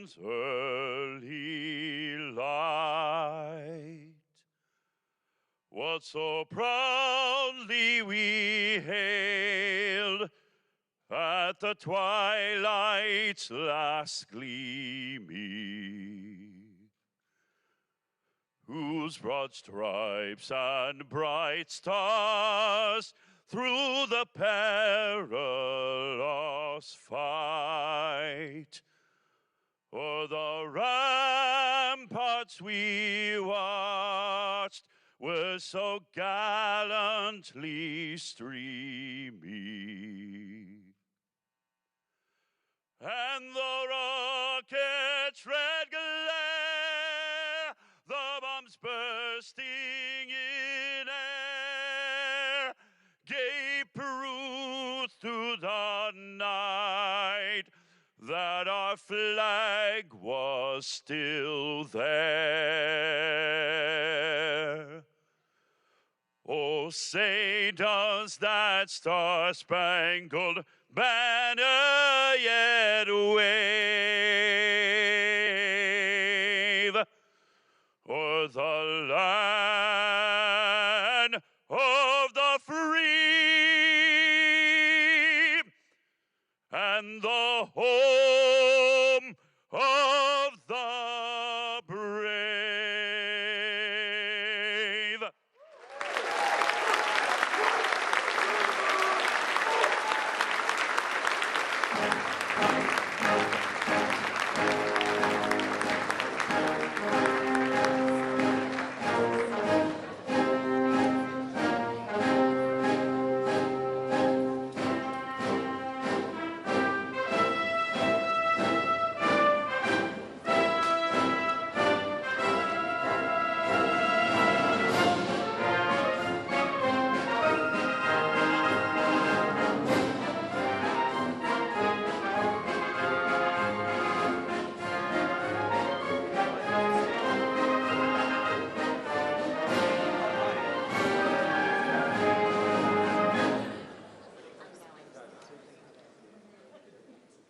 dawn's early light. What so proudly we hailed at the twilight's last gleaming, whose broad stripes and bright stars through the perilous fight o'er the ramparts we watched were so gallantly streaming. And the rocket's red glare, the bombs bursting in air, gave proof to the night that our flag was still there. Oh, say does that star-spangled banner yet wave o'er the land of the free and the home of the brave?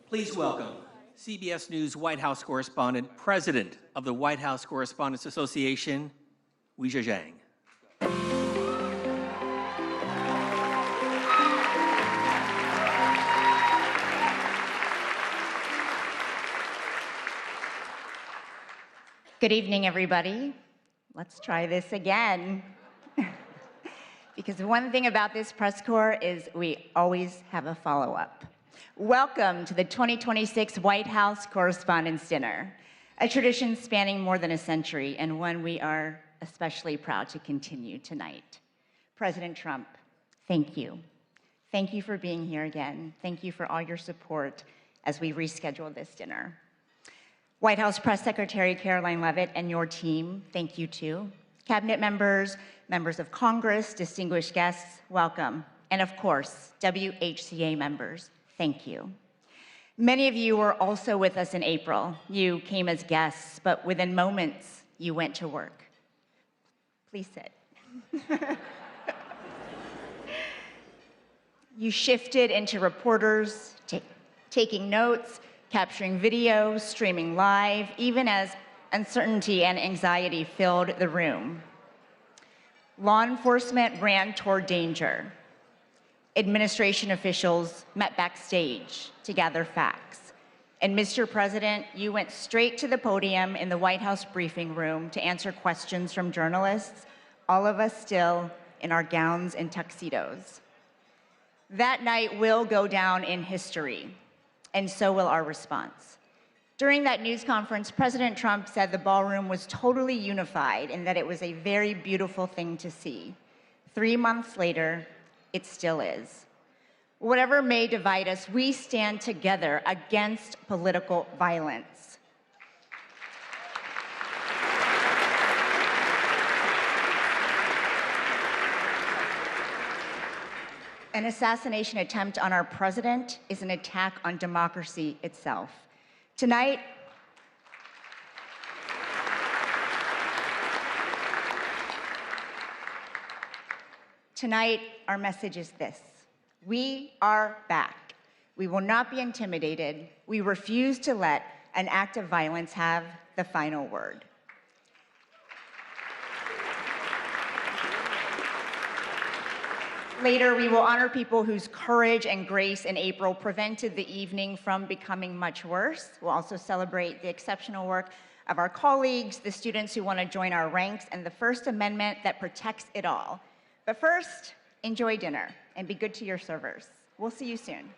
Please welcome CBS News White House correspondent, President of the White House Correspondents Association, Weijia Zhang. Good evening, everybody. Let's try this again. Because one thing about this press corps is we always have a follow-up. Welcome to the 2026 White House Correspondents' Dinner, a tradition spanning more than a century and one we are especially proud to continue tonight. President Trump, thank you. Thank you for being here again. Thank you for all your support as we reschedule this dinner. White House Press Secretary Caroline Leavitt and your team, thank you too. Cabinet members, members of Congress, distinguished guests, welcome. And of course, WHCA members, thank you. Many of you were also with us in April. You came as guests, but within moments, you went to work. Please sit. You shifted into reporters, taking notes, capturing video, streaming live, even as uncertainty and anxiety filled the room. Law enforcement ran toward danger. Administration officials met backstage to gather facts. And Mr. President, you went straight to the podium in the White House briefing room to answer questions from journalists, all of us still in our gowns and tuxedos. That night will go down in history, and so will our response. During that news conference, President Trump said the ballroom was totally unified and that it was a very beautiful thing to see. 3 months later, it still is. Whatever may divide us, we stand together against political violence. An assassination attempt on our president is an attack on democracy itself. Tonight, our message is this: we are back. We will not be intimidated. We refuse to let an act of violence have the final word. Later, we will honor people whose courage and grace in April prevented the evening from becoming much worse. We'll also celebrate the exceptional work of our colleagues, the students who want to join our ranks, and the First Amendment that protects it all. But first, enjoy dinner and be good to your servers. We'll see you soon.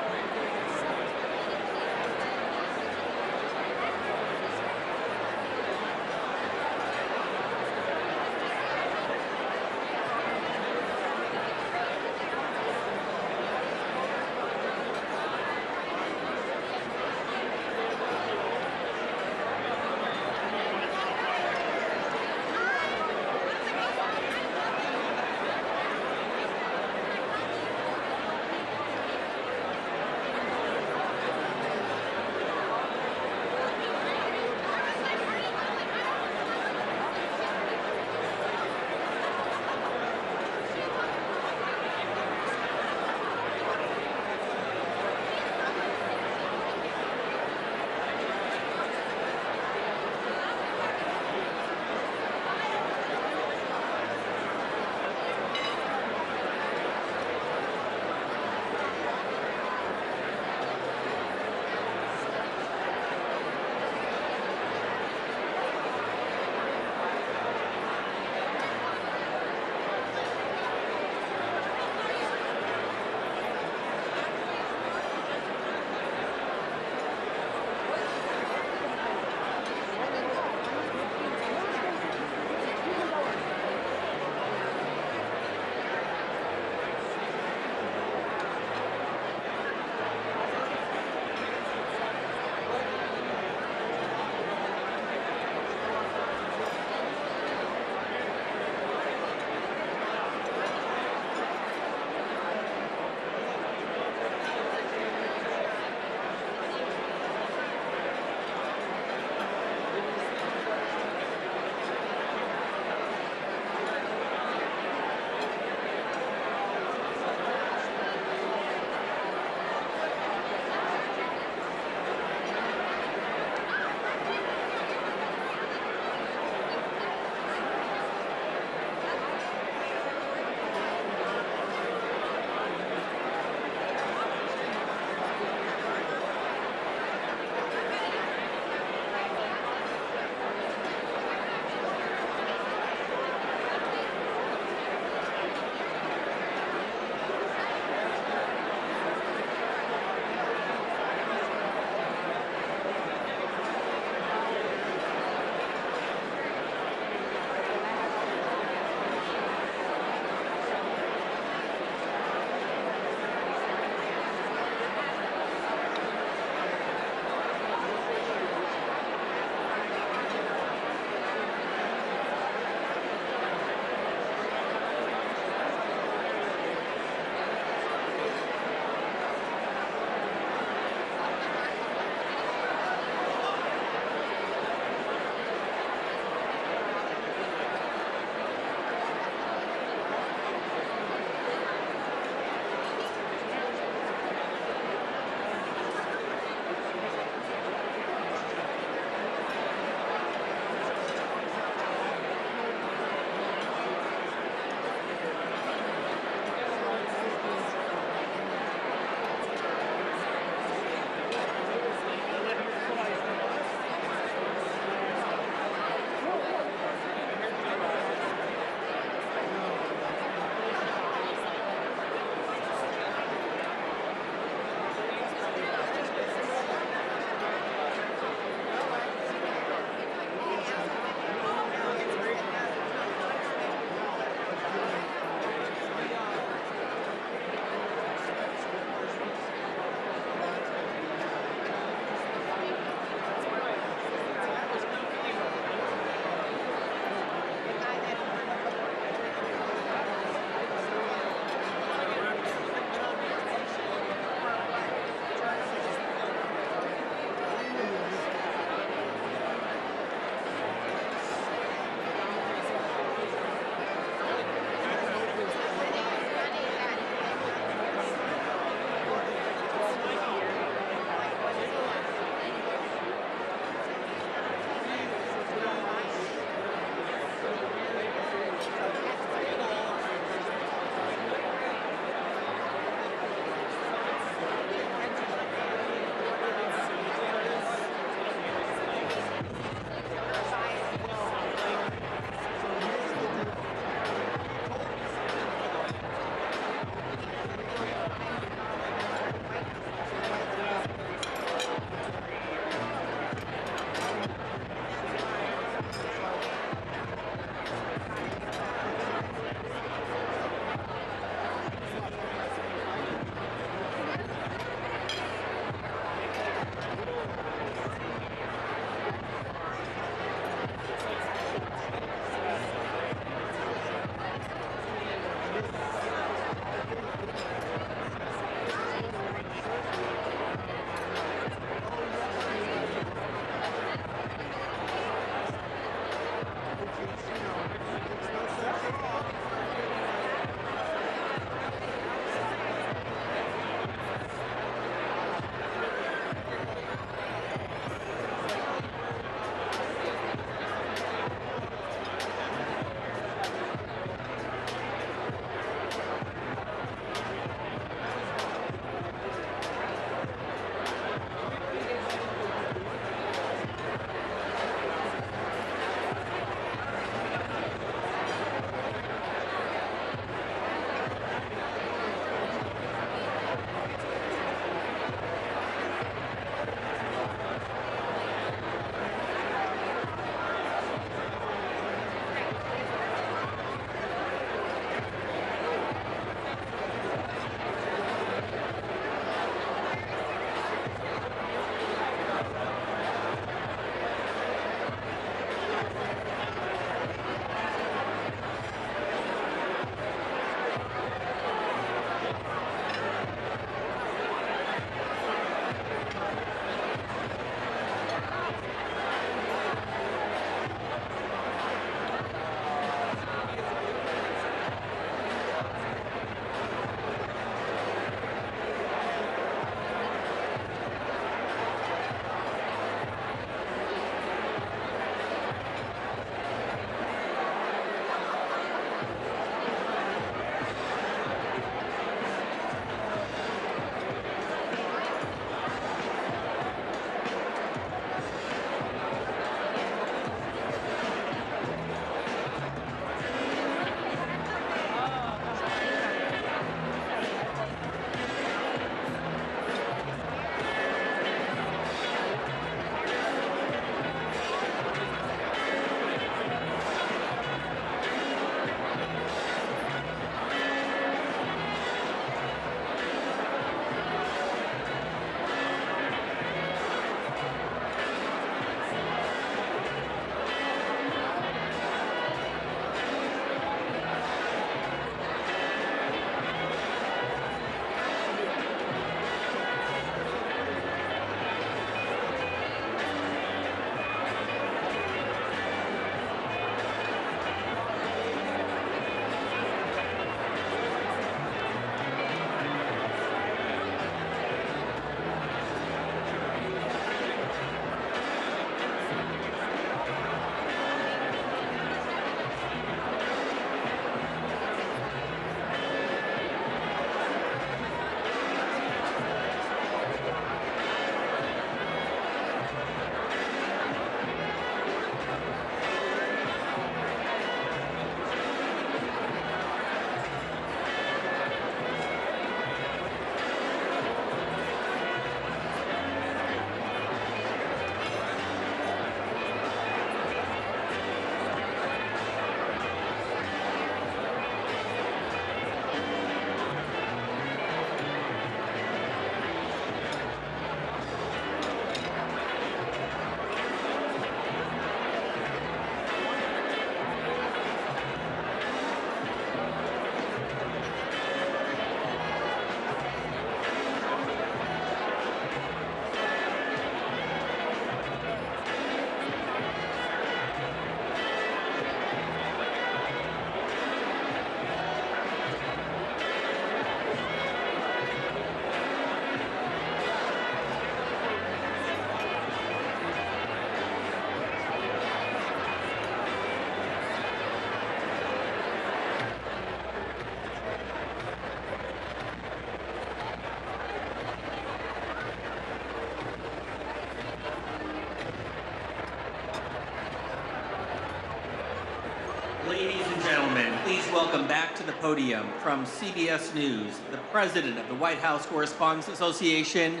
Ladies and gentlemen, please welcome back to the podium from CBS News, the President of the White House Correspondents Association,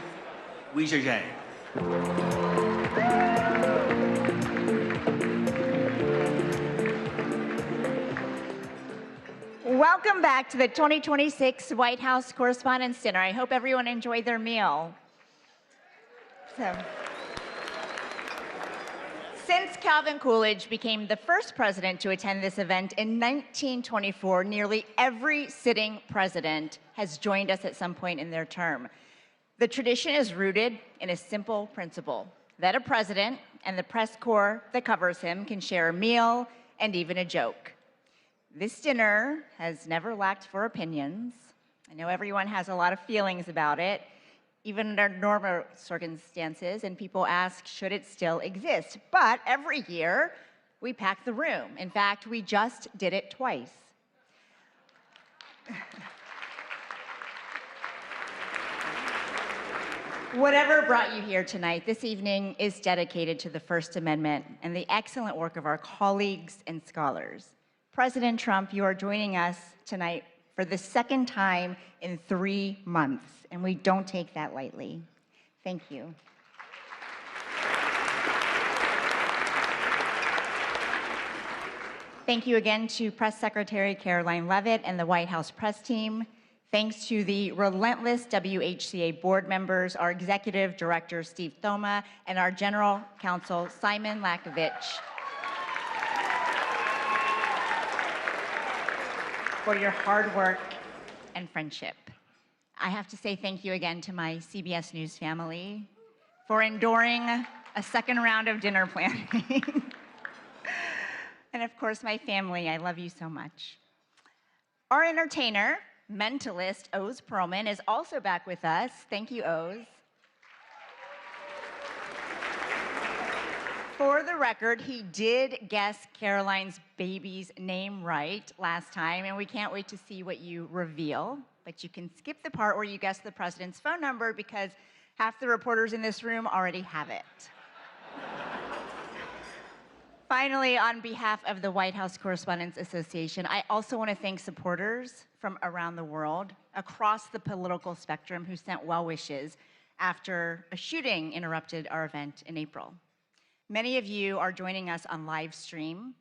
Wee Zhe. Welcome back to the 2026 White House Correspondents' Dinner. I hope everyone enjoyed their meal. Since Calvin Coolidge became the first president to attend this event in 1924, nearly every sitting president has joined us at some point in their term. The tradition is rooted in a simple principle, that a president and the press corps that covers him can share a meal and even a joke. This dinner has never lacked for opinions. I know everyone has a lot of feelings about it, even under normal circumstances, and people ask, should it still exist? But every year, we pack the room. In fact, we just did it twice. Whatever brought you here tonight, this evening is dedicated to the First Amendment and the excellent work of our colleagues and scholars. President Trump, you are joining us tonight for the second time in 3 months, and we don't take that lightly. Thank you. Thank you again to Press Secretary Caroline Leavitt and the White House press team. Thanks to the relentless WHCA board members, our executive director, Steve Thoma, and our general counsel, Simon Lakovich, for your hard work and friendship. I have to say thank you again to my CBS News family for enduring a second round of dinner planning. And of course, my family, I love you so much. Our entertainer, mentalist, Oz Perlman, is also back with us. Thank you, Oz. For the record, he did guess Caroline's baby's name right last time, and we can't wait to see what you reveal. But you can skip the part where you guess the president's phone number because half the reporters in this room already have it. Finally, on behalf of the White House Correspondents Association, I also want to thank supporters from around the world, across the political spectrum, who sent well wishes after a shooting interrupted our event in April. Many of you are joining us on live stream,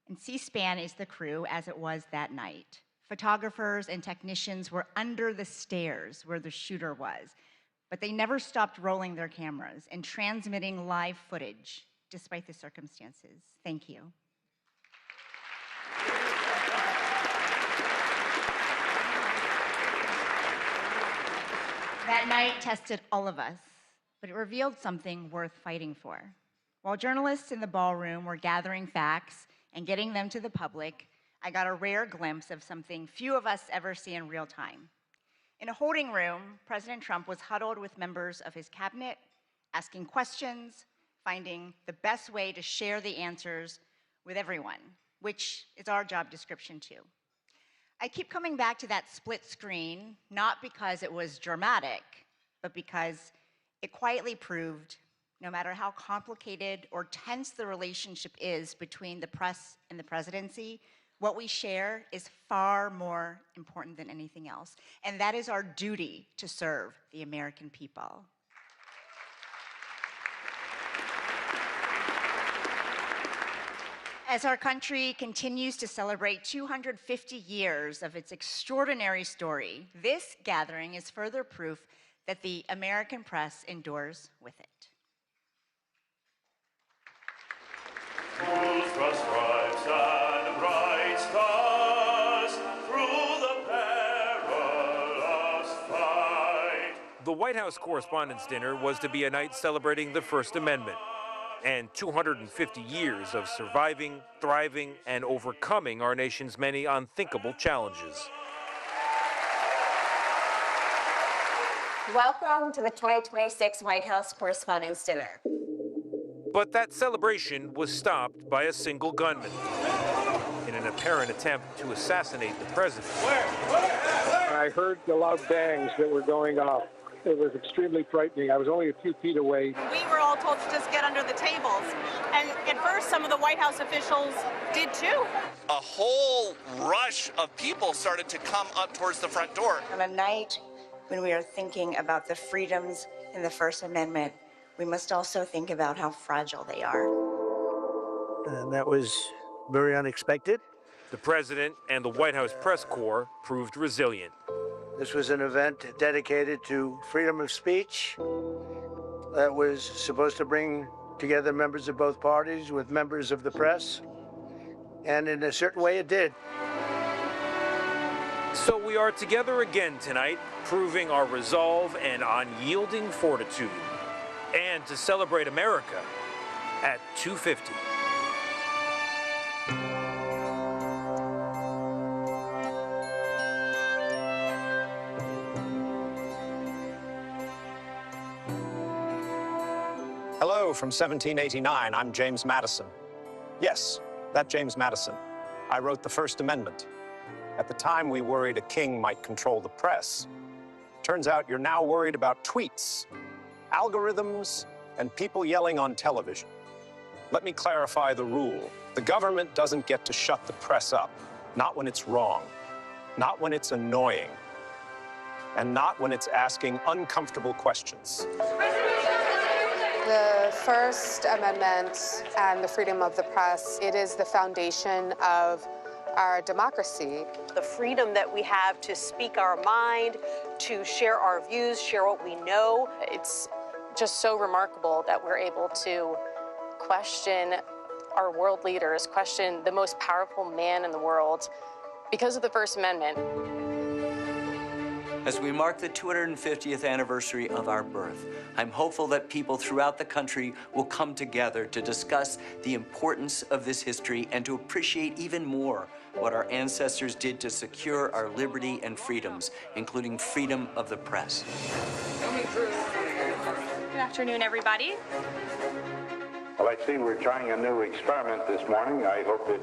and C-SPAN is the crew as it was that night. Photographers and technicians were under the stairs where the shooter was, but they never stopped rolling their cameras and transmitting live footage despite the circumstances. Thank you. That night tested all of us, but it revealed something worth fighting for. While journalists in the ballroom were gathering facts and getting them to the public, I got a rare glimpse of something few of us ever see in real time. In a holding room, President Trump was huddled with members of his cabinet, asking questions, finding the best way to share the answers with everyone, which is our job description too. I keep coming back to that split screen, not because it was dramatic, but because it quietly proved no matter how complicated or tense the relationship is between the press and the presidency, what we share is far more important than anything else. And that is our duty to serve the American people. As our country continues to celebrate 250 years of its extraordinary story, this gathering is further proof that the American press endures with it. Whose cross stripes and bright stars through the perilous fight. The White House Correspondents' Dinner was to be a night celebrating the First Amendment and 250 years of surviving, thriving, and overcoming our nation's many unthinkable challenges. Welcome to the 2026 White House Correspondents' Dinner. But that celebration was stopped by a single gunman in an apparent attempt to assassinate the president. I heard the loud bangs that were going off. It was extremely frightening. I was only a few feet away. We were all all told to just get under the tables. And at first, some of the White House officials did too. A whole rush of people started to come up towards the front door. On a night when we are thinking about the freedoms in the First Amendment, we must also think about how fragile they are. And that was very unexpected. The president and the White House press corps proved resilient. This was an event dedicated to freedom of speech that was supposed to bring together members of both parties with members of the press. And in a certain way, it did. So we are together again tonight, proving our resolve and unyielding fortitude. And to celebrate America at 2:50. Hello from 1789. I'm James Madison. Yes, that James Madison. I wrote the First Amendment. At the time, we worried a king might control the press. Turns out you're now worried about tweets, algorithms, and people yelling on television. Let me clarify the rule. The government doesn't get to shut the press up, not when it's wrong, not when it's annoying, and not when it's asking uncomfortable questions. The First Amendment and the freedom of the press, it is the foundation of our democracy. The freedom that we have to speak our mind, to share our views, share what we know. It's just so remarkable that we're able to question our world leaders, question the most powerful man in the world because of the First Amendment. As we mark the 250th anniversary of our birth, I'm hopeful that people throughout the country will come together to discuss the importance of this history and to appreciate even more what our ancestors did to secure our liberty and freedoms, including freedom of the press. Good afternoon, everybody. Well, I see we're trying a new experiment this morning. I hope it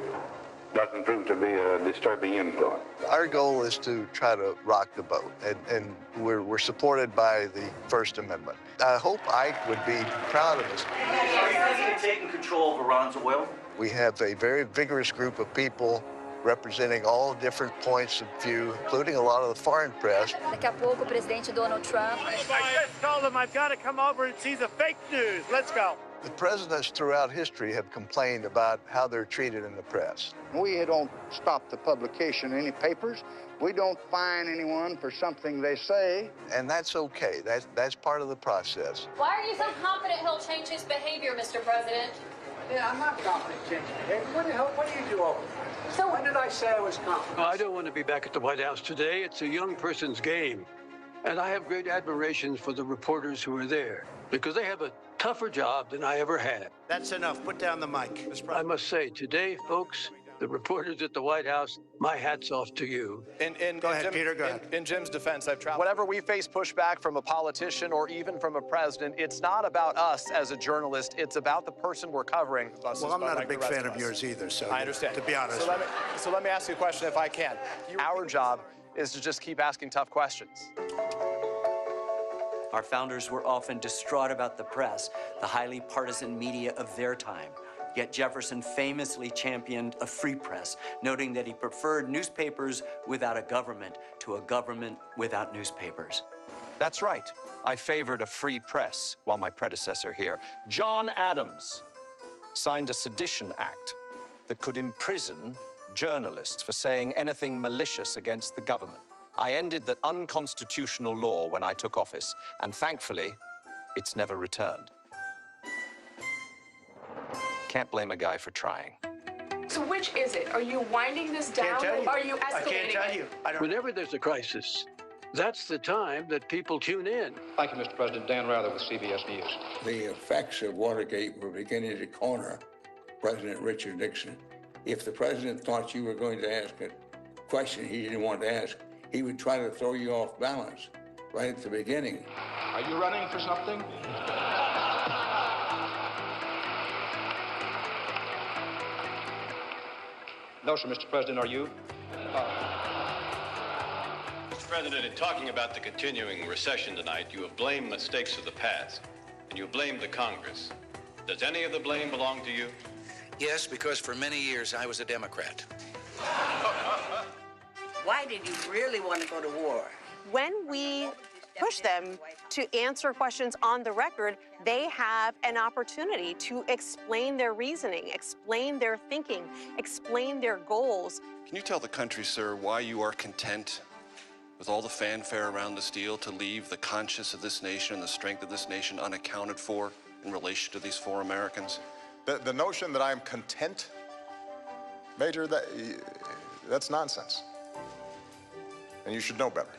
doesn't prove to be a disturbing influence. Our goal is to try to rock the boat, and we're supported by the First Amendment. I hope Ike would be proud of us. Are you thinking of taking control of Iran's oil? We have a very vigorous group of people representing all different points of view, including a lot of the foreign press. Daqui a pouco, o presidente Donald Trump. I just told him I've got to come over and see the fake news. Let's go. The presidents throughout history have complained about how they're treated in the press. We don't stop the publication of any papers. We don't fine anyone for something they say. And that's okay. That's part of the process. Why are you so confident he'll change his behavior, Mr. President? Yeah, I'm not confident changing behavior. What the hell, what do you do over there? So when did I say I was confident? I don't want to be back at the White House today. It's a young person's game. And I have great admiration for the reporters who are there because they have a tougher job than I ever had. That's enough. Put down the mic. I must say, today, folks, the reporters at the White House, my hat's off to you. Go ahead, Peter, go ahead. In Jim's defense, I've traveled. Whenever we face pushback from a politician or even from a president, it's not about us as a journalist. It's about the person we're covering. Well, I'm not a big fan of yours either, so I understand. To be honest. So let me ask you a question if I can. Our job is to just keep asking tough questions. Our founders were often distraught about the press, the highly partisan media of their time. Yet Jefferson famously championed a free press, noting that he preferred newspapers without a government to a government without newspapers. That's right. I favored a free press while my predecessor here, John Adams, signed a sedition act that could imprison journalists for saying anything malicious against the government. I ended that unconstitutional law when I took office, and thankfully, it's never returned. Can't blame a guy for trying. So which is it? Are you winding this down or are you escalating? I can't tell you. Whenever there's a crisis, that's the time that people tune in. Thank you, Mr. President. Dan Rather with CBS News. The effects of Watergate were beginning to corner President Richard Nixon. If the president thought you were going to ask a question he didn't want to ask, he would try to throw you off balance right at the beginning. Are you running for something? No, sir, Mr. President, are you? Mr. President, in talking about the continuing recession tonight, you have blamed mistakes of the past. and you blame the Congress. Does any of the blame belong to you? Yes, because for many years I was a Democrat. Why did you really want to go to war? When we push them to answer questions on the record, they have an opportunity to explain their reasoning, explain their thinking, explain their goals. Can you tell the country, sir, why you are content with all the fanfare around this deal to leave the conscience of this nation and the strength of this nation unaccounted for in relation to these 4 Americans? The notion that I'm content, Major, that's nonsense. And you should know better.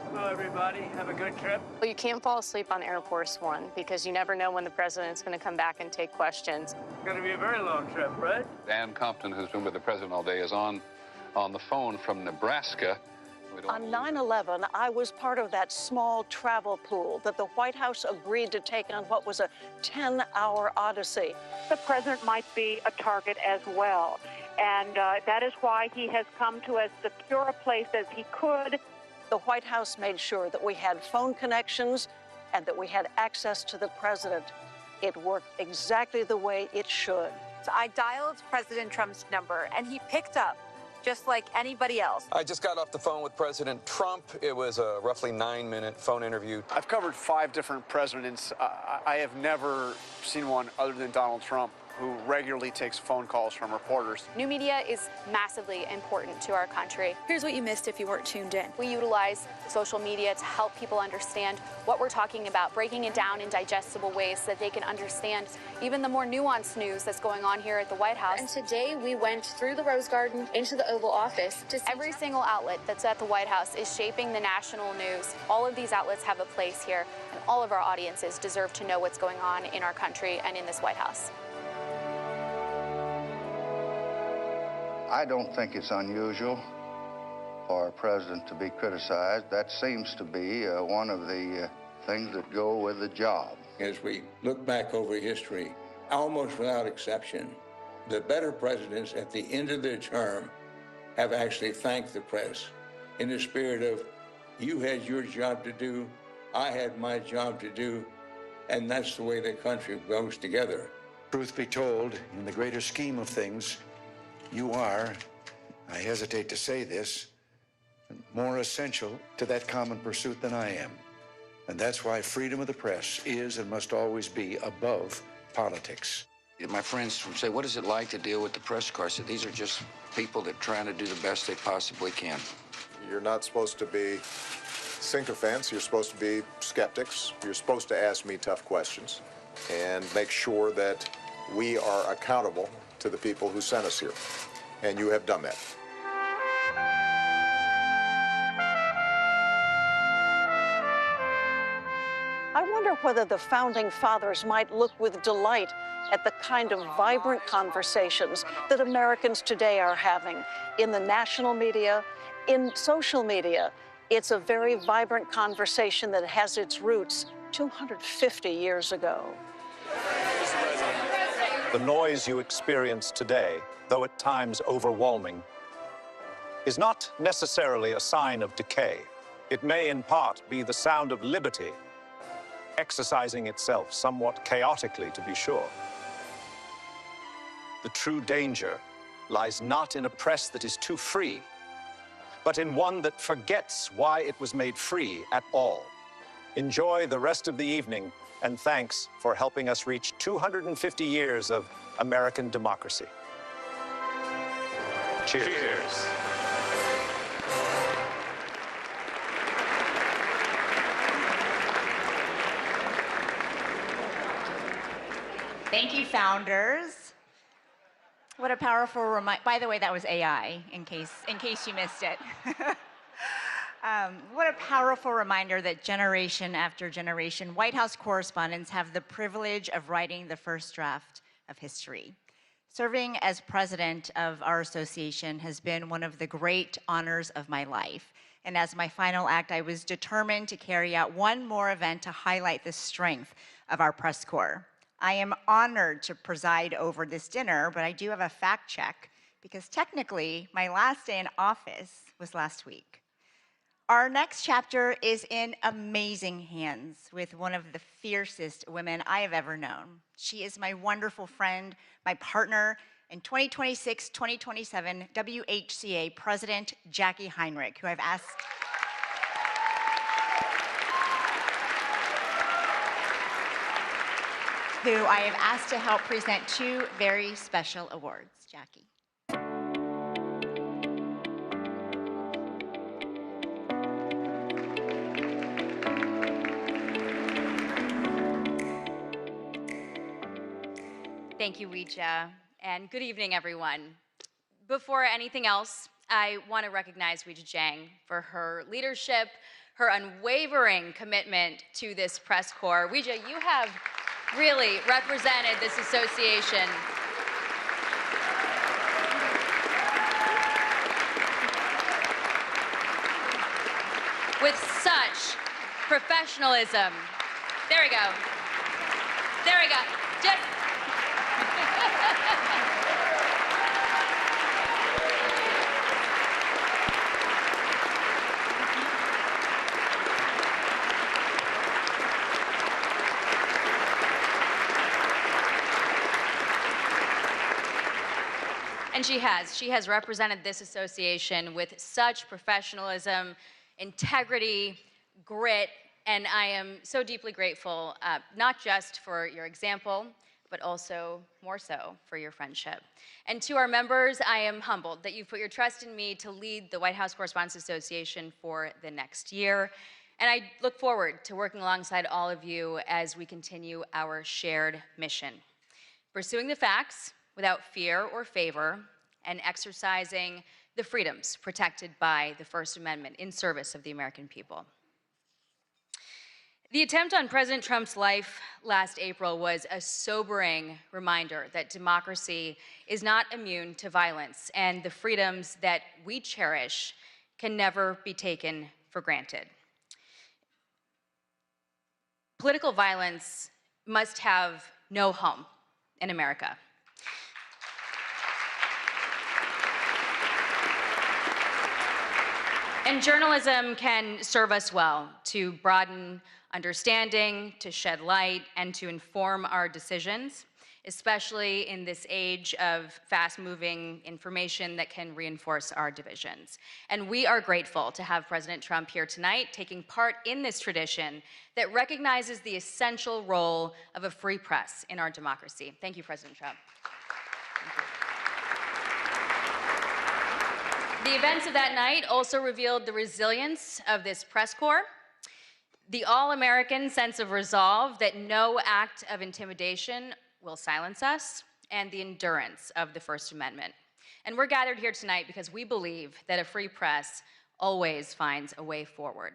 Hello, everybody. Have a good trip. Well, you can't fall asleep on Air Force One because you never know when the president's going to come back and take questions. It's going to be a very long trip, right? Dan Compton, who's been with the president all day, is on the phone from Nebraska. On 9/11, I was part of that small travel pool that the White House agreed to take on what was a 10-hour odyssey. The president might be a target as well, and that is why he has come to as secure a place as he could. The White House made sure that we had phone connections and that we had access to the president. It worked exactly the way it should. So I dialed President Trump's number, and he picked up, just like anybody else. I just got off the phone with President Trump. It was a roughly 9-minute phone interview. I've covered 5 different presidents. I have never seen one other than Donald Trump who regularly takes phone calls from reporters. New media is massively important to our country. Here's what you missed if you weren't tuned in. We utilize social media to help people understand what we're talking about, breaking it down in digestible ways so that they can understand even the more nuanced news that's going on here at the White House. And today we went through the Rose Garden into the Oval Office to see every single outlet that's at the White House is shaping the national news. All of these outlets have a place here, and all of our audiences deserve to know what's going on in our country and in this White House. I don't think it's unusual for a president to be criticized. That seems to be one of the things that go with the job. As we look back over history, almost without exception, the better presidents at the end of their term have actually thanked the press in the spirit of, you had your job to do, I had my job to do, and that's the way the country goes together. Truth be told, in the greater scheme of things, you are, I hesitate to say this, more essential to that common pursuit than I am. And that's why freedom of the press is and must always be above politics. My friends say, what is it like to deal with the press corps? I said, these are just people that are trying to do the best they possibly can. You're not supposed to be sycophants. You're supposed to be skeptics. You're supposed to ask me tough questions and make sure that we are accountable to the people who sent us here, and you have done that. I wonder whether the founding fathers might look with delight at the kind of vibrant conversations that Americans today are having in the national media, in social media. It's a very vibrant conversation that has its roots 250 years ago. The noise you experience today, though at times overwhelming, is not necessarily a sign of decay. It may in part be the sound of liberty, exercising itself somewhat chaotically, to be sure. The true danger lies not in a press that is too free, but in one that forgets why it was made free at all. Enjoy the rest of the evening, and thanks for helping us reach 250 years of American democracy. Cheers. Cheers. Thank you, founders. What a powerful reminder. By the way, that was AI, in case you missed it. What a powerful reminder that generation after generation, White House correspondents have the privilege of writing the first draft of history. Serving as president of our association has been one of the great honors of my life. And as my final act, I was determined to carry out one more event to highlight the strength of our press corps. I am honored to preside over this dinner, but I do have a fact check because technically my last day in office was last week. Our next chapter is in amazing hands with one of the fiercest women I have ever known. She is my wonderful friend, my partner in 2026-2027 WHCA President Jackie Heinrich, who I've asked to help present two very special awards. Jackie. Thank you, Ouija, and good evening, everyone. Before anything else, I want to recognize Ouija Jiang for her leadership, her unwavering commitment to this press corps. Ouija, you have really represented this association with such professionalism. There we go. There we go. Just And she has represented this association with such professionalism, integrity, grit, and I am so deeply grateful, not just for your example, but also more so for your friendship. And to our members, I am humbled that you put your trust in me to lead the White House Correspondents Association for the next year. And I look forward to working alongside all of you as we continue our shared mission, pursuing the facts without fear or favor, and exercising the freedoms protected by the First Amendment in service of the American people. The attempt on President Trump's life last April was a sobering reminder that democracy is not immune to violence, and the freedoms that we cherish can never be taken for granted. Political violence must have no home in America. And journalism can serve us well to broaden understanding, to shed light, and to inform our decisions, especially in this age of fast-moving information that can reinforce our divisions. And we are grateful to have President Trump here tonight, taking part in this tradition that recognizes the essential role of a free press in our democracy. Thank you, President Trump. The events of that night also revealed the resilience of this press corps, the all-American sense of resolve that no act of intimidation will silence us, and the endurance of the First Amendment. And we're gathered here tonight because we believe that a free press always finds a way forward.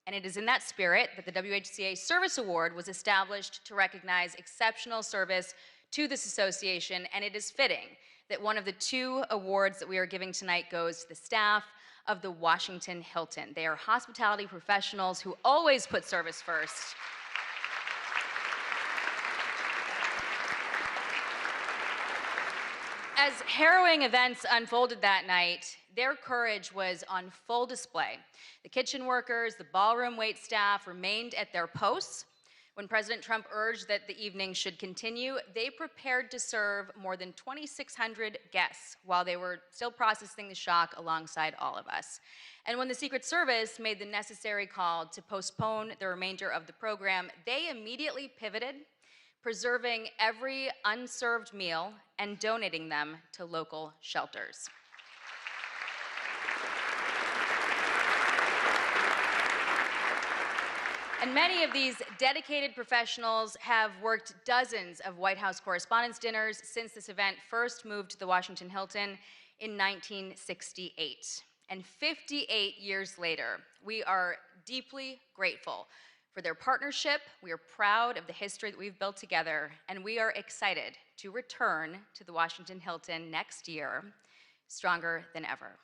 And it is in that spirit that the WHCA Service Award was established to recognize exceptional service to this association, and it is fitting that one of the two awards that we are giving tonight goes to the staff of the Washington Hilton. They are hospitality professionals who always put service first. As harrowing events unfolded that night, their courage was on full display. The kitchen workers, the ballroom wait staff remained at their posts. When President Trump urged that the evening should continue, they prepared to serve more than 2,600 guests while they were still processing the shock alongside all of us. And when the Secret Service made the necessary call to postpone the remainder of the program, they immediately pivoted, preserving every unserved meal and donating them to local shelters. And many of these dedicated professionals have worked dozens of White House Correspondents' dinners since this event first moved to the Washington Hilton in 1968. And 58 years later, we are deeply grateful for their partnership. We are proud of the history that we've built together, and we are excited to return to the Washington Hilton next year, stronger than ever.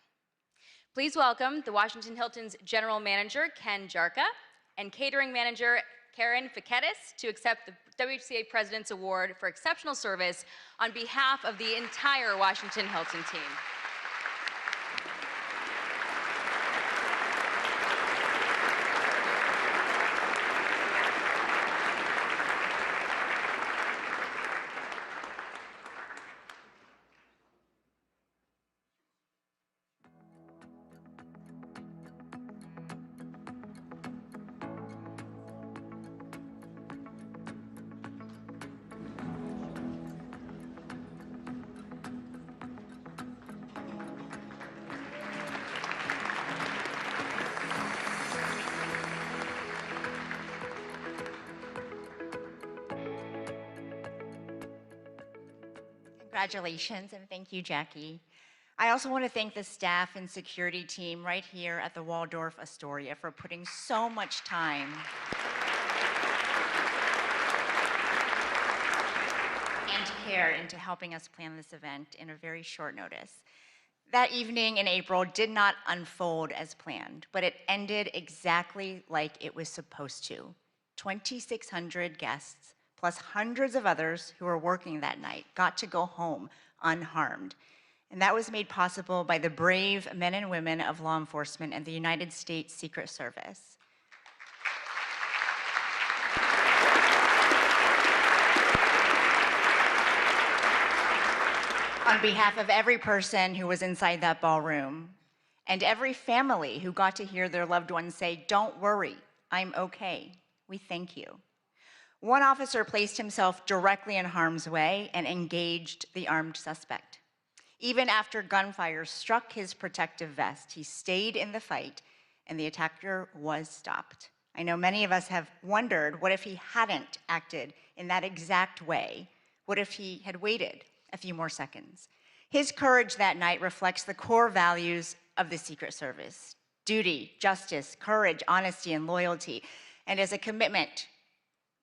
Please welcome the Washington Hilton's General Manager, Ken Jarka, and Catering Manager, Karen Fiketis, to accept the WHCA President's Award for Exceptional Service on behalf of the entire Washington Hilton team. Congratulations, and thank you, Jackie. I also want to thank the staff and security team right here at the Waldorf Astoria for putting so much time and care into helping us plan this event in a very short notice. That evening in April did not unfold as planned, but it ended exactly like it was supposed to. 2,600 guests, plus hundreds of others who were working that night, got to go home unharmed. And that was made possible by the brave men and women of law enforcement and the United States Secret Service. On behalf of every person who was inside that ballroom, and every family who got to hear their loved ones say, "Don't worry, I'm okay," we thank you. One officer placed himself directly in harm's way and engaged the armed suspect. Even after gunfire struck his protective vest, he stayed in the fight, and the attacker was stopped. I know many of us have wondered, what if he hadn't acted in that exact way? What if he had waited a few more seconds? His courage that night reflects the core values of the Secret Service: duty, justice, courage, honesty, and loyalty, and as a commitment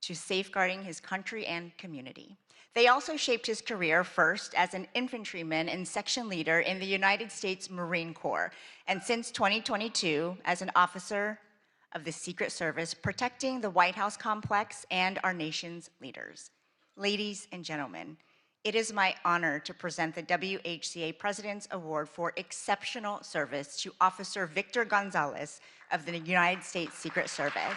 to safeguarding his country and community. They also shaped his career, first as an infantryman and section leader in the United States Marine Corps, and since 2022 as an officer of the Secret Service, protecting the White House complex and our nation's leaders. Ladies and gentlemen, it is my honor to present the WHCA President's Award for Exceptional Service to Officer Victor Gonzalez of the United States Secret Service.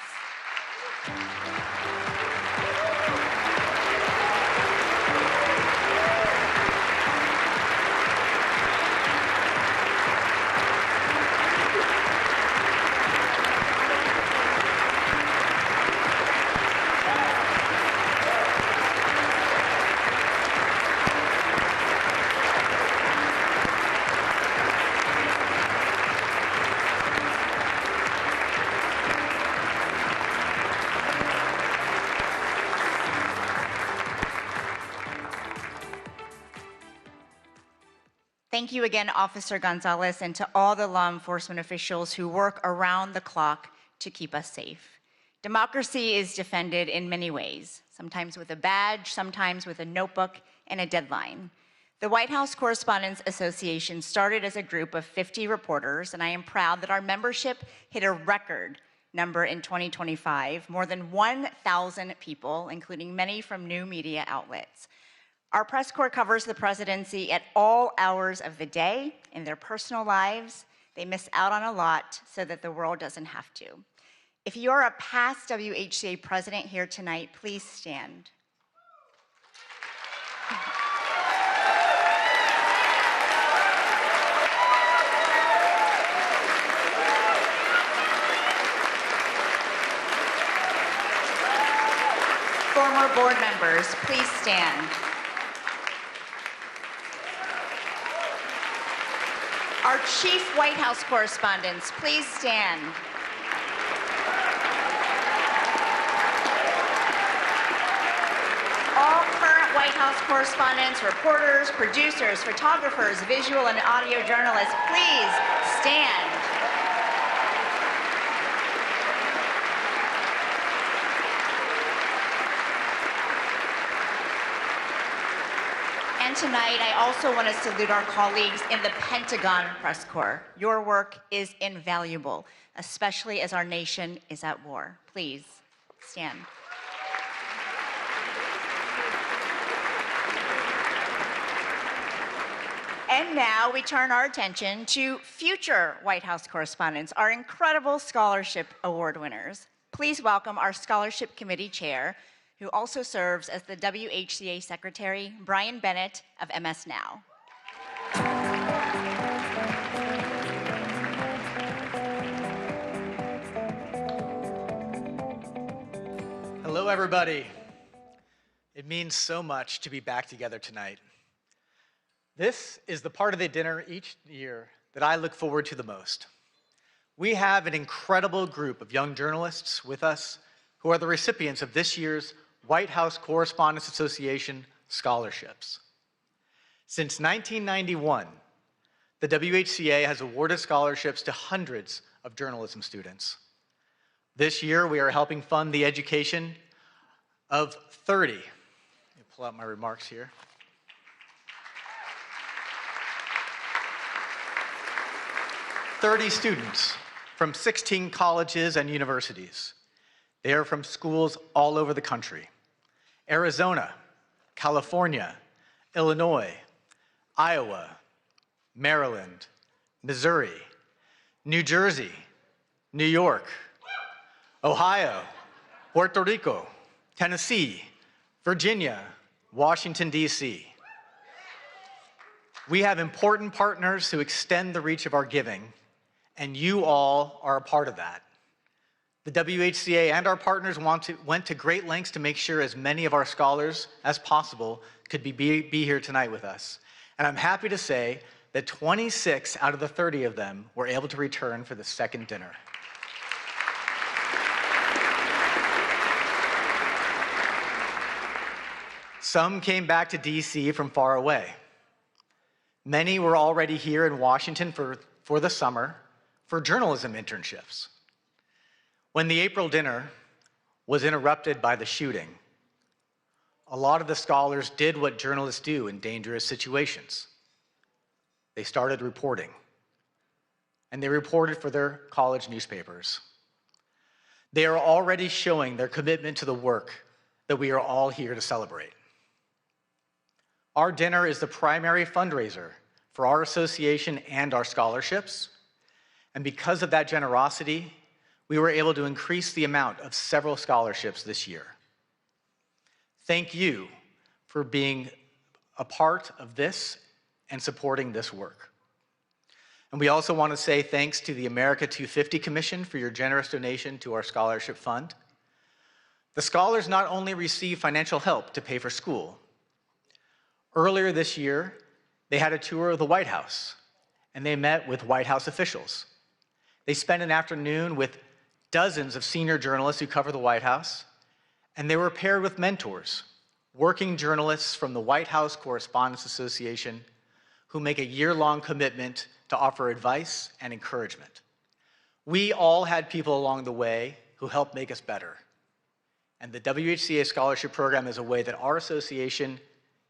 Thank you again, Officer Gonzalez, and to all the law enforcement officials who work around the clock to keep us safe. Democracy is defended in many ways, sometimes with a badge, sometimes with a notebook and a deadline. The White House Correspondents Association started as a group of 50 reporters, and I am proud that our membership hit a record number in 2025, more than 1,000 people, including many from new media outlets. Our press corps covers the presidency at all hours of the day. In their personal lives, they miss out on a lot so that the world doesn't have to. If you are a past WHCA president here tonight, please stand. Former board members, please stand. Our chief White House correspondents, please stand. All current White House correspondents, reporters, producers, photographers, visual and audio journalists, please stand. And tonight, I also want to salute our colleagues in the Pentagon Press Corps. Your work is invaluable, especially as our nation is at war. Please stand. And now we turn our attention to future White House correspondents, our incredible scholarship award winners. Please welcome our Scholarship Committee Chair, who also serves as the WHCA Secretary, Brian Bennett of MS Now. Hello, everybody. It means so much to be back together tonight. This is the part of the dinner each year that I look forward to the most. We have an incredible group of young journalists with us who are the recipients of this year's White House Correspondents Association scholarships. Since 1991, the WHCA has awarded scholarships to hundreds of journalism students. This year, we are helping fund the education of 30. Let me pull out my remarks here. 30 students from 16 colleges and universities. They are from schools all over the country: Arizona, California, Illinois, Iowa, Maryland, Missouri, New Jersey, New York, Ohio, Puerto Rico, Tennessee, Virginia, Washington, D.C. We have important partners who extend the reach of our giving, and you all are a part of that. The WHCA and our partners went to great lengths to make sure as many of our scholars as possible could be here tonight with us. And I'm happy to say that 26 out of the 30 of them were able to return for the second dinner. Some came back to DC from far away. Many were already here in Washington for the summer for journalism internships. When the April dinner was interrupted by the shooting, a lot of the scholars did what journalists do in dangerous situations. They started reporting, and they reported for their college newspapers. They are already showing their commitment to the work that we are all here to celebrate. Our dinner is the primary fundraiser for our association and our scholarships, and because of that generosity, we were able to increase the amount of several scholarships this year. Thank you for being a part of this and supporting this work. And we also want to say thanks to the America 250 Commission for your generous donation to our scholarship fund. The scholars not only receive financial help to pay for school. Earlier this year, they had a tour of the White House, and they met with White House officials. They spent an afternoon with dozens of senior journalists who cover the White House, and they were paired with mentors, working journalists from the White House Correspondents Association, who make a year-long commitment to offer advice and encouragement. We all had people along the way who helped make us better. And the WHCA Scholarship Program is a way that our association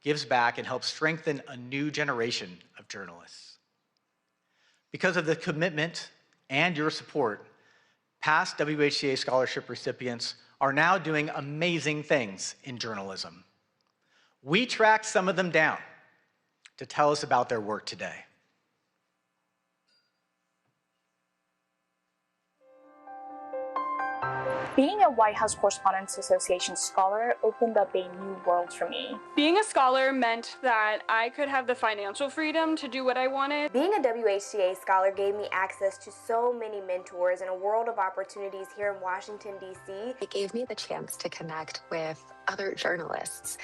gives back and helps strengthen a new generation of journalists. Because of the commitment and your support, past WHCA scholarship recipients are now doing amazing things in journalism. We tracked some of them down to tell us about their work today. Being a White House Correspondents Association scholar opened up a new world for me. Being a scholar meant that I could have the financial freedom to do what I wanted. Being a WHCA scholar gave me access to so many mentors and a world of opportunities here in Washington, D.C. It gave me the chance to connect with other journalists,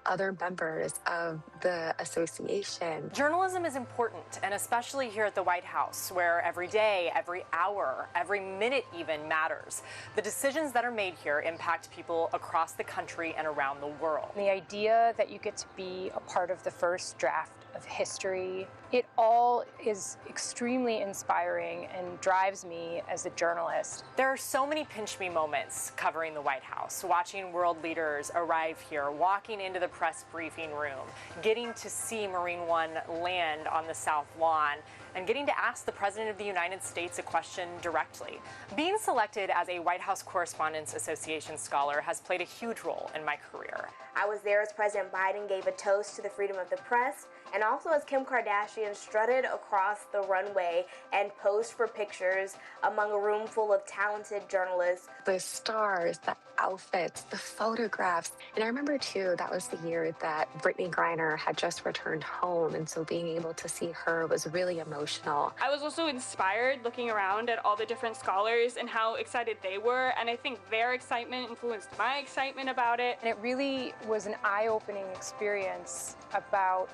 other members of the association. Journalism is important, and especially here at the White House, where every day, every hour, every minute even matters. The decisions that are made here impact people across the country and around the world. The idea that you get to be a part of the first draft of history, it all is extremely inspiring and drives me as a journalist. There are so many pinch me moments covering the White House, watching world leaders arrive here, walking into the press briefing room, getting to see Marine One land on the South Lawn, and getting to ask the President of the United States a question directly. Being selected as a White House Correspondents Association scholar has played a huge role in my career. I was there as President Biden gave a toast to the freedom of the press, and also as Kim Kardashian strutted across the runway and posed for pictures among a room full of talented journalists. The stars, the outfits, the photographs. And I remember too, that was the year that Brittany Griner had just returned home. And so being able to see her was really emotional. I was also inspired looking around at all the different scholars and how excited they were. And I think their excitement influenced my excitement about it. And it really was an eye-opening experience about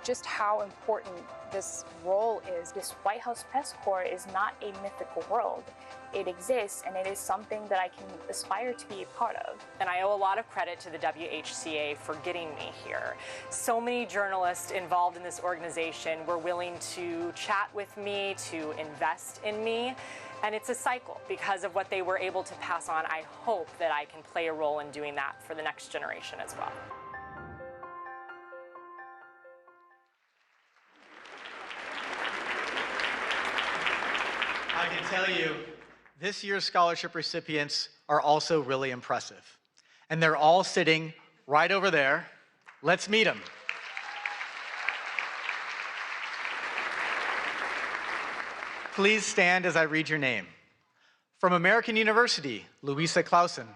just how important this role is. This White House press corps is not a mythical world. It exists, and it is something that I can aspire to be a part of. And I owe a lot of credit to the WHCA for getting me here. So many journalists involved in this organization were willing to chat with me, to invest in me. And it's a cycle because of what they were able to pass on. I hope that I can play a role in doing that for the next generation as well. I can tell you, this year's scholarship recipients are also really impressive. And they're all sitting right over there. Let's meet them. Please stand as I read your name. From American University, Louisa Clausen.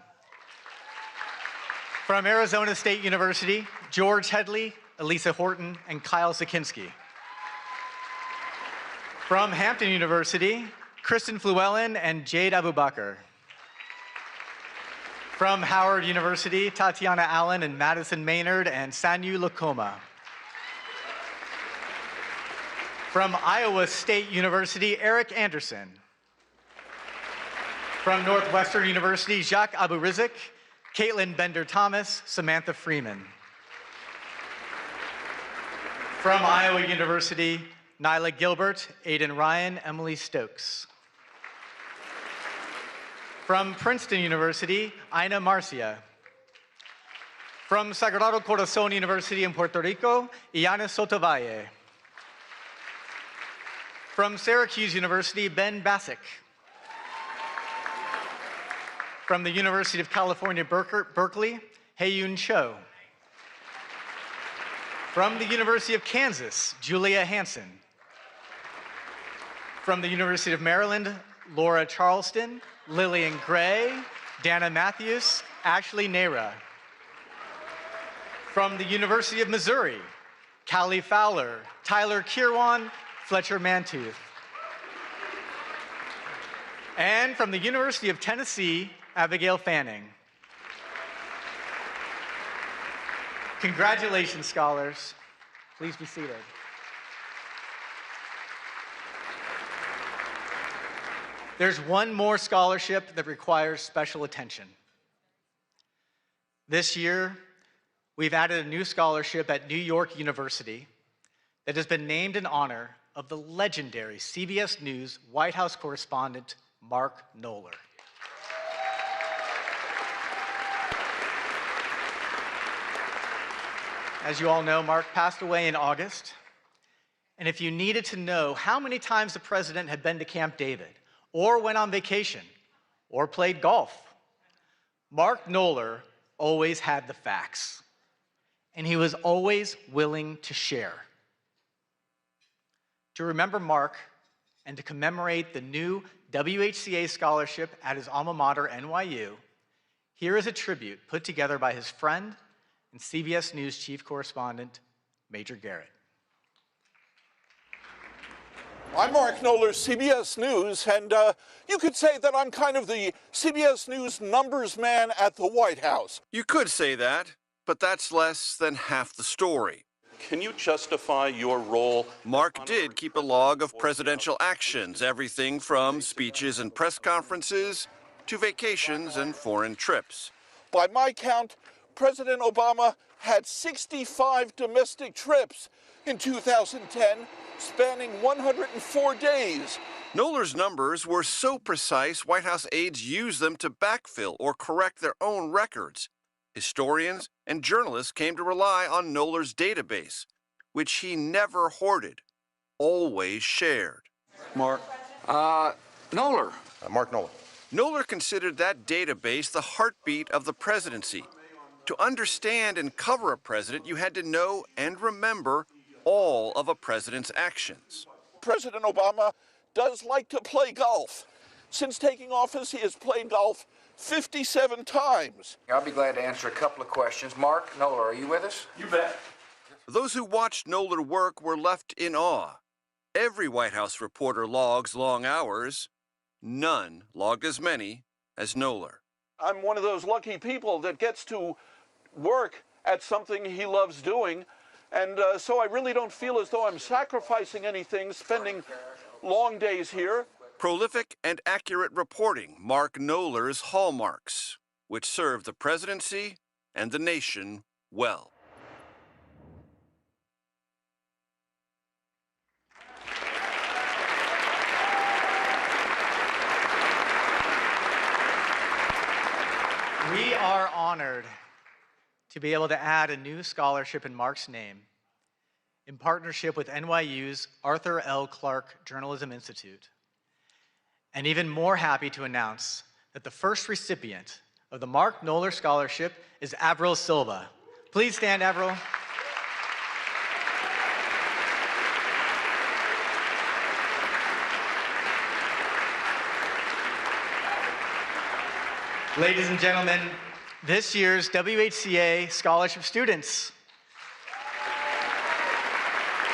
From Arizona State University, George Headley, Elisa Horton, and Kyle Sikinski. From Hampton University, Kristen Fluellen and Jade Abubakar. From Howard University, Tatiana Allen and Madison Maynard and Sanyu Lakoma. From Iowa State University, Eric Anderson. From Northwestern University, Jacques Aburizik, Caitlin Bender-Thomas, Samantha Freeman. From Iowa University, Nyla Gilbert, Aidan Ryan, Emily Stokes. From Princeton University, Ina Marcia. From Sagrado Corazon University in Puerto Rico, Iana Sotovalle. From Syracuse University, Ben Bassick. From the University of California, Berkeley, Hae-Yoon Cho. From the University of Kansas, Julia Hansen. From the University of Maryland, Laura Charleston, Lillian Gray, Dana Matthews, Ashley Nera. From the University of Missouri, Callie Fowler, Tyler Kirwan, Fletcher Mantooth. And from the University of Tennessee, Abigail Fanning. Congratulations, scholars. Please be seated. There's one more scholarship that requires special attention. This year, we've added a new scholarship at New York University that has been named in honor of the legendary CBS News White House correspondent, Mark Knoller. As you all know, Mark passed away in August. And if you needed to know how many times the president had been to Camp David, or went on vacation, or played golf, Mark Knoller always had the facts. And he was always willing to share. To remember Mark and to commemorate the new WHCA scholarship at his alma mater, NYU, here is a tribute put together by his friend and CBS News chief correspondent, Major Garrett. I'm Mark Knoller, CBS News, and you could say that I'm kind of the CBS News numbers man at the White House. You could say that, but that's less than half the story. Can you justify your role? Mark did keep a log of presidential actions, everything from speeches and press conferences to vacations and foreign trips. By my count, President Obama had 65 domestic trips in 2010, spanning 104 days. Knoller's numbers were so precise, White House aides used them to backfill or correct their own records. Historians and journalists came to rely on Knoller's database, which he never hoarded, always shared. Mark? Knoller. Mark Knoller. Knoller considered that database the heartbeat of the presidency. To understand and cover a president, you had to know and remember all of a president's actions. President Obama does like to play golf. Since taking office, he has played golf 57 times. I'll be glad to answer a couple of questions. Mark Knoller, are you with us? You bet. Those who watched Knoller work were left in awe. Every White House reporter logs long hours. None logged as many as Knoller. I'm one of those lucky people that gets to work at something he loves doing, And so I really don't feel as though I'm sacrificing anything, spending long days here. Prolific and accurate reporting mark Knoller's hallmarks, which serve the presidency and the nation well. We are honored to be able to add a new scholarship in Mark's name in partnership with NYU's Arthur L. Clarke Journalism Institute. And even more happy to announce that the first recipient of the Mark Knoller Scholarship is Avril Silva. Please stand, Avril. Ladies and gentlemen, this year's WHCA Scholarship students.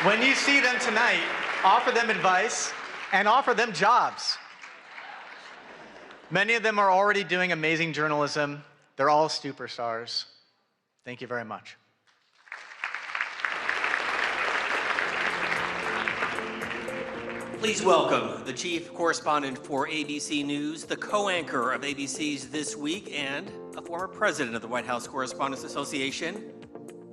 When you see them tonight, offer them advice and offer them jobs. Many of them are already doing amazing journalism. They're all superstars. Thank you very much. Please welcome the chief correspondent for ABC News, the co-anchor of ABC's This Week, and a former president of the White House Correspondents Association,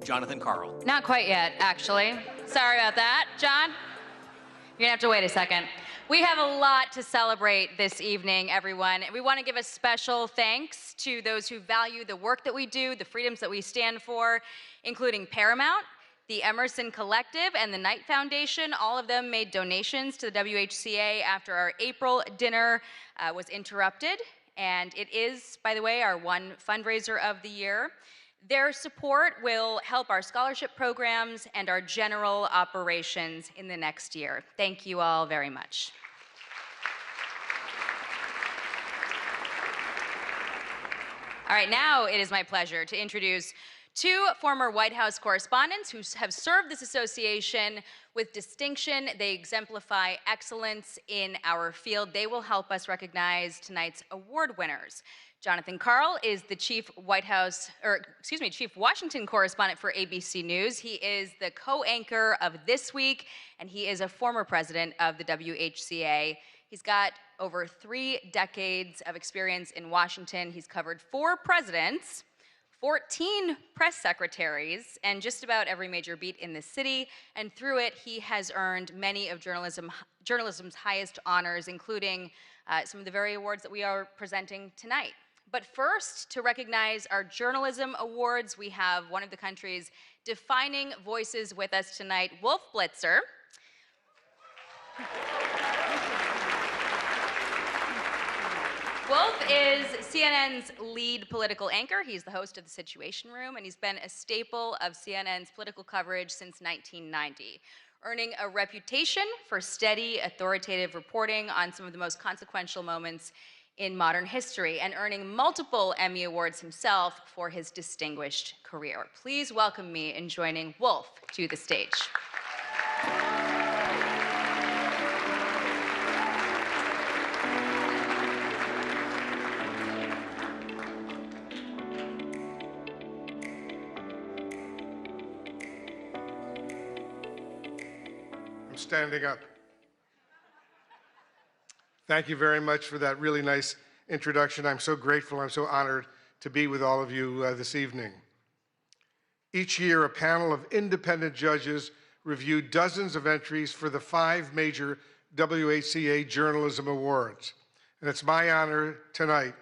Jonathan Karl. Not quite yet, actually. Sorry about that. John, you're gonna have to wait a second. We have a lot to celebrate this evening, everyone. We want to give a special thanks to those who value the work that we do, the freedoms that we stand for, including Paramount, the Emerson Collective, and the Knight Foundation. All of them made donations to the WHCA after our April dinner was interrupted. And it is, by the way, our one fundraiser of the year. Their support will help our scholarship programs and our general operations in the next year. Thank you all very much. All right, now it is my pleasure to introduce two former White House correspondents who have served this association with distinction. They exemplify excellence in our field. They will help us recognize tonight's award winners. Jonathan Karl is the chief Washington correspondent for ABC News. He is the co-anchor of This Week, and he is a former president of the WHCA. He's got over 3 decades of experience in Washington. He's covered 4 presidents, 14 press secretaries, and just about every major beat in the city. And through it, he has earned many of journalism's highest honors, including some of the very awards that we are presenting tonight. But first, to recognize our journalism awards, we have one of the country's defining voices with us tonight, Wolf Blitzer. Wolf is CNN's lead political anchor. He's the host of The Situation Room, and he's been a staple of CNN's political coverage since 1990, earning a reputation for steady, authoritative reporting on some of the most consequential moments in modern history, and earning multiple Emmy Awards himself for his distinguished career. Please welcome me in joining Wolf to the stage. I'm standing up. Thank you very much for that really nice introduction. I'm so grateful, I'm so honored to be with all of you this evening. Each year, a panel of independent judges review dozens of entries for the 5 major WHCA Journalism Awards. And it's my honor tonight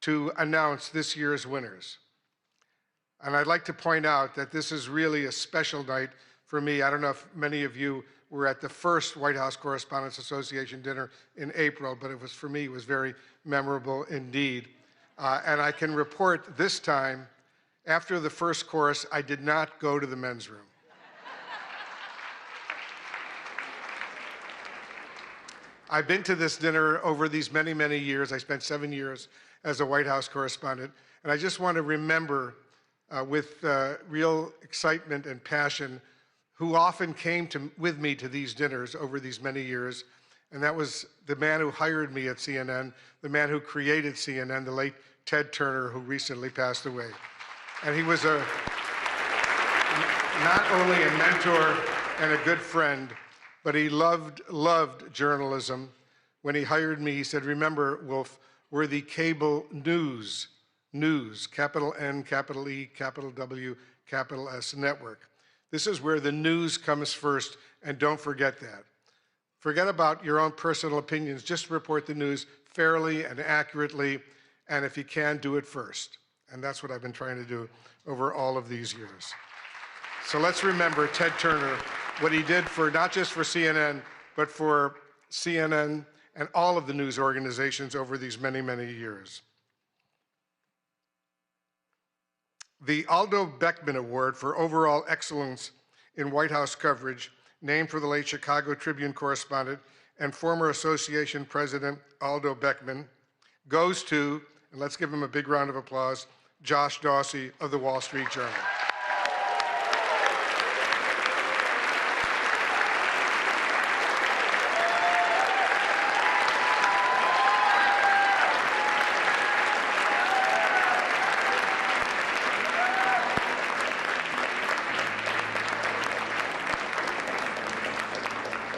to announce this year's winners. And I'd like to point out that this is really a special night for me. I don't know if many of you were at the first White House Correspondents Association dinner in April, but it was, for me, it was very memorable indeed. And I can report this time, after the first course, I did not go to the men's room. I've been to this dinner over these many, many years. I spent 7 years as a White House correspondent, and I just want to remember with real excitement and passion who often came with me to these dinners over these many years, and that was the man who hired me at CNN, the man who created CNN, the late Ted Turner, who recently passed away. And he was a not only a mentor and a good friend, but he loved journalism. When he hired me, he said, remember, Wolf, we're the cable news, capital N, capital E, capital W, capital S network. This is where the news comes first, and don't forget that. Forget about your own personal opinions. Just report the news fairly and accurately, and if you can, do it first. And that's what I've been trying to do over all of these years. So let's remember Ted Turner, what he did for not just for CNN, but for CNN and all of the news organizations over these many, many years. The Aldo Beckman Award for Overall Excellence in White House Coverage, named for the late Chicago Tribune correspondent and former association president Aldo Beckman, goes to, and let's give him a big round of applause, Josh Dawsey of the Wall Street Journal.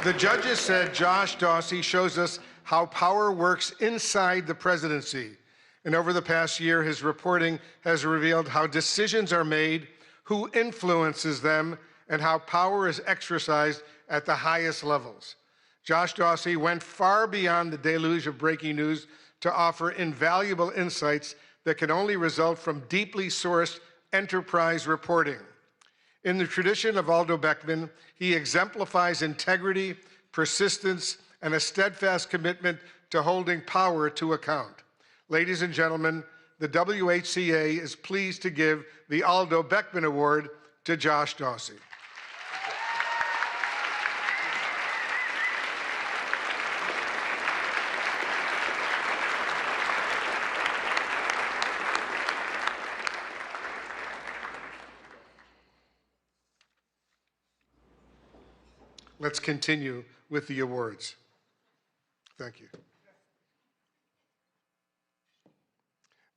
The judges said Josh Dawsey shows us how power works inside the presidency. And over the past year, his reporting has revealed how decisions are made, who influences them, and how power is exercised at the highest levels. Josh Dawsey went far beyond the deluge of breaking news to offer invaluable insights that can only result from deeply sourced enterprise reporting. In the tradition of Aldo Beckman, he exemplifies integrity, persistence, and a steadfast commitment to holding power to account. Ladies and gentlemen, the WHCA is pleased to give the Aldo Beckman Award to Josh Dawsey. Let's continue with the awards. Thank you.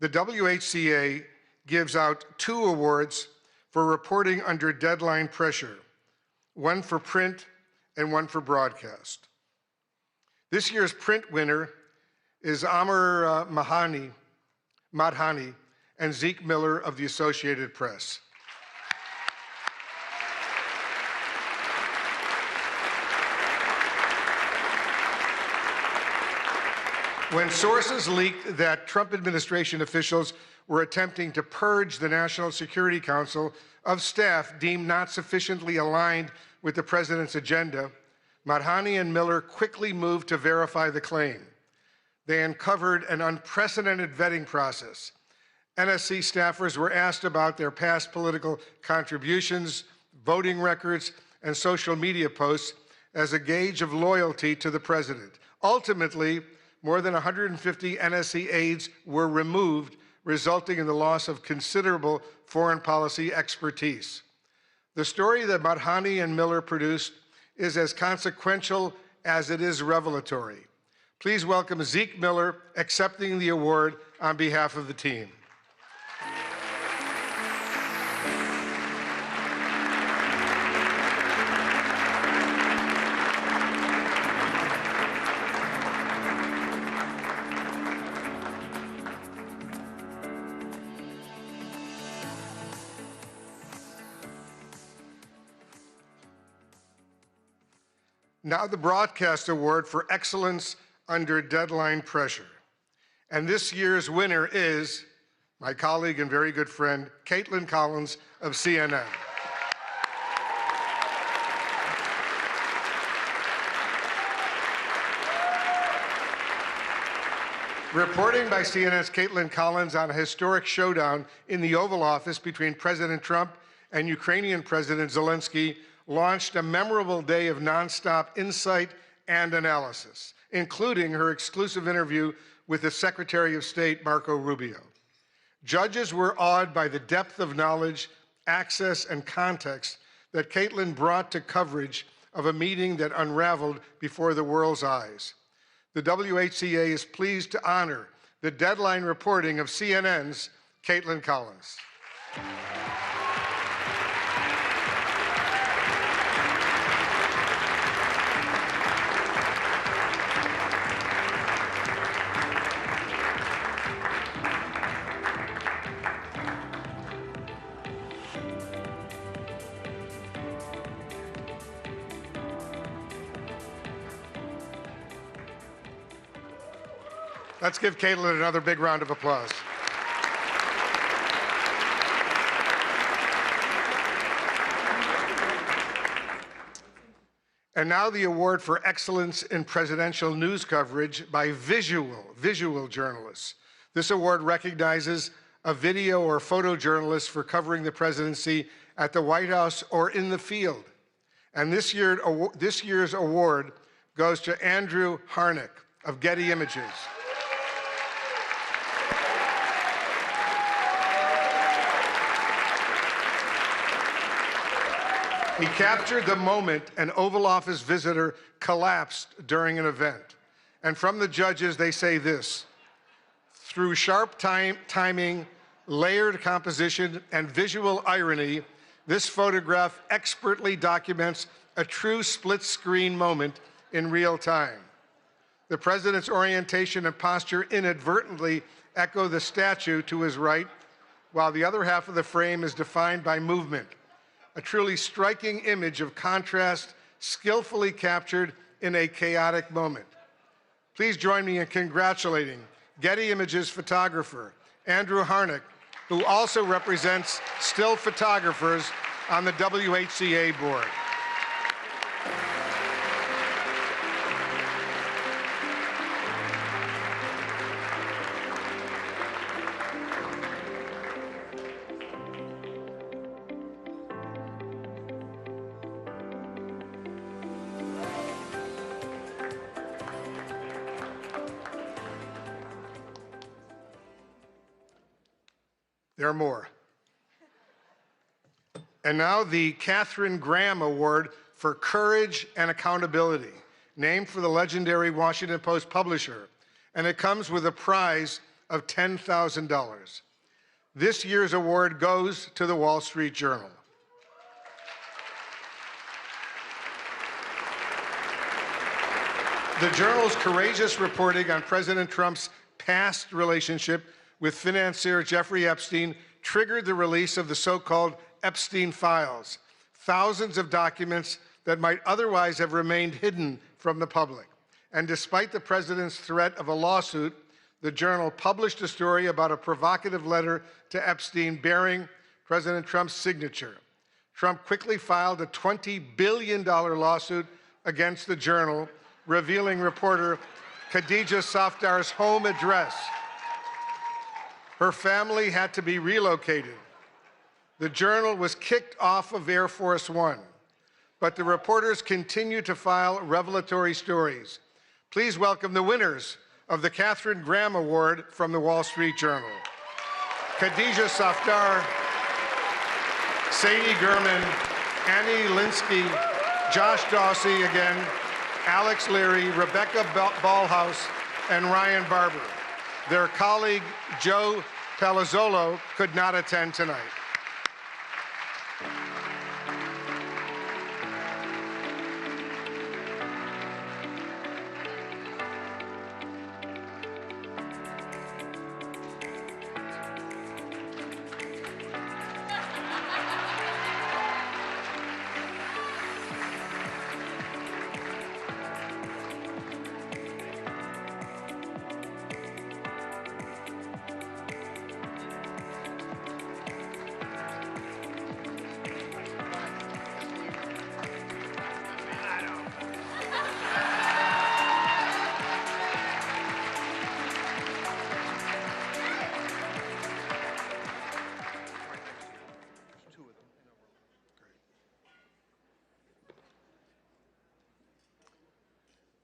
The WHCA gives out 2 awards for reporting under deadline pressure, one for print and one for broadcast. This year's print winner is Amr Madhani and Zeke Miller of the Associated Press. When sources leaked that Trump administration officials were attempting to purge the National Security Council of staff deemed not sufficiently aligned with the president's agenda, Madhani and Miller quickly moved to verify the claim. They uncovered an unprecedented vetting process. NSC staffers were asked about their past political contributions, voting records, and social media posts as a gauge of loyalty to the president. Ultimately, more than 150 NSC aides were removed, resulting in the loss of considerable foreign policy expertise. The story that Madhani and Miller produced is as consequential as it is revelatory. Please welcome Zeke Miller accepting the award on behalf of the team. Now the Broadcast Award for Excellence Under Deadline Pressure. And this year's winner is my colleague and very good friend, Caitlin Collins of CNN. Reporting by CNN's Caitlin Collins on a historic showdown in the Oval Office between President Trump and Ukrainian President Zelensky launched a memorable day of nonstop insight and analysis, including her exclusive interview with the Secretary of State, Marco Rubio. Judges were awed by the depth of knowledge, access, and context that Caitlin brought to coverage of a meeting that unraveled before the world's eyes. The WHCA is pleased to honor the deadline reporting of CNN's Caitlin Collins. Let's give Caitlin another big round of applause. And now the award for excellence in presidential news coverage by visual journalists. This award recognizes a video or photojournalist for covering the presidency at the White House or in the field. And this year's award goes to Andrew Harnick of Getty Images. He captured the moment an Oval Office visitor collapsed during an event. And from the judges, they say this: through sharp timing, layered composition, and visual irony, this photograph expertly documents a true split-screen moment in real time. The president's orientation and posture inadvertently echo the statue to his right, while the other half of the frame is defined by movement. A truly striking image of contrast, skillfully captured in a chaotic moment. Please join me in congratulating Getty Images photographer Andrew Harnick, who also represents still photographers on the WHCA board. There are more. And now the Katharine Graham Award for Courage and Accountability, named for the legendary Washington Post publisher, and it comes with a prize of $10,000. This year's award goes to the Wall Street Journal. The Journal's courageous reporting on President Trump's past relationship with financier Jeffrey Epstein triggered the release of the so-called Epstein files, thousands of documents that might otherwise have remained hidden from the public. And despite the president's threat of a lawsuit, the Journal published a story about a provocative letter to Epstein bearing President Trump's signature. Trump quickly filed a $20 billion lawsuit against the Journal, revealing reporter Khadija Safdar's home address. Her family had to be relocated. The Journal was kicked off of Air Force One, but the reporters continue to file revelatory stories. Please welcome the winners of the Katharine Graham Award from the Wall Street Journal: Khadija Safdar, Sadie Gurman, Annie Linsky, Josh Dawsey again, Alex Leary, Rebecca Ballhaus, and Ryan Barber. Their colleague, Joe Palazzolo, could not attend tonight.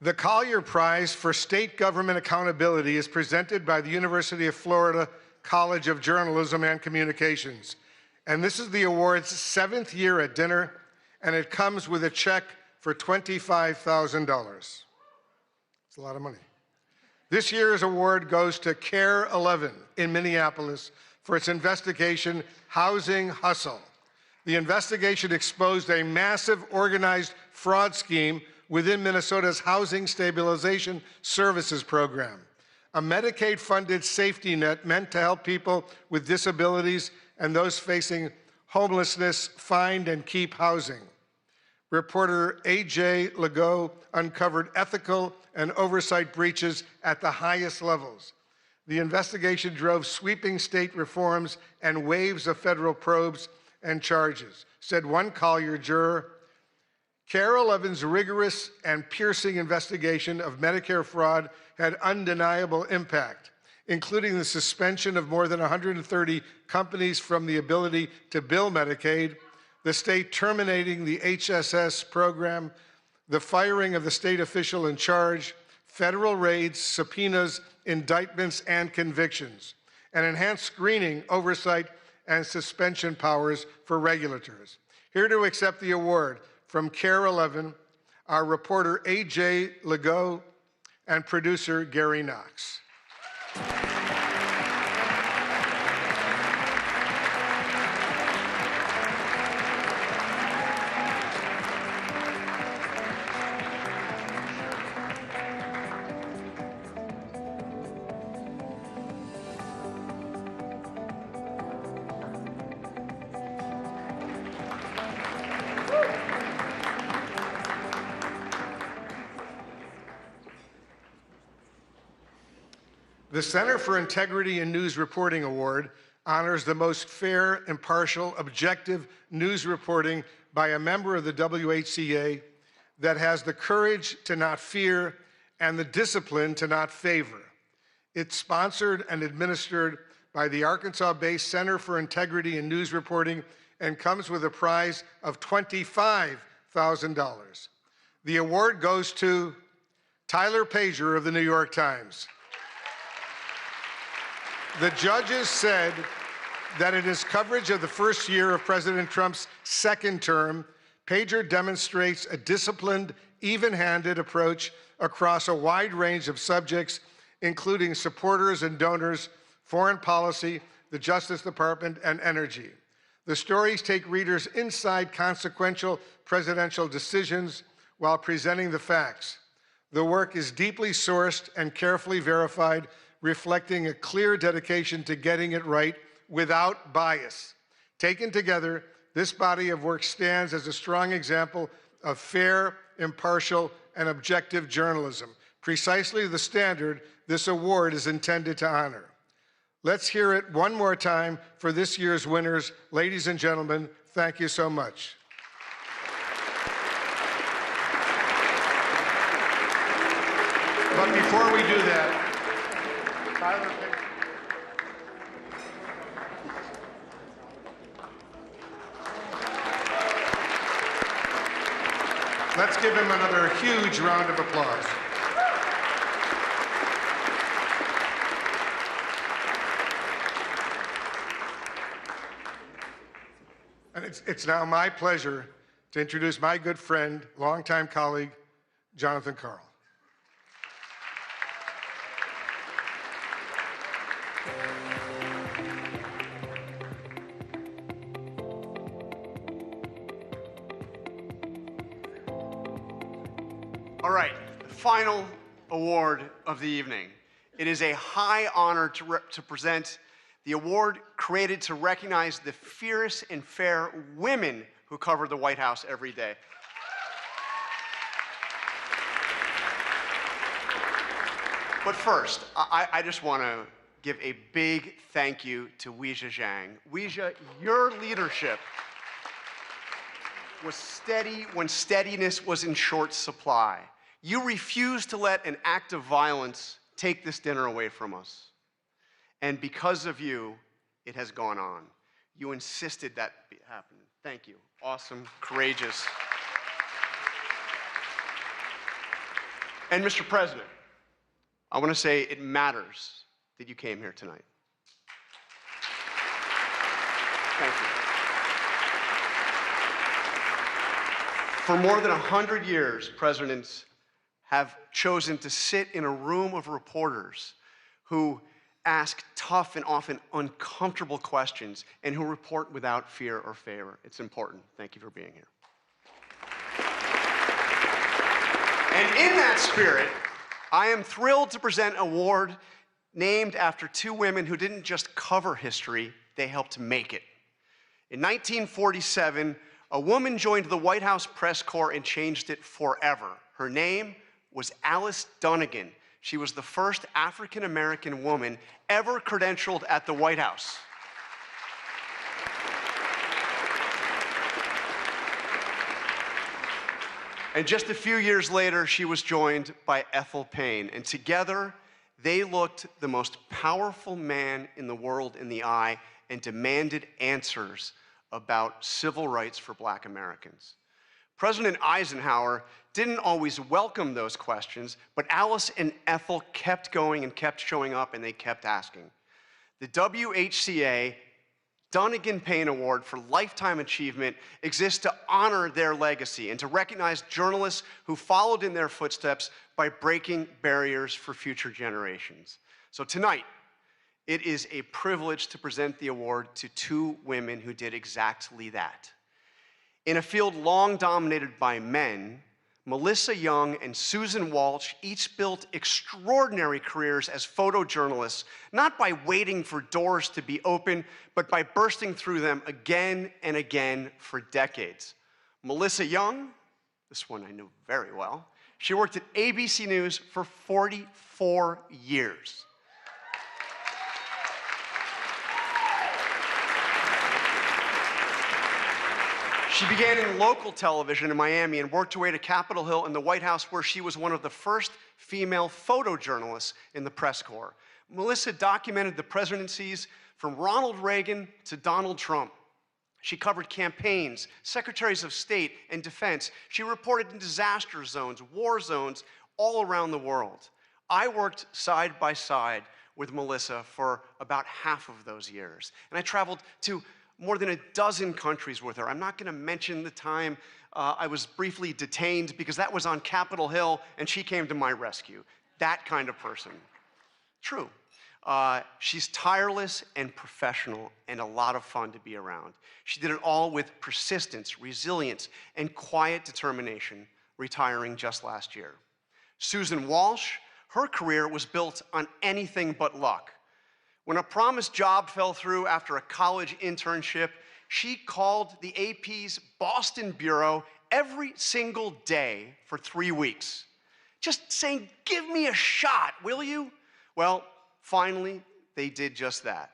The Collier Prize for State Government Accountability is presented by the University of Florida College of Journalism and Communications. And this is the award's 7th year at dinner, and it comes with a check for $25,000. It's a lot of money. This year's award goes to CARE 11 in Minneapolis for its investigation, Housing Hustle. The investigation exposed a massive organized fraud scheme within Minnesota's Housing Stabilization Services Program, a Medicaid-funded safety net meant to help people with disabilities and those facing homelessness find and keep housing. Reporter A.J. Legault uncovered ethical and oversight breaches at the highest levels. The investigation drove sweeping state reforms and waves of federal probes and charges, said one Collier juror. KARE 11's rigorous and piercing investigation of Medicare fraud had undeniable impact, including the suspension of more than 130 companies from the ability to bill Medicaid, the state terminating the HSS program, the firing of the state official in charge, federal raids, subpoenas, indictments, and convictions, and enhanced screening, oversight, and suspension powers for regulators. Here to accept the award from KARE 11, our reporter A.J. Legault and producer Gary Knox. The Center for Integrity in News Reporting Award honors the most fair, impartial, objective news reporting by a member of the WHCA that has the courage to not fear and the discipline to not favor. It's sponsored and administered by the Arkansas-based Center for Integrity in News Reporting and comes with a prize of $25,000. The award goes to Tyler Pager of the New York Times. The judges said that in his coverage of the first year of President Trump's second term, Pager demonstrates a disciplined, even-handed approach across a wide range of subjects, including supporters and donors, foreign policy, the Justice Department, and energy. The stories take readers inside consequential presidential decisions while presenting the facts. The work is deeply sourced and carefully verified, reflecting a clear dedication to getting it right without bias. Taken together, this body of work stands as a strong example of fair, impartial, and objective journalism, precisely the standard this award is intended to honor. Let's hear it one more time for this year's winners. Ladies and gentlemen, thank you so much. But before we do that, Tyler, let's give him another huge round of applause. And it's now my pleasure to introduce my good friend, longtime colleague, Jonathan Karl. All right, the final award of the evening. It is a high honor to present the award created to recognize the fierce and fair women who cover the White House every day. But first, I just want to give a big thank you to Weijia Zhang. Weijia, your leadership was steady when steadiness was in short supply. You refused to let an act of violence take this dinner away from us. And because of you, it has gone on. You insisted that happen. Thank you. Awesome, courageous. And Mr. President, I want to say it matters that you came here tonight. Thank you. For more than 100 years, presidents have chosen to sit in a room of reporters who ask tough and often uncomfortable questions and who report without fear or favor. It's important. Thank you for being here. And in that spirit, I am thrilled to present an award named after two women who didn't just cover history, they helped make it. In 1947, a woman joined the White House press corps and changed it forever. Her name was Alice Dunnigan. She was the first African-American woman ever credentialed at the White House. And just a few years later, she was joined by Ethel Payne, and together they looked the most powerful man in the world in the eye and demanded answers about civil rights for Black Americans. President Eisenhower didn't always welcome those questions, but Alice and Ethel kept going and kept showing up, and they kept asking. The WHCA Dunnigan Payne Award for Lifetime Achievement exists to honor their legacy and to recognize journalists who followed in their footsteps by breaking barriers for future generations. So tonight, it is a privilege to present the award to two women who did exactly that. In a field long dominated by men, Melissa Young and Susan Walsh each built extraordinary careers as photojournalists, not by waiting for doors to be open, but by bursting through them again and again for decades. Melissa Young, this one I know very well, she worked at ABC News for 44 years. She began in local television in Miami and worked her way to Capitol Hill and the White House, where she was one of the first female photojournalists in the press corps. Melissa documented the presidencies from Ronald Reagan to Donald Trump. She covered campaigns, secretaries of state, and defense. She reported in disaster zones, war zones, all around the world. I worked side by side with Melissa for about half of those years, and I traveled to more than a dozen countries with her. I'm not gonna mention the time I was briefly detained because that was on Capitol Hill and she came to my rescue. That kind of person. True. She's tireless and professional and a lot of fun to be around. She did it all with persistence, resilience, and quiet determination, retiring just last year. Susan Walsh, her career was built on anything but luck. When a promised job fell through after a college internship, she called the AP's Boston bureau every single day for 3 weeks, just saying, "Give me a shot, will you?" Well, finally, they did just that.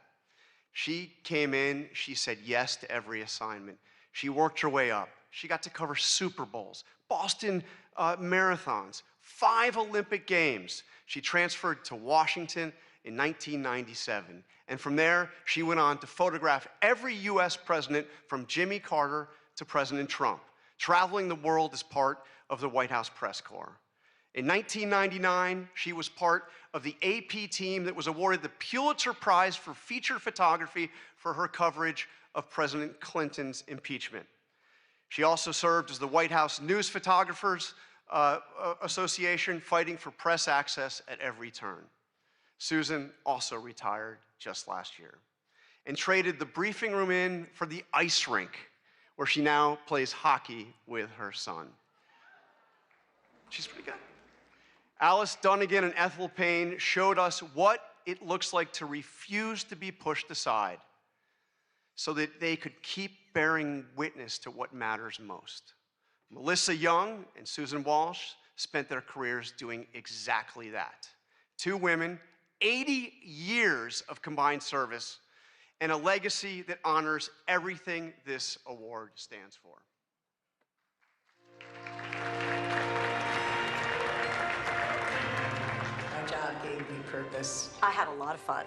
She came in, she said yes to every assignment. She worked her way up. She got to cover Super Bowls, Boston marathons, 5 Olympic Games. She transferred to Washington in 1997. And from there, she went on to photograph every US president from Jimmy Carter to President Trump, traveling the world as part of the White House press corps. In 1999, she was part of the AP team that was awarded the Pulitzer Prize for feature photography for her coverage of President Clinton's impeachment. She also served as the White House News Photographers Association, fighting for press access at every turn. Susan also retired just last year and traded the briefing room in for the ice rink, where she now plays hockey with her son. She's pretty good. Alice Dunnigan and Ethel Payne showed us what it looks like to refuse to be pushed aside so that they could keep bearing witness to what matters most. Melissa Young and Susan Walsh spent their careers doing exactly that. Two women, 80 years of combined service, and a legacy that honors everything this award stands for. My job gave me purpose. I had a lot of fun.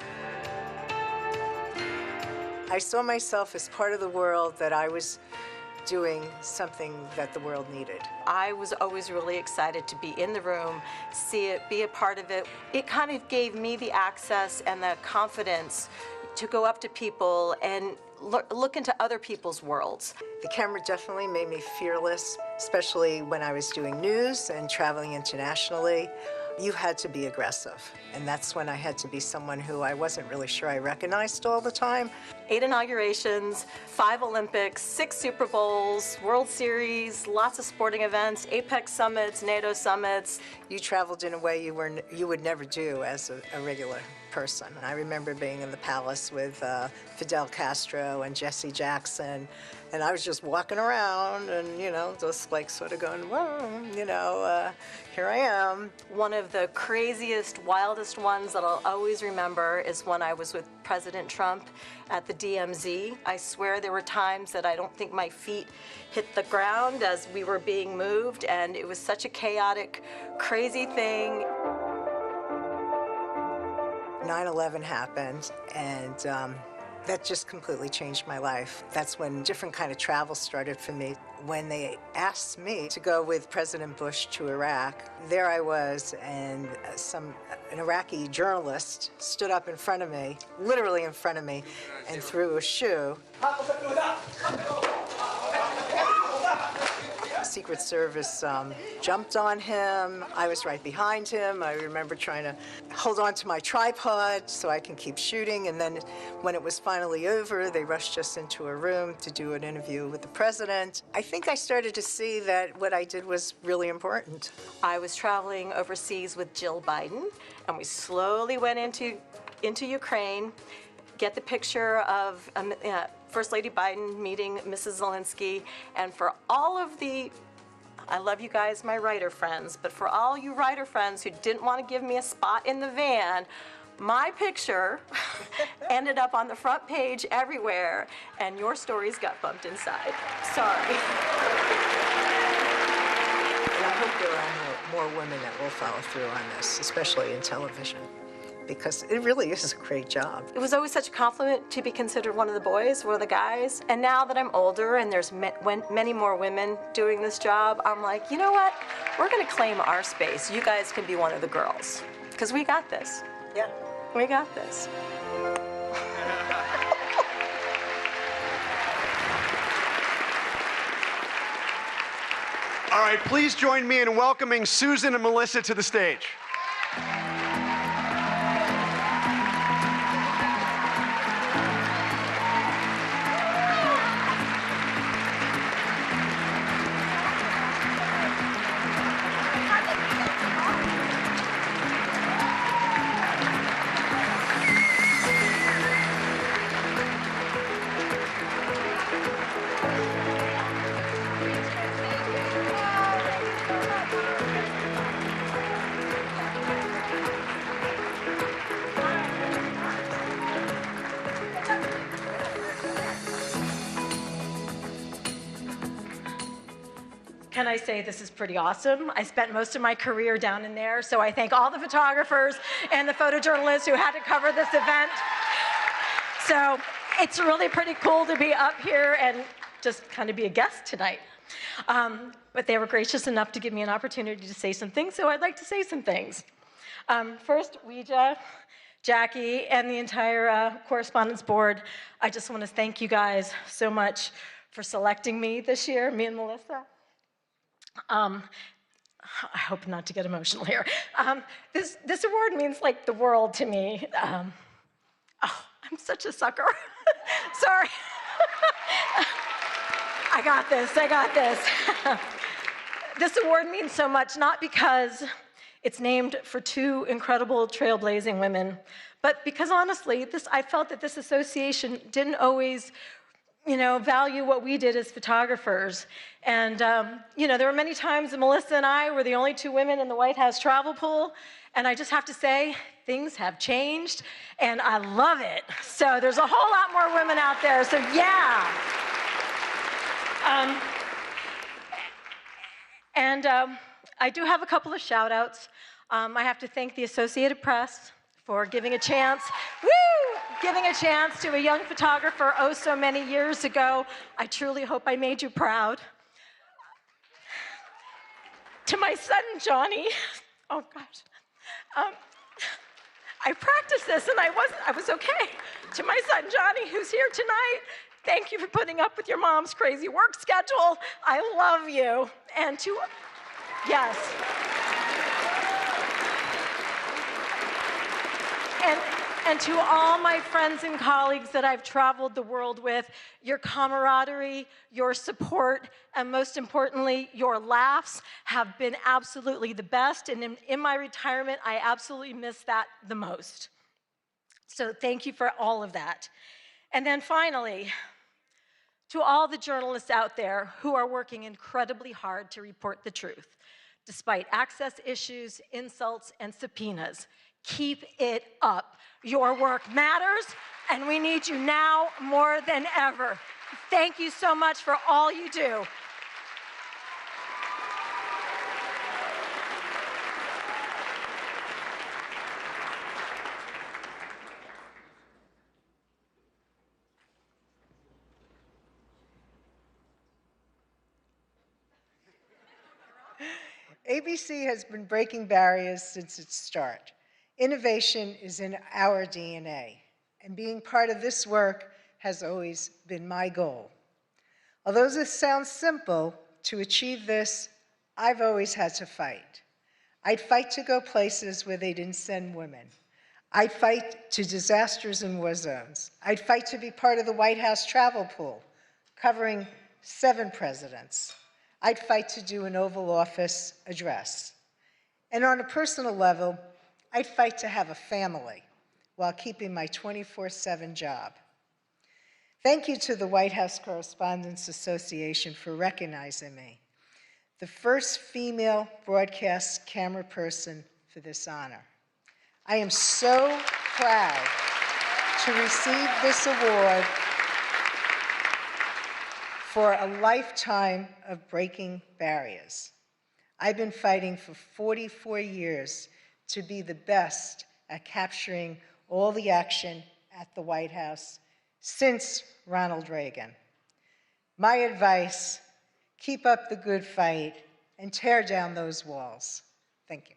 I saw myself as part of the world, that I was doing something that the world needed. I was always really excited to be in the room, see it, be a part of it. It kind of gave me the access and the confidence to go up to people and look into other people's worlds. The camera definitely made me fearless, especially when I was doing news and traveling internationally. You had to be aggressive, and that's when I had to be someone who I wasn't really sure I recognized all the time. 8 inaugurations, 5 Olympics, 6 Super Bowls, World Series, lots of sporting events, APEC summits, NATO summits. You traveled in a way you would never do as a regular person. I remember being in the palace with Fidel Castro and Jesse Jackson, And I was just walking around and, you know, just like sort of going, whoa, you know, here I am. One of the craziest, wildest ones that I'll always remember is when I was with President Trump at the DMZ. I swear there were times that I don't think my feet hit the ground as we were being moved, and it was such a chaotic, crazy thing. 9/11 happened, and that just completely changed my life. That's when different kind of travel started for me. When they asked me to go with President Bush to Iraq, there I was, and an Iraqi journalist stood up in front of me, literally in front of me, and threw a shoe. Secret Service jumped on him. I was right behind him. I remember trying to hold on to my tripod so I can keep shooting. And then when it was finally over, they rushed us into a room to do an interview with the president. I think I started to see that what I did was really important. I was traveling overseas with Jill Biden, and we slowly went into Ukraine, get the picture of First Lady Biden meeting Mrs. Zelensky, and for all of the, I love you guys, my writer friends, but for all you writer friends who didn't want to give me a spot in the van, my picture ended up on the front page everywhere, and your stories got bumped inside. Sorry. And I hope there are more women that will follow through on this, especially in television, because it really is a great job. It was always such a compliment to be considered one of the boys, one of the guys. And now that I'm older and there's many more women doing this job, I'm like, you know what? We're gonna claim our space. You guys can be one of the girls, because we got this. Yeah. We got this. All right, please join me in welcoming Susan and Melissa to the stage. Can I say this is pretty awesome? I spent most of my career down in there, so I thank all the photographers and the photojournalists who had to cover this event. So it's really pretty cool to be up here and just kind of be a guest tonight. But they were gracious enough to give me an opportunity to say some things, so I'd like to say some things. First, Ouija, Jackie, and the entire Correspondents board, I just want to thank you guys so much for selecting me this year, me and Melissa. I hope not to get emotional here. This award means like the world to me. Oh, I'm such a sucker. Sorry. I got this. This award means so much, not because it's named for two incredible trailblazing women, but because honestly, I felt that this association didn't always value what we did as photographers. And, there were many times that Melissa and I were the only two women in the White House travel pool, and I just have to say, things have changed, and I love it. So there's a whole lot more women out there, so yeah. I do have a couple of shout outs. I have to thank the Associated Press for giving a chance to a young photographer oh so many years ago. I truly hope I made you proud. To my son, Johnny, oh gosh. I practiced this and I was okay. To my son, Johnny, who's here tonight, thank you for putting up with your mom's crazy work schedule. I love you. And yes. And to all my friends and colleagues that I've traveled the world with, your camaraderie, your support, and most importantly, your laughs have been absolutely the best. And in my retirement, I absolutely miss that the most. So thank you for all of that. And then finally, To all the journalists out there who are working incredibly hard to report the truth, despite access issues, insults, and subpoenas, keep it up. Your work matters, and we need you now more than ever. Thank you so much for all you do. ABC has been breaking barriers since its start. Innovation is in our DNA, and being part of this work has always been my goal. Although this sounds simple, to achieve this, I've always had to fight. I'd fight to go places where they didn't send women. I'd fight to disasters in war zones. I'd fight to be part of the White House travel pool, covering 7 presidents. I'd fight to do an Oval Office address. And on a personal level, I'd fight to have a family while keeping my 24/7 job. Thank you to the White House Correspondents Association for recognizing me, the first female broadcast camera person for this honor. I am so proud to receive this award for a lifetime of breaking barriers. I've been fighting for 44 years to be the best at capturing all the action at the White House since Ronald Reagan. My advice, keep up the good fight and tear down those walls. Thank you.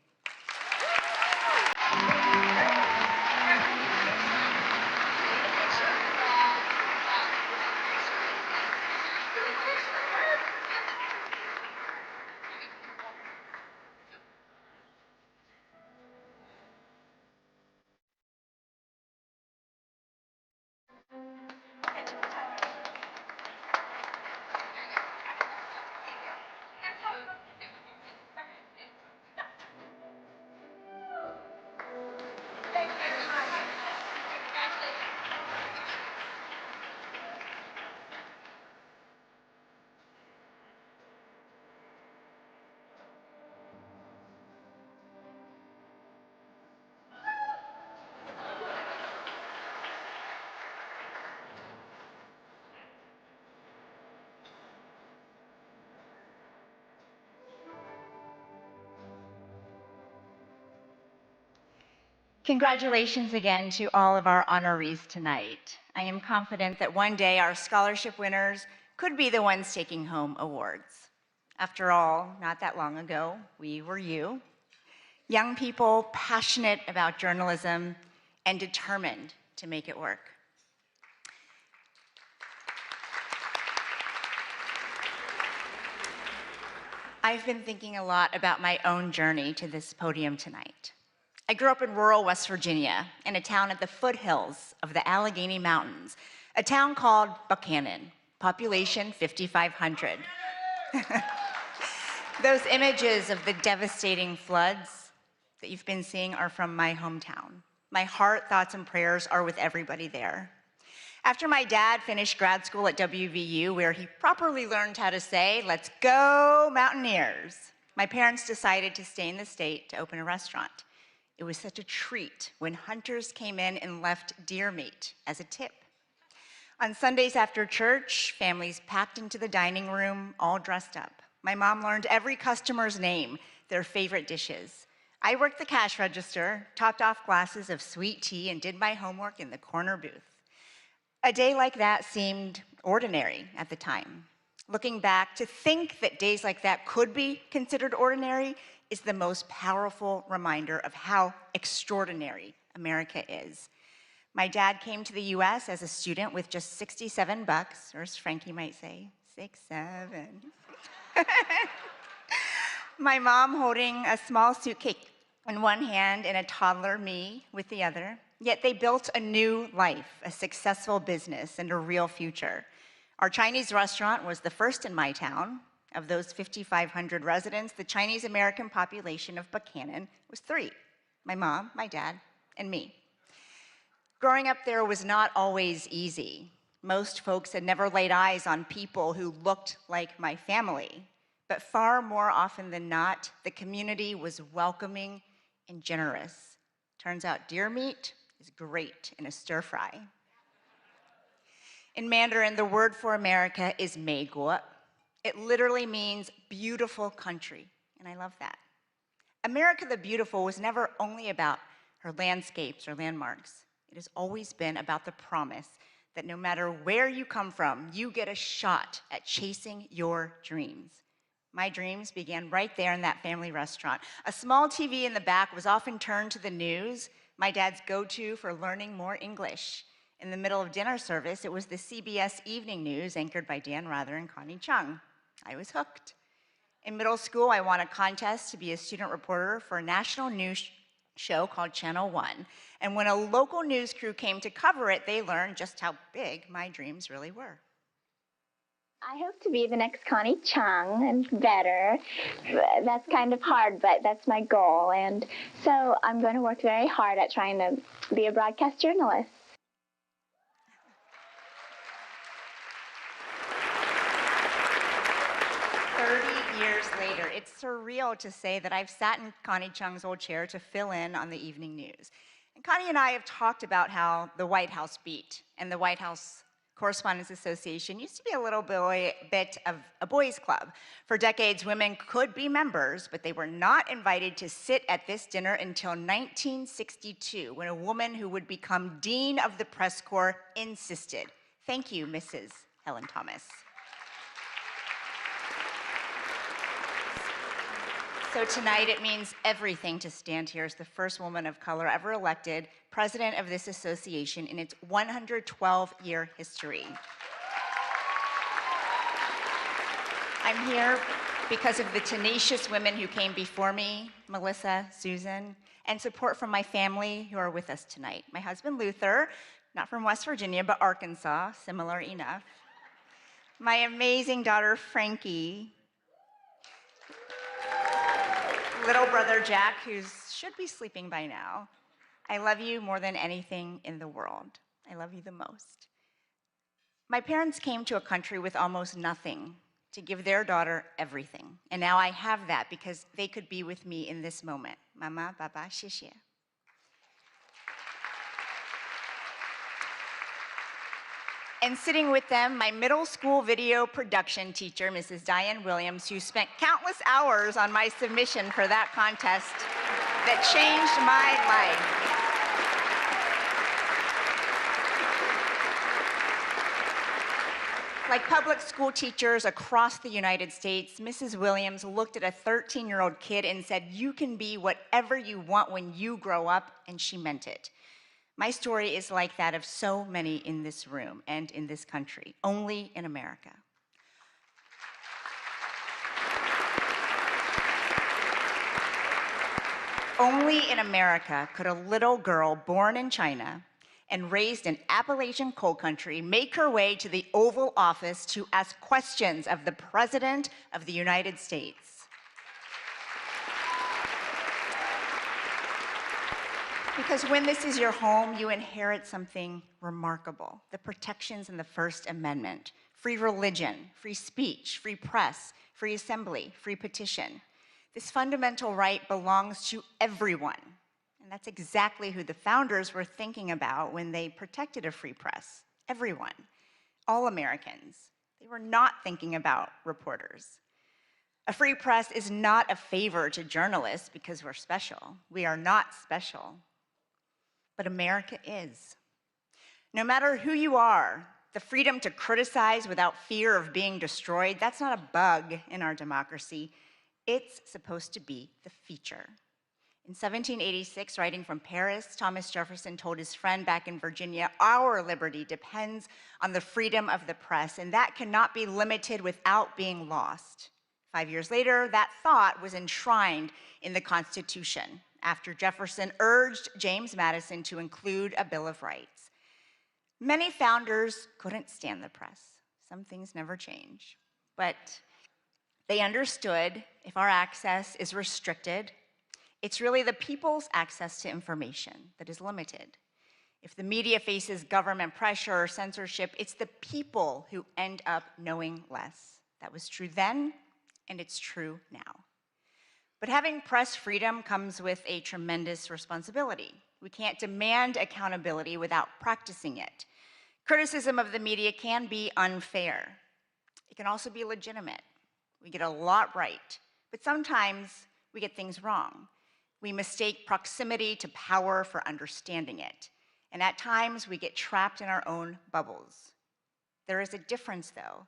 Congratulations again to all of our honorees tonight. I am confident that one day our scholarship winners could be the ones taking home awards. After all, not that long ago, we were you, young people passionate about journalism and determined to make it work. I've been thinking a lot about my own journey to this podium tonight. I grew up in rural West Virginia, in a town at the foothills of the Allegheny Mountains, a town called Buchanan, population 5,500. Those images of the devastating floods that you've been seeing are from my hometown. My heart, thoughts, and prayers are with everybody there. After my dad finished grad school at WVU, where he properly learned how to say, "Let's go Mountaineers," my parents decided to stay in the state to open a restaurant. It was such a treat when hunters came in and left deer meat as a tip. On Sundays after church, families packed into the dining room, all dressed up. My mom learned every customer's name, their favorite dishes. I worked the cash register, topped off glasses of sweet tea, and did my homework in the corner booth. A day like that seemed ordinary at the time. Looking back, to think that days like that could be considered ordinary is the most powerful reminder of how extraordinary America is. My dad came to the US as a student with just $67, or as Frankie might say, 6-7. My mom holding a small suitcase in one hand and a toddler, me, with the other. Yet they built a new life, a successful business, and a real future. Our Chinese restaurant was the first in my town. Of those 5,500 residents, the Chinese American population of Buchanan was 3, my mom, my dad, and me. Growing up there was not always easy. Most folks had never laid eyes on people who looked like my family. But far more often than not, the community was welcoming and generous. Turns out deer meat is great in a stir fry. In Mandarin, the word for America is Meiguo. It literally means beautiful country, and I love that. America the Beautiful was never only about her landscapes or landmarks. It has always been about the promise that no matter where you come from, you get a shot at chasing your dreams. My dreams began right there in that family restaurant. A small TV in the back was often turned to the news, my dad's go-to for learning more English. In the middle of dinner service, it was the CBS Evening News, anchored by Dan Rather and Connie Chung. I was hooked. In middle school, I won a contest to be a student reporter for a national news show called Channel One. And when a local news crew came to cover it, they learned just how big my dreams really were. I hope to be the next Connie Chung and better. That's kind of hard, but that's my goal. And so I'm going to work very hard at trying to be a broadcast journalist. Years later, it's surreal to say that I've sat in Connie Chung's old chair to fill in on the evening news. And Connie and I have talked about how the White House beat and the White House Correspondents Association used to be a little bit of a boys' club. For decades, women could be members, but they were not invited to sit at this dinner until 1962, when a woman who would become Dean of the Press Corps insisted. Thank you, Mrs. Helen Thomas. So tonight it means everything to stand here as the first woman of color ever elected president of this association in its 112-year history. I'm here because of the tenacious women who came before me, Melissa, Susan, and support from my family who are with us tonight. My husband, Luther, not from West Virginia, but Arkansas, similar enough. My amazing daughter, Frankie, little brother Jack, who should be sleeping by now. I love you more than anything in the world. I love you the most. My parents came to a country with almost nothing to give their daughter everything. And now I have that because they could be with me in this moment. Mama, Baba, Xie. And sitting with them, my middle school video production teacher, Mrs. Diane Williams, who spent countless hours on my submission for that contest that changed my life. Like public school teachers across the United States, Mrs. Williams looked at a 13-year-old kid and said, "You can be whatever you want when you grow up," and she meant it. My story is like that of so many in this room and in this country, only in America. Only in America could a little girl born in China and raised in Appalachian coal country make her way to the Oval Office to ask questions of the President of the United States. Because when this is your home, you inherit something remarkable. The protections in the First Amendment: free religion, free speech, free press, free assembly, free petition. This fundamental right belongs to everyone. And that's exactly who the founders were thinking about when they protected a free press. Everyone, all Americans. They were not thinking about reporters. A free press is not a favor to journalists because we're special. We are not special. But America is. No matter who you are, the freedom to criticize without fear of being destroyed, that's not a bug in our democracy. It's supposed to be the feature. In 1786, writing from Paris, Thomas Jefferson told his friend back in Virginia, "Our liberty depends on the freedom of the press, and that cannot be limited without being lost." 5 years later, that thought was enshrined in the Constitution, after Jefferson urged James Madison to include a Bill of Rights. Many founders couldn't stand the press. Some things never change. But they understood if our access is restricted, it's really the people's access to information that is limited. If the media faces government pressure or censorship, it's the people who end up knowing less. That was true then, and it's true now. But having press freedom comes with a tremendous responsibility. We can't demand accountability without practicing it. Criticism of the media can be unfair. It can also be legitimate. We get a lot right, but sometimes we get things wrong. We mistake proximity to power for understanding it. And at times, we get trapped in our own bubbles. There is a difference, though,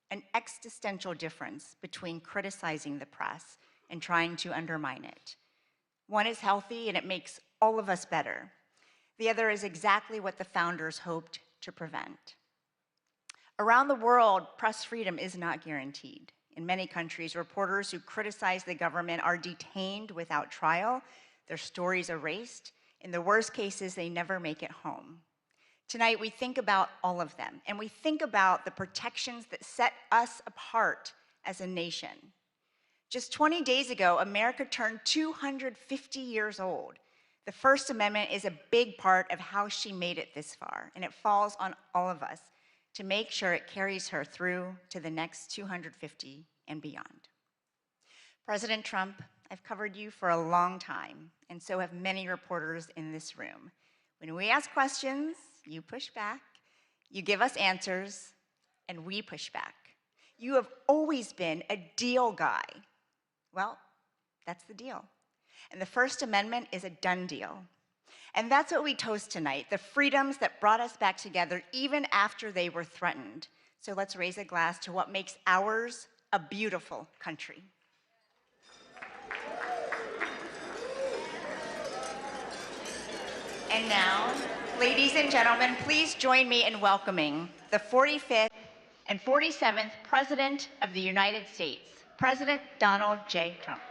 an existential difference between criticizing the press and trying to undermine it. One is healthy, and it makes all of us better. The other is exactly what the founders hoped to prevent. Around the world, press freedom is not guaranteed. In many countries, reporters who criticize the government are detained without trial, their stories erased. In the worst cases, they never make it home. Tonight, we think about all of them, and we think about the protections that set us apart as a nation. Just 20 days ago, America turned 250 years old. The First Amendment is a big part of how she made it this far, and it falls on all of us to make sure it carries her through to the next 250 and beyond. President Trump, I've covered you for a long time, and so have many reporters in this room. When we ask questions, you push back, you give us answers, and we push back. You have always been a deal guy. Well, that's the deal. And the First Amendment is a done deal. And that's what we toast tonight, the freedoms that brought us back together even after they were threatened. So let's raise a glass to what makes ours a beautiful country. And now, ladies and gentlemen, please join me in welcoming the 45th and 47th President of the United States, President Donald J. Trump.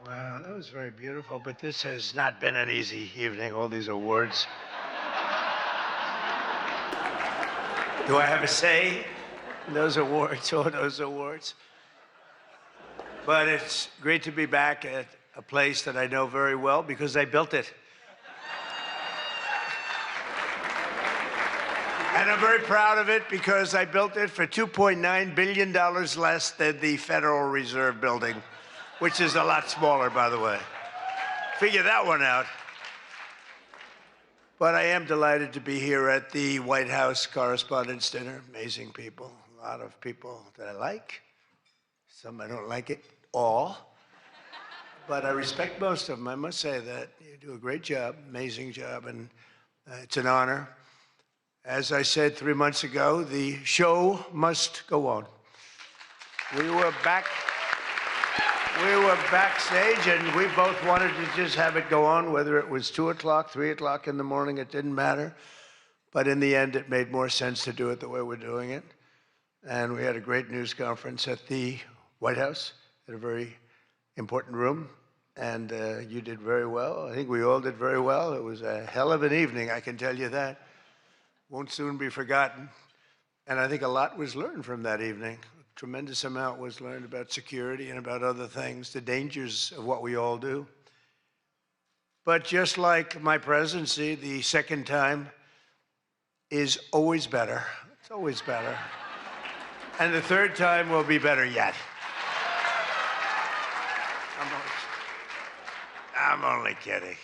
Wow, that was very beautiful, but this has not been an easy evening, all these awards. Do I have a say in those awards, all those awards? But it's great to be back at a place that I know very well because I built it. And I'm very proud of it because I built it for $2.9 billion less than the Federal Reserve building, which is a lot smaller, by the way. Figure that one out. But I am delighted to be here at the White House Correspondents' Dinner. Amazing people, a lot of people that I like. Some I don't like it all. But I respect most of them, I must say that. You do a great job, amazing job, and it's an honor. As I said 3 months ago, the show must go on. We were backstage, and we both wanted to just have it go on, whether it was 2 o'clock, 3 o'clock in the morning, it didn't matter. But in the end, it made more sense to do it the way we're doing it. And we had a great news conference at the White House, in a very important room. And you did very well. I think we all did very well. It was a hell of an evening, I can tell you that. Won't soon be forgotten. And I think a lot was learned from that evening. A tremendous amount was learned about security and about other things, the dangers of what we all do. But just like my presidency, the second time is always better. It's always better. And the third time will be better yet. I'm only kidding.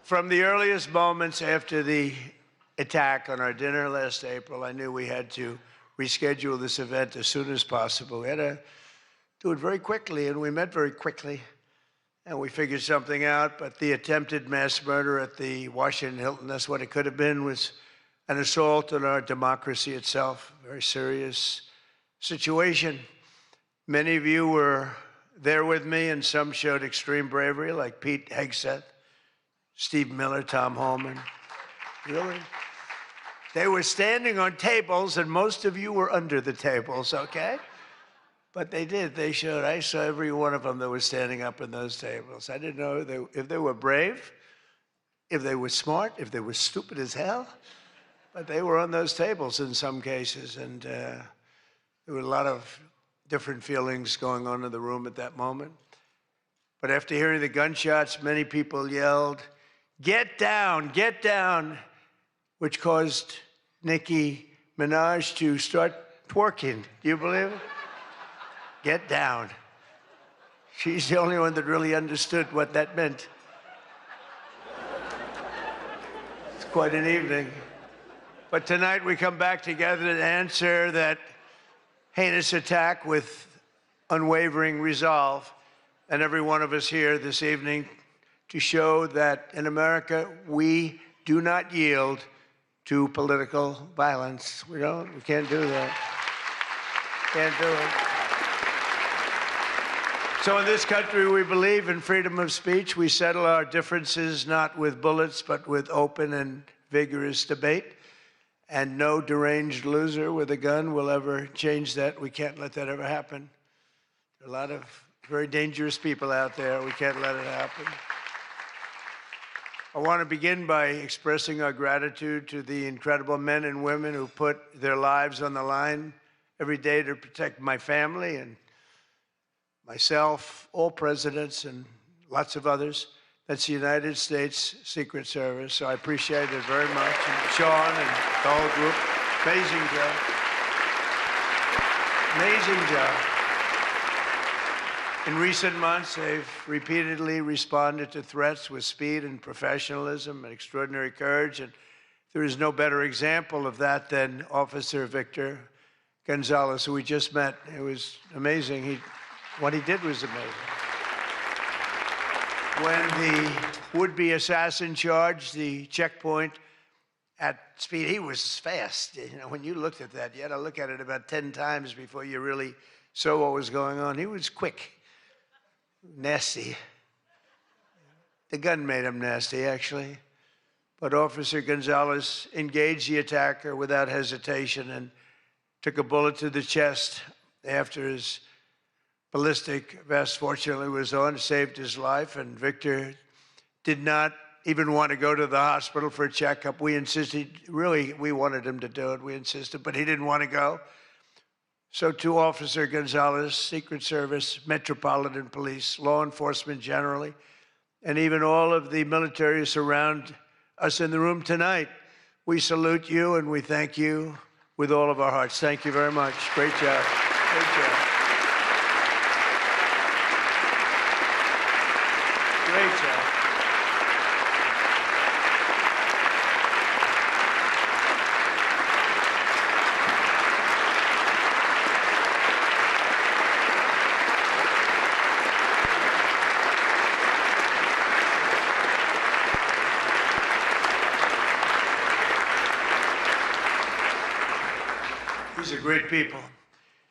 From the earliest moments after the attack on our dinner last April, I knew we had to reschedule this event as soon as possible. We had to do it very quickly, and we met very quickly, and we figured something out. But the attempted mass murder at the Washington Hilton, that's what it could have been, was an assault on our democracy itself, a very serious situation. Many of you were there with me, and some showed extreme bravery, like Pete Hegseth, Steve Miller, Tom Holman. Really? They were standing on tables, and most of you were under the tables, okay? But they did. They showed. I saw every one of them that was standing up in those tables. I didn't know if they were brave, if they were smart, if they were stupid as hell. But they were on those tables in some cases, and there were a lot of different feelings going on in the room at that moment. But after hearing the gunshots, many people yelled, "Get down, get down," which caused Nicki Minaj to start twerking. Do you believe it? Get down. She's the only one that really understood what that meant. It's quite an evening. But tonight we come back together to answer that heinous attack with unwavering resolve. And every one of us here this evening to show that in America, we do not yield to political violence. We can't do that. Can't do it. So in this country, we believe in freedom of speech. We settle our differences not with bullets, but with open and vigorous debate. And no deranged loser with a gun will ever change that. We can't let that ever happen. There are a lot of very dangerous people out there. We can't let it happen. I want to begin by expressing our gratitude to the incredible men and women who put their lives on the line every day to protect my family and myself, all presidents, and lots of others. That's the United States Secret Service, so I appreciate it very much. And Sean and the whole group, amazing job. Amazing job. In recent months, they've repeatedly responded to threats with speed and professionalism and extraordinary courage, and there is no better example of that than Officer Victor Gonzalez, who we just met. It was amazing. What he did was amazing. When the would-be assassin charged the checkpoint at speed, he was fast. You know, when you looked at that, you had to look at it about 10 times before you really saw what was going on. He was quick, nasty. The gun made him nasty, actually. But Officer Gonzalez engaged the attacker without hesitation and took a bullet to the chest after his ballistic vest, fortunately, was on, saved his life, and Victor did not even want to go to the hospital for a checkup. We insisted, really, we wanted him to do it. We insisted, but he didn't want to go. So to Officer Gonzalez, Secret Service, Metropolitan Police, law enforcement generally, and even all of the military who surround us in the room tonight, we salute you and we thank you with all of our hearts. Thank you very much. Great job. Great job. Great job. These are great people.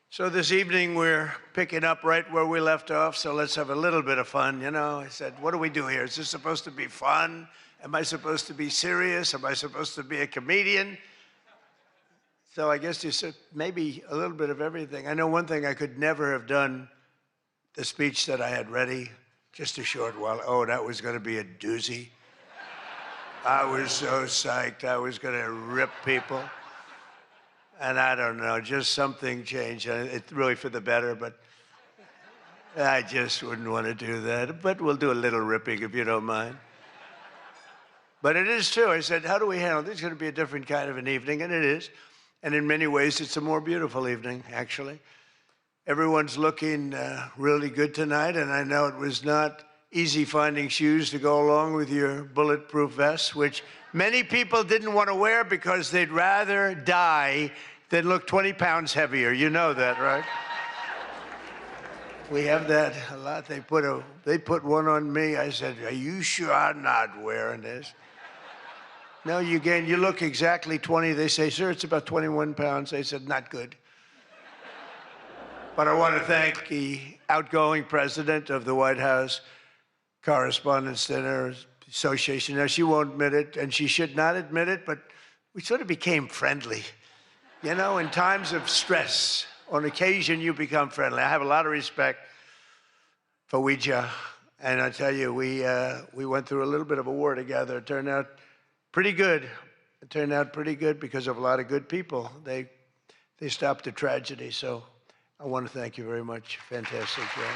So this evening we're picking up right where we left off, so let's have a little bit of fun, you know. I said, what do we do here? Is this supposed to be fun? Am I supposed to be serious? Am I supposed to be a comedian? So I guess you said maybe a little bit of everything. I know one thing, I could never have done the speech that I had ready just a short while. Oh, that was going to be a doozy. I was so psyched. I was going to rip people. And I don't know, just something changed. It's really for the better, but I just wouldn't want to do that. But we'll do a little ripping if you don't mind. But it is true. I said, how do we handle this? It's going to be a different kind of an evening, and it is. And in many ways, it's a more beautiful evening, actually. Everyone's looking really good tonight, and I know it was not easy finding shoes to go along with your bulletproof vests, which many people didn't want to wear because they'd rather die than look 20 pounds heavier. You know that, right? We have that a lot. They put one on me. I said, are you sure I'm not wearing this? No, you look exactly 20. They say, sir, it's about 21 pounds. They said, not good. But I want to thank the outgoing president of the White House Correspondents' Dinner, Association. Now, she won't admit it, and she should not admit it, but we sort of became friendly. You know, in times of stress, on occasion, you become friendly. I have a lot of respect for Ouija, and I tell you, we went through a little bit of a war together. It turned out pretty good. It turned out pretty good because of a lot of good people. They stopped the tragedy, so I want to thank you very much. Fantastic job.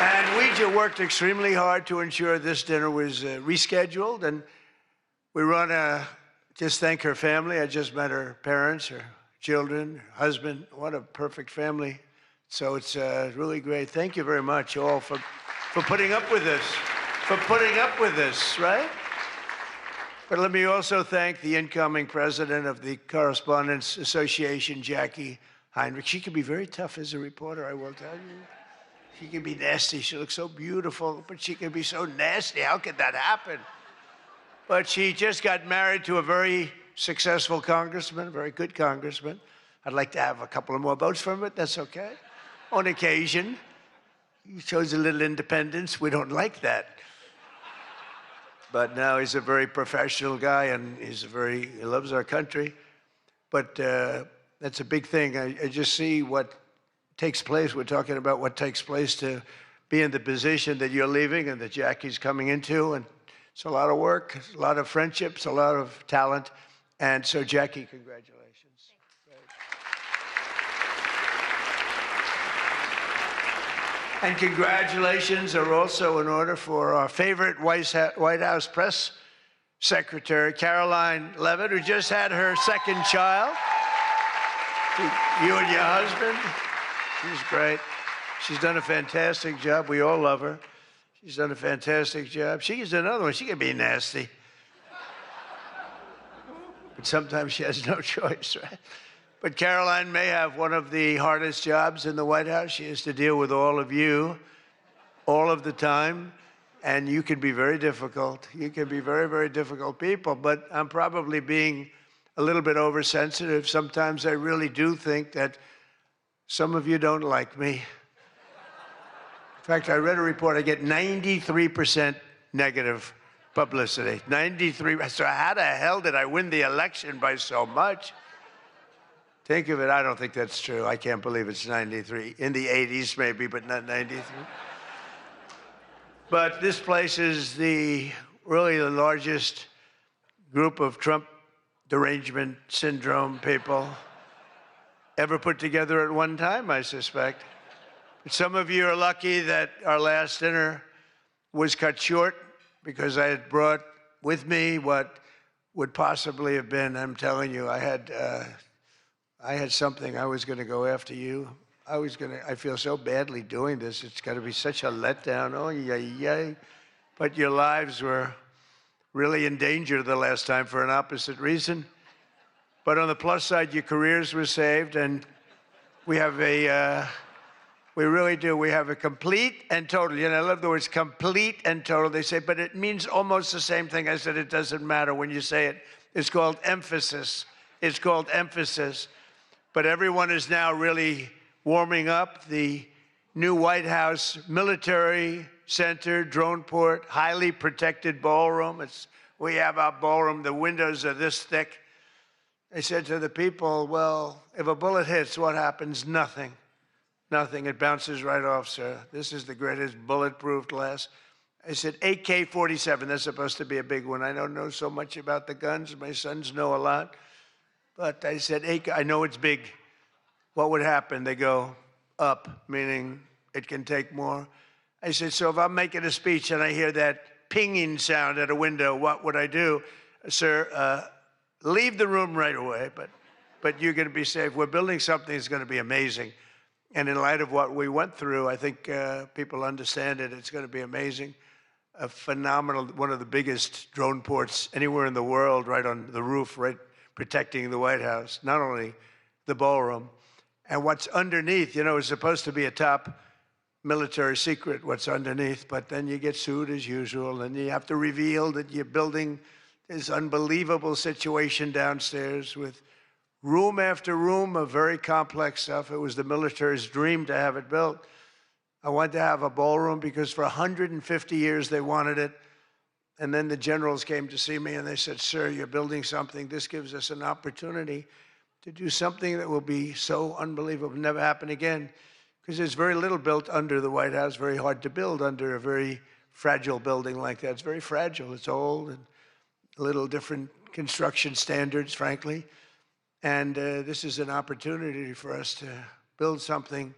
And Ouija worked extremely hard to ensure this dinner was rescheduled, and we want to just thank her family. I just met her parents, her children, her husband. What a perfect family. So it's really great. Thank you very much, all, for putting up with this, right? But let me also thank the incoming president of the Correspondents Association, Jackie Heinrich. She can be very tough as a reporter, I will tell you. She can be nasty. She looks so beautiful, but she can be so nasty. How could that happen? But she just got married to a very successful congressman, a very good congressman. I'd like to have a couple of more votes from it. That's okay. On occasion, he shows a little independence. We don't like that. But now he's a very professional guy, and he loves our country. But that's a big thing. I just see what takes place. We're talking about what takes place to be in the position that you're leaving and that Jackie's coming into. And it's a lot of work, a lot of friendships, a lot of talent. And so, Jackie, congratulations. And congratulations are also in order for our favorite White House press secretary, Caroline Levitt, who just had her second child. You and your husband. She's great. She's done a fantastic job. We all love her. She's done a fantastic job. She's another one. She can be nasty. But sometimes she has no choice, right? But Caroline may have one of the hardest jobs in the White House. She has to deal with all of you all of the time. And you can be very difficult. You can be very, very difficult people. But I'm probably being a little bit oversensitive. Sometimes I really do think that some of you don't like me. In fact, I read a report, I get 93% negative publicity. 93, so how the hell did I win the election by so much? Think of it, I don't think that's true. I can't believe it's 93. In the 80s maybe, but not 93. But this place is really the largest group of Trump derangement syndrome people ever put together at one time, I suspect. But some of you are lucky that our last dinner was cut short because I had brought with me what would possibly have been, I'm telling you, I had something. I was going to go after you. I feel so badly doing this. It's got to be such a letdown. Oh, yay. But your lives were really in danger the last time for an opposite reason. But on the plus side, your careers were saved, and we have we really do. We have a complete and total. You know, I love the words complete and total. They say, but it means almost the same thing. I said, it doesn't matter when you say it. It's called emphasis. It's called emphasis. But everyone is now really warming up. The new White House Military Center, drone port, highly protected ballroom. We have our ballroom. The windows are this thick. They said to the people, well, if a bullet hits, what happens? Nothing. Nothing. It bounces right off, sir. This is the greatest bulletproof glass. I said, AK-47. That's supposed to be a big one. I don't know so much about the guns. My sons know a lot. But I said, I know it's big. What would happen? They go up, meaning it can take more. I said, so if I'm making a speech and I hear that pinging sound at a window, what would I do? Sir, leave the room right away, but you're going to be safe. We're building something that's going to be amazing. And in light of what we went through, I think people understand it. It's going to be amazing. A phenomenal, one of the biggest drone ports anywhere in the world, right on the roof, right protecting the White House, not only the ballroom. And what's underneath, you know, is supposed to be a top military secret, what's underneath, but then you get sued as usual, and you have to reveal that you're building this unbelievable situation downstairs with room after room of very complex stuff. It was the military's dream to have it built. I wanted to have a ballroom because for 150 years they wanted it. And then the generals came to see me and they said, sir, you're building something. This gives us an opportunity to do something that will be so unbelievable, never happen again. Because there's very little built under the White House, very hard to build under a very fragile building like that. It's very fragile, it's old, and a little different construction standards, frankly. And this is an opportunity for us to build something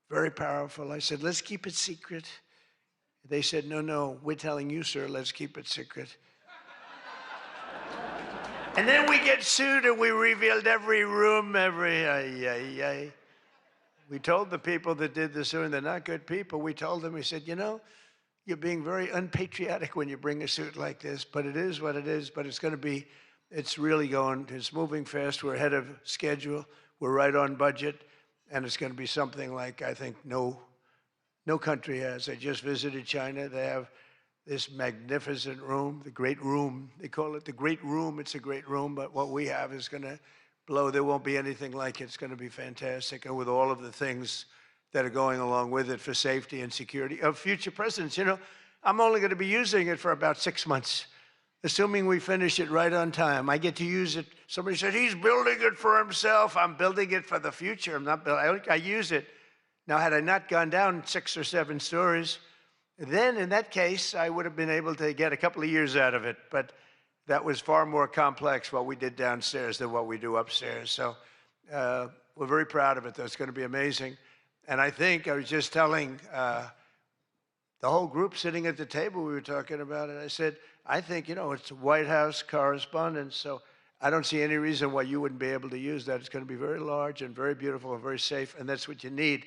very powerful. I said, let's keep it secret. They said, no, no, we're telling you, sir, let's keep it secret. And then we get sued and we revealed every room, We told the people that did the suing, they're not good people. We told them, we said, you know, you're being very unpatriotic when you bring a suit like this, but it is what it is, but it's going to be, it's really going, it's moving fast. We're ahead of schedule. We're right on budget. And it's going to be something like, I think, no country has. I just visited China. They have this magnificent room, the Great Room. They call it the Great Room. It's a great room, but what we have is going to blow. There won't be anything like it. It's going to be fantastic. And with all of the things that are going along with it for safety and security of future presidents, you know, I'm only going to be using it for about 6 months, assuming we finish it right on time. I get to use it. Somebody said, he's building it for himself. I'm building it for the future. I'm not building, I use it. Now, had I not gone down 6 or 7 stories, then in that case, I would have been able to get a couple of years out of it. But that was far more complex what we did downstairs than what we do upstairs. So we're very proud of it, though. It's going to be amazing. And I think I was just telling the whole group sitting at the table we were talking about it. I said, I think, you know, it's White House Correspondents, so I don't see any reason why you wouldn't be able to use that. It's going to be very large and very beautiful and very safe, and that's what you need.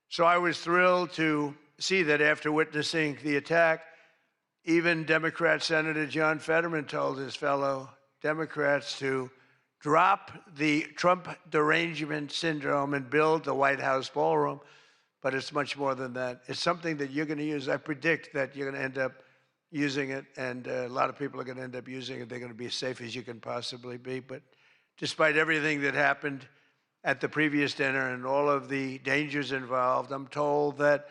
So I was thrilled to see that after witnessing the attack, even Democrat Senator John Fetterman told his fellow Democrats to drop the Trump derangement syndrome and build the White House ballroom. But it's much more than that. It's something that you're going to use. I predict that you're going to end up using it, and a lot of people are going to end up using it. They're going to be as safe as you can possibly be. But despite everything that happened at the previous dinner and all of the dangers involved, I'm told that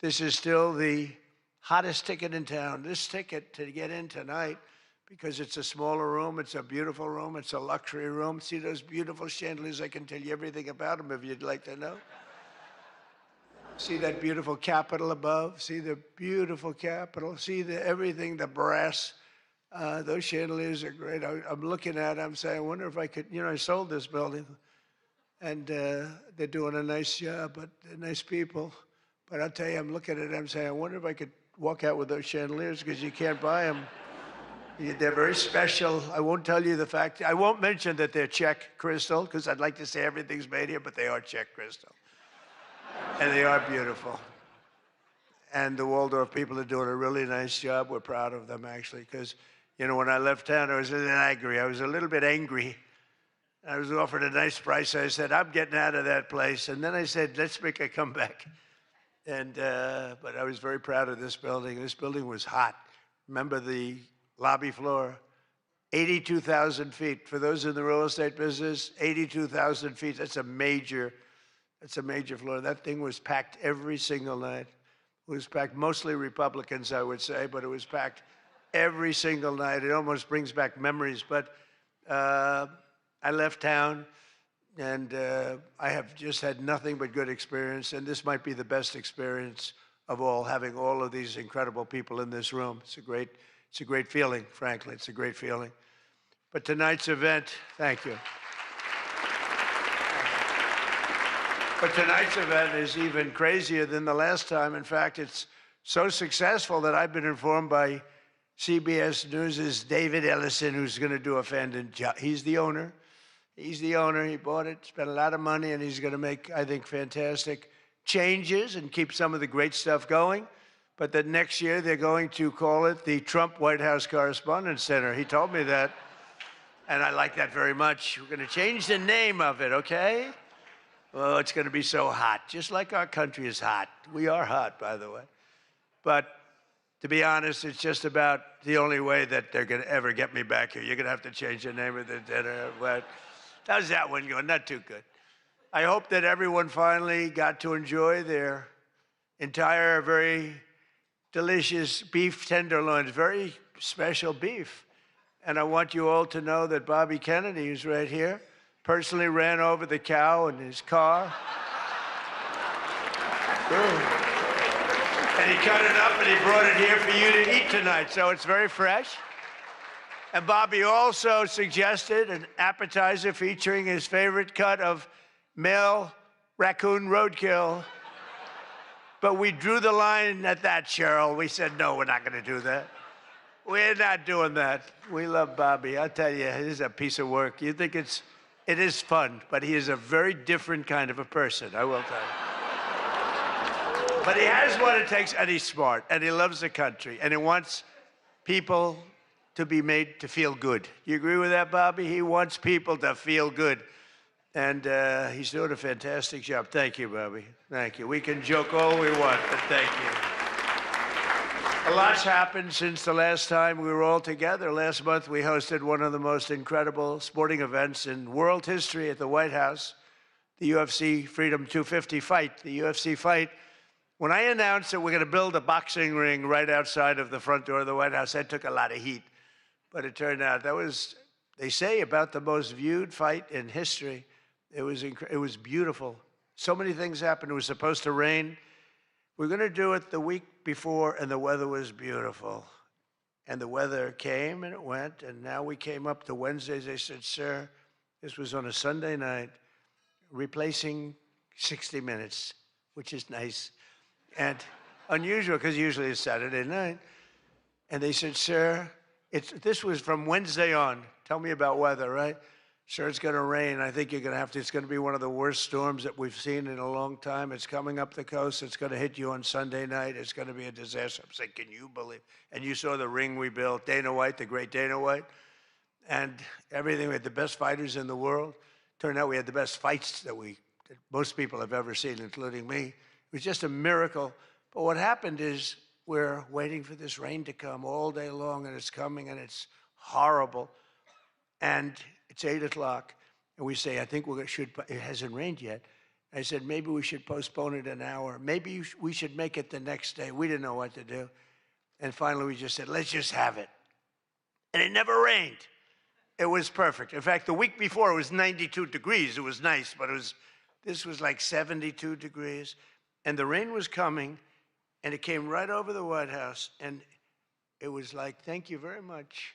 this is still the hottest ticket in town. This ticket to get in tonight, because it's a smaller room, it's a beautiful room, it's a luxury room. See those beautiful chandeliers? I can tell you everything about them if you'd like to know. See that beautiful Capitol above? See the beautiful Capitol? See everything, the brass. Those chandeliers are great. I'm looking at them, I'm saying, I wonder if I could, you know, I sold this building, and they're doing a nice job, but they're nice people. But I'll tell you, I'm looking at them, I'm saying, I wonder if I could walk out with those chandeliers, because you can't buy them. They're very special. I won't tell you the fact. I won't mention that they're Czech crystal, because I'd like to say everything's made here, but they are Czech crystal. And they are beautiful. And the Waldorf people are doing a really nice job. We're proud of them, actually, because, you know, when I left town, I was a little angry. I was a little bit angry. I was offered a nice price. I said, I'm getting out of that place. And then I said, let's make a comeback. And but I was very proud of this building. This building was hot. Remember the lobby floor? 82,000 feet. For those in the real estate business, 82,000 feet. That's a major floor. That thing was packed every single night. It was packed, mostly Republicans, I would say, but it was packed every single night. It almost brings back memories. But I left town, and I have just had nothing but good experience. And this might be the best experience of all, having all of these incredible people in this room. It's a great feeling, frankly. It's a great feeling. But tonight's event, thank you. But tonight's event is even crazier than the last time. In fact, it's so successful that I've been informed by CBS News' David Ellison, who's going to do a fantastic job. He's the owner. He's the owner. He bought it, spent a lot of money, and he's going to make, I think, fantastic changes and keep some of the great stuff going. But that next year they're going to call it the Trump White House Correspondents Center. He told me that, and I like that very much. We're going to change the name of it, okay? Oh, it's going to be so hot, just like our country is hot. We are hot, by the way. But to be honest, it's just about the only way that they're going to ever get me back here. You're going to have to change the name of the dinner. But how's that one going? Not too good. I hope that everyone finally got to enjoy their entire very delicious beef tenderloins, very special beef. And I want you all to know that Bobby Kennedy, who's right here, personally ran over the cow in his car. And he cut it up and he brought it here for you to eat tonight. So it's very fresh. And Bobby also suggested an appetizer featuring his favorite cut of male raccoon roadkill. But we drew the line at that, Cheryl. We said, no, we're not going to do that. We're not doing that. We love Bobby. I'll tell you, it is a piece of work. You think it is fun, but he is a very different kind of a person, I will tell you. But he has what it takes, and he's smart, and he loves the country, and he wants people to be made to feel good. You agree with that, Bobby? He wants people to feel good. And he's doing a fantastic job. Thank you, Bobby. Thank you. We can joke all we want, but thank you. A lot's happened since the last time we were all together. Last month, we hosted one of the most incredible sporting events in world history at the White House, the UFC Freedom 250 fight. The UFC fight. When I announced that we're going to build a boxing ring right outside of the front door of the White House, that took a lot of heat. But it turned out that was, they say, about the most viewed fight in history. It was beautiful. So many things happened. It was supposed to rain. We're going to do it the week before, and the weather was beautiful. And the weather came, and it went, and now we came up to Wednesdays. They said, sir, this was on a Sunday night, replacing 60 Minutes, which is nice and unusual, because usually it's Saturday night. And they said, sir, this was from Wednesday on. Tell me about weather, right? Sure, it's going to rain. I think you're going to have to. It's going to be one of the worst storms that we've seen in a long time. It's coming up the coast. It's going to hit you on Sunday night. It's going to be a disaster. I'm saying, can you believe? And you saw the ring we built, Dana White, the great Dana White, and everything. We had the best fighters in the world. Turned out we had the best fights that most people have ever seen, including me. It was just a miracle. But what happened is we're waiting for this rain to come all day long, and it's coming, and it's horrible. And it's 8 o'clock, and we say, I think it hasn't rained yet. I said, maybe we should postpone it an hour. Maybe we should make it the next day. We didn't know what to do. And finally, we just said, let's just have it. And it never rained. It was perfect. In fact, the week before, it was 92 degrees. It was nice, but this was like 72 degrees. And the rain was coming, and it came right over the White House, and it was like, thank you very much.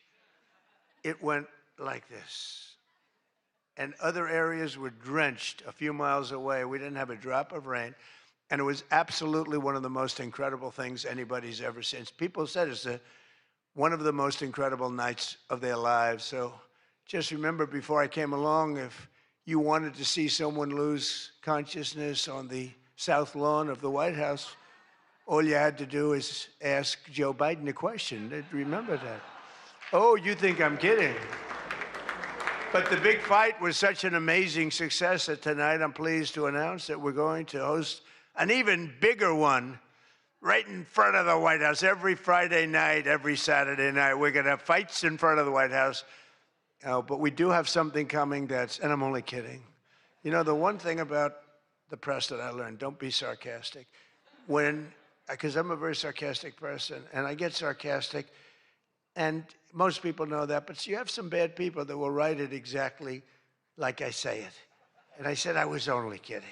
It went like this. And other areas were drenched a few miles away. We didn't have a drop of rain. And it was absolutely one of the most incredible things anybody's ever seen. People said it's one of the most incredible nights of their lives. So just remember, before I came along, if you wanted to see someone lose consciousness on the South Lawn of the White House, all you had to do is ask Joe Biden a question. Remember that. Oh, you think I'm kidding. But the big fight was such an amazing success that tonight I'm pleased to announce that we're going to host an even bigger one right in front of the White House. Every Friday night, every Saturday night, we're going to have fights in front of the White House. But we do have something coming and I'm only kidding. You know, the one thing about the press that I learned, don't be sarcastic. Because I'm a very sarcastic person, and I get sarcastic, and most people know that, but you have some bad people that will write it exactly like I say it. And I said I was only kidding.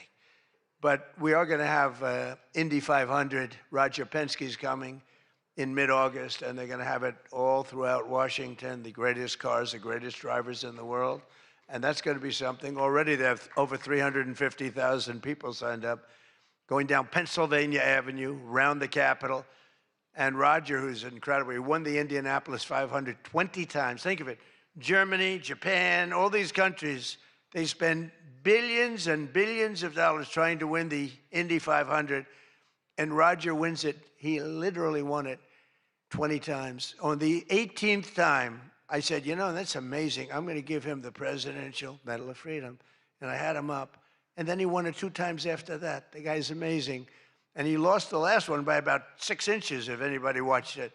But we are going to have Indy 500. Roger Penske's coming in mid-August, and they're going to have it all throughout Washington, the greatest cars, the greatest drivers in the world. And that's going to be something. Already they have over 350,000 people signed up, going down Pennsylvania Avenue, around the Capitol. And Roger, who's incredible, he won the Indianapolis 500 20 times. Think of it. Germany, Japan, all these countries, they spend billions and billions of dollars trying to win the Indy 500. And Roger wins it. He literally won it 20 times. On the 18th time, I said, you know, that's amazing. I'm going to give him the Presidential Medal of Freedom. And I had him up. And then he won it 2 times after that. The guy's amazing. And he lost the last one by about 6 inches, if anybody watched it.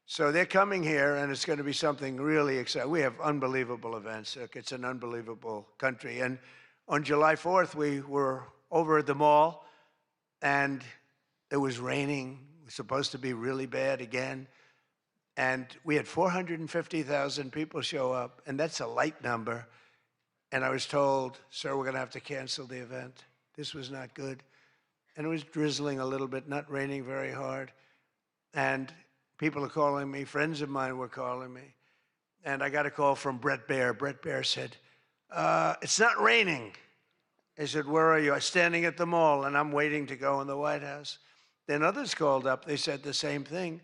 So they're coming here, and it's going to be something really exciting. We have unbelievable events. It's an unbelievable country. And on July 4th, we were over at the mall, and It was raining. It was supposed to be really bad again. And we had 450,000 people show up, and that's a light number. And I was told, sir, we're going to have to cancel the event. This was not good. And it was drizzling a little bit, not raining very hard. And people are calling me, friends of mine were calling me. And I got a call from Brett Baer. Brett Baer said, it's not raining. I said, where are you? I'm standing at the mall, and I'm waiting to go in the White House. Then others called up. They said the same thing.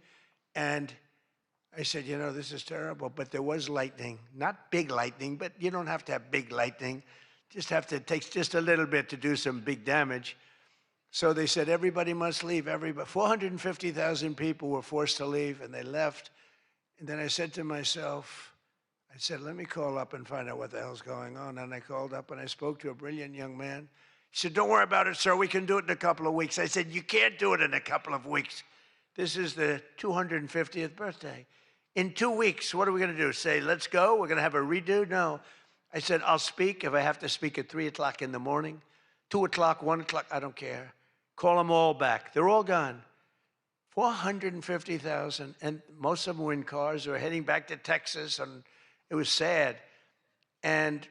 And I said, you know, this is terrible. But there was lightning. Not big lightning, but you don't have to have big lightning. It takes just a little bit to do some big damage. So they said, everybody must leave. 450,000 people were forced to leave, and they left. And then I said to myself, I said, let me call up and find out what the hell's going on. And I called up and I spoke to a brilliant young man. He said, don't worry about it, sir. We can do it in a couple of weeks. I said, you can't do it in a couple of weeks. This is the 250th birthday. In 2 weeks, what are we going to do? Say, let's go? We're going to have a redo? No. I said, I'll speak if I have to speak at 3 o'clock in the morning, 2 o'clock, 1 o'clock. I don't care. Call them all back. They're all gone. 450,000. And most of them were in cars. They were heading back to Texas. And it was sad. And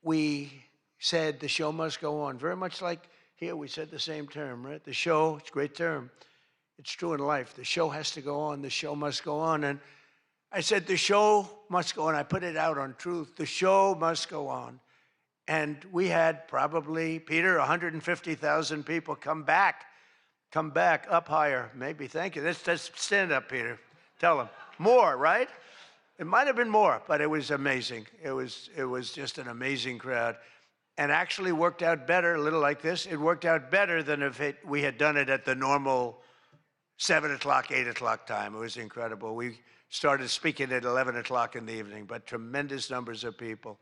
we said the show must go on. Very much like here, we said the same term, right? The show, it's a great term. It's true in life. The show has to go on. The show must go on. And I said, the show must go on. I put it out on Truth. The show must go on. And we had probably, Peter, 150,000 people come back up higher. Maybe, thank you. Let's stand up, Peter. Tell them. More, right? It might have been more, but it was amazing. It was just an amazing crowd. And actually worked out better, a little like this. It worked out better than if we had done it at the normal 7 o'clock, 8 o'clock time. It was incredible. We started speaking at 11 o'clock in the evening, but tremendous numbers of people.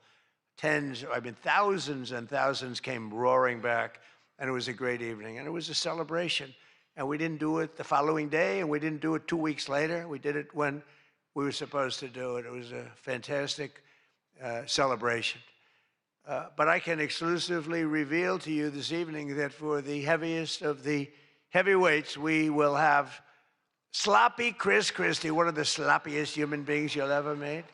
Thousands and thousands came roaring back, and it was a great evening. And it was a celebration. And we didn't do it the following day, and we didn't do it 2 weeks later. We did it when we were supposed to do it. It was a fantastic celebration. But I can exclusively reveal to you this evening that for the heaviest of the heavyweights, we will have sloppy Chris Christie, one of the sloppiest human beings you'll ever meet,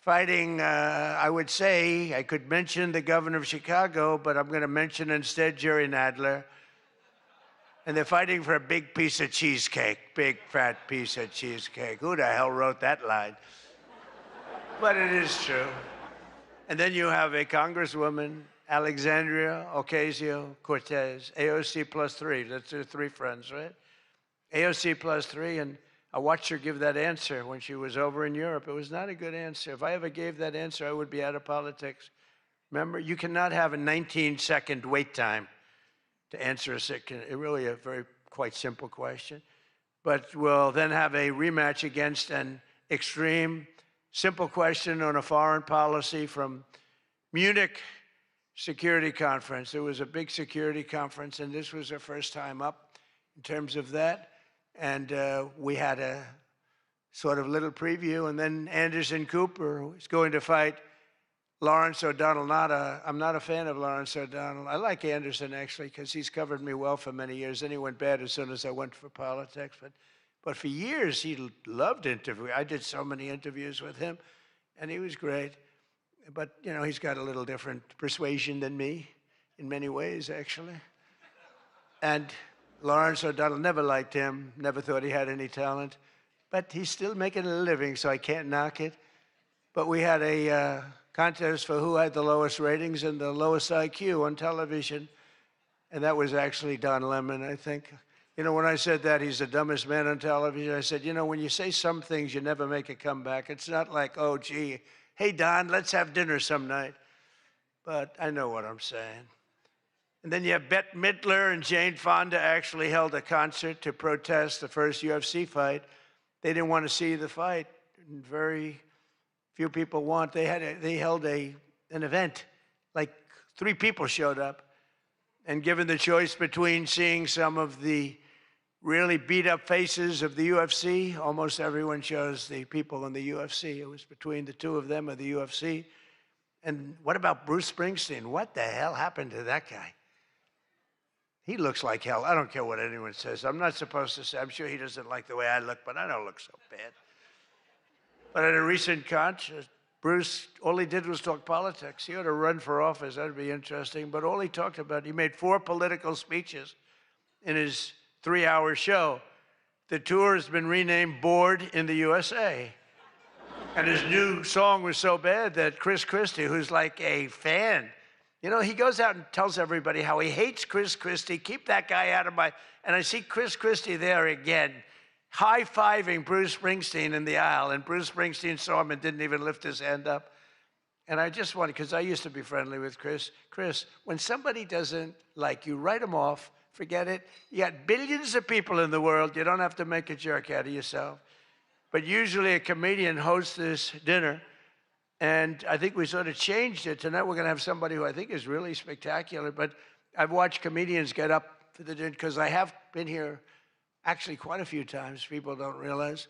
fighting, I would say, I could mention the governor of Chicago, but I'm going to mention instead Jerry Nadler. And they're fighting for a big piece of cheesecake, big fat piece of cheesecake. Who the hell wrote that line? But it is true. And then you have a Congresswoman, Alexandria Ocasio-Cortez, AOC +3. That's her 3 friends, right? AOC +3, and I watched her give that answer when she was over in Europe. It was not a good answer. If I ever gave that answer, I would be out of politics. Remember, you cannot have a 19-second wait time to answer really a quite simple question. But we'll then have a rematch against an extreme, simple question on a foreign policy from Munich Security Conference. It was a big security conference, and this was our first time up in terms of that. And we had a sort of little preview, and then Anderson Cooper is going to fight Lawrence O'Donnell. I'm not a fan of Lawrence O'Donnell. I like Anderson, actually, because he's covered me well for many years. Then he went bad as soon as I went for politics. But for years, he loved interviewing. I did so many interviews with him, and he was great. But, you know, he's got a little different persuasion than me in many ways, actually. And Lawrence O'Donnell, never liked him, never thought he had any talent. But he's still making a living, so I can't knock it. But we had a contest for who had the lowest ratings and the lowest IQ on television. And that was actually Don Lemon, I think. You know, when I said that he's the dumbest man on television, I said, you know, when you say some things, you never make a comeback. It's not like, oh, gee, hey, Don, let's have dinner some night. But I know what I'm saying. And then you have Bette Midler and Jane Fonda actually held a concert to protest the first UFC fight. They didn't want to see the fight. Very few people want. They held an event. Like 3 people showed up. And given the choice between seeing some of the really beat-up faces of the UFC, almost everyone chose the people in the UFC. It was between the 2 of them of the UFC. And what about Bruce Springsteen? What the hell happened to that guy? He looks like hell. I don't care what anyone says. I'm not supposed to say. I'm sure he doesn't like the way I look, but I don't look so bad. But at a recent concert, Bruce, all he did was talk politics. He ought to run for office. That would be interesting. But all he talked about, he made 4 political speeches in his 3-hour show. The tour has been renamed Bored in the USA. And his new song was so bad that Chris Christie, who's like a fan, you know, he goes out and tells everybody how he hates Chris Christie. Keep that guy out of my... And I see Chris Christie there again, high-fiving Bruce Springsteen in the aisle. And Bruce Springsteen saw him and didn't even lift his hand up. And I just wanted, because I used to be friendly with Chris. Chris, when somebody doesn't like you, write them off. Forget it. You got billions of people in the world. You don't have to make a jerk out of yourself. But usually a comedian hosts this dinner. And I think we sort of changed it. Tonight we're going to have somebody who I think is really spectacular. But I've watched comedians get up for the dinner because I have been here actually quite a few times. People don't realize.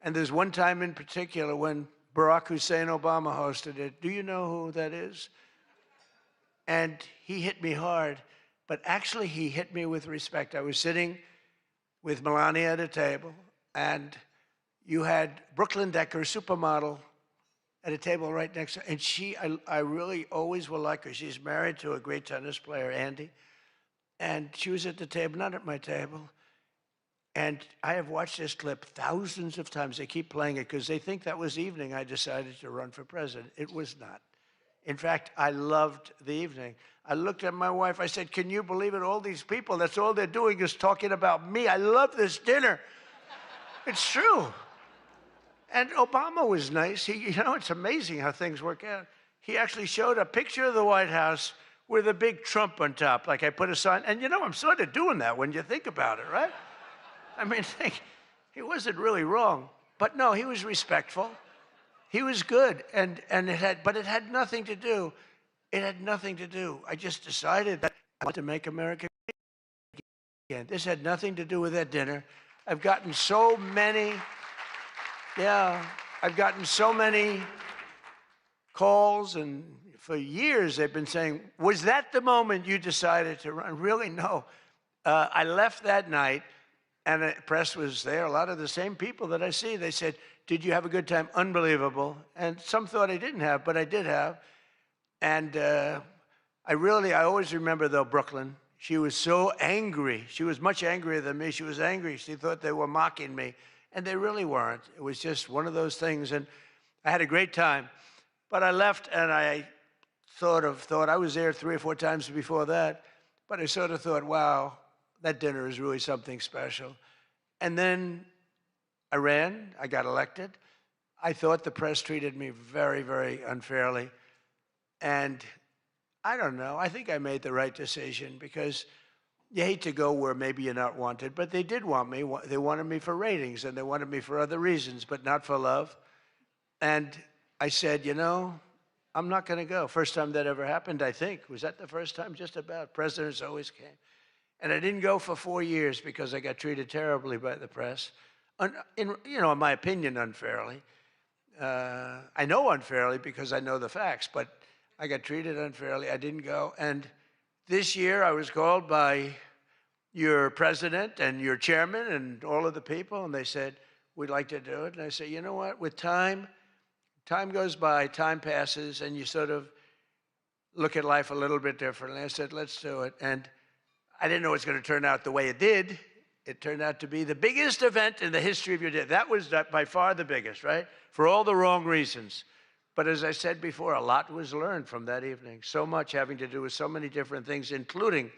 And there's one time in particular when Barack Hussein Obama hosted it. Do you know who that is? And he hit me hard. But actually he hit me with respect. I was sitting with Melania at a table. And you had Brooklyn Decker, supermodel, at a table right next to her. And I really always will like her. She's married to a great tennis player, Andy. And she was at the table, not at my table. And I have watched this clip thousands of times. They keep playing it because they think that was the evening I decided to run for president. It was not. In fact, I loved the evening. I looked at my wife. I said, can you believe it? All these people, that's all they're doing is talking about me. I love this dinner. It's true. And Obama was nice. You know, it's amazing how things work out. He actually showed a picture of the White House with a big Trump on top, like I put a sign. And you know, I'm sort of doing that when you think about it, right? I mean, he wasn't really wrong. But no, he was respectful. He was good. But it had nothing to do. It had nothing to do. I just decided that I want to make America great again. This had nothing to do with that dinner. I've gotten so many... Yeah, I've gotten so many calls, and for years they've been saying, was that the moment you decided to run? Really, no. I left that night, and the press was there. A lot of the same people that I see, they said, did you have a good time? Unbelievable. And some thought I didn't have, but I did have. And I always remember, though, Brooklyn. She was so angry. She was much angrier than me. She was angry. She thought they were mocking me. And they really weren't. It was just one of those things. And I had a great time. But I left, and I sort of thought, I was there 3 or 4 times before that, but I sort of thought, wow, that dinner is really something special. And then I ran. I got elected. I thought the press treated me very, very unfairly. And I don't know. I think I made the right decision because you hate to go where maybe you're not wanted, but they did want me. They wanted me for ratings, and they wanted me for other reasons, but not for love. And I said, you know, I'm not going to go. First time that ever happened, I think. Was that the first time? Just about. Presidents always came. And I didn't go for 4 years because I got treated terribly by the press. In my opinion, unfairly. I know unfairly because I know the facts, but I got treated unfairly. I didn't go. And this year, I was called by your president and your chairman and all of the people, and they said, we'd like to do it. And I said, you know what? With time goes by, time passes, and you sort of look at life a little bit differently. I said, let's do it. And I didn't know it was going to turn out the way it did. It turned out to be the biggest event in the history of your day. That was by far the biggest, right? For all the wrong reasons. But as I said before, a lot was learned from that evening. So much having to do with so many different things, including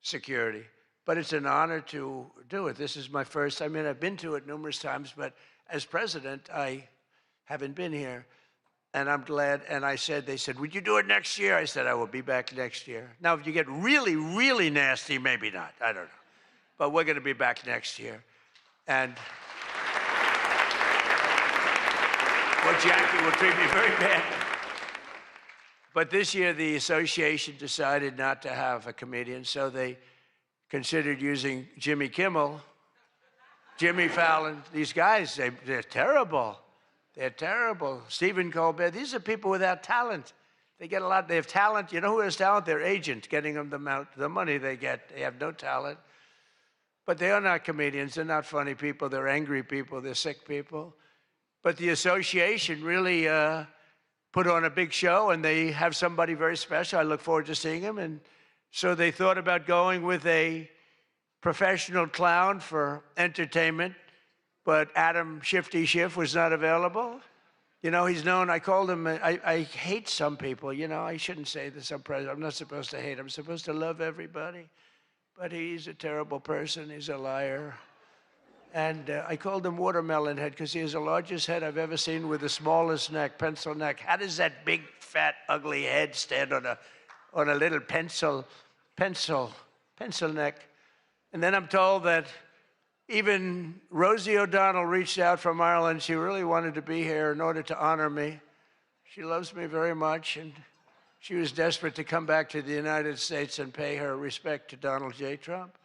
security. But it's an honor to do it. This is my first. I mean, I've been to it numerous times, but as president, I haven't been here. And I'm glad. And they said, would you do it next year? I said, I will be back next year. Now, if you get really, really nasty, maybe not. I don't know. But we're going to be back next year. And well, Jackie will treat me very bad. But this year, the association decided not to have a comedian, so they considered using Jimmy Kimmel, Jimmy Fallon. These guys, they're terrible. They're terrible. Stephen Colbert. These are people without talent. They get a lot. They have talent. You know who has talent? Their agent, getting them the money they get. They have no talent. But they are not comedians. They're not funny people. They're angry people. They're sick people. But the association really put on a big show, and they have somebody very special. I look forward to seeing him. And so they thought about going with a professional clown for entertainment, but Adam Shifty Schiff was not available. You know, he's known, I called him, I hate some people, you know, I shouldn't say this, I'm not supposed to hate, I'm supposed to love everybody. But he's a terrible person, he's a liar. And I called him Watermelon Head because he has the largest head I've ever seen with the smallest neck, pencil neck. How does that big, fat, ugly head stand on a little pencil neck? And then I'm told that even Rosie O'Donnell reached out from Ireland. She really wanted to be here in order to honor me. She loves me very much, and she was desperate to come back to the United States and pay her respect to Donald J. Trump.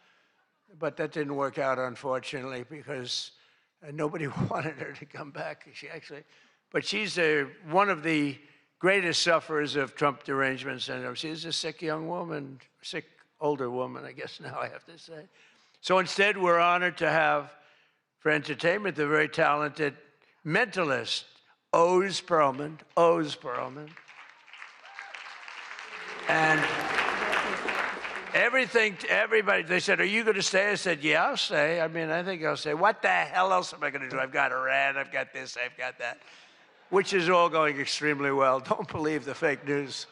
But that didn't work out, unfortunately, because nobody wanted her to come back. But she's one of the greatest sufferers of Trump derangement syndrome. She's a sick young woman, sick older woman, I guess now I have to say. So instead, we're honored to have, for entertainment, the very talented mentalist, Oz Perlman. And everybody, they said, are you going to stay? I said, yeah, I'll stay. I mean, I think I'll stay. What the hell else am I going to do? I've got Iran, I've got this, I've got that, which is all going extremely well. Don't believe the fake news.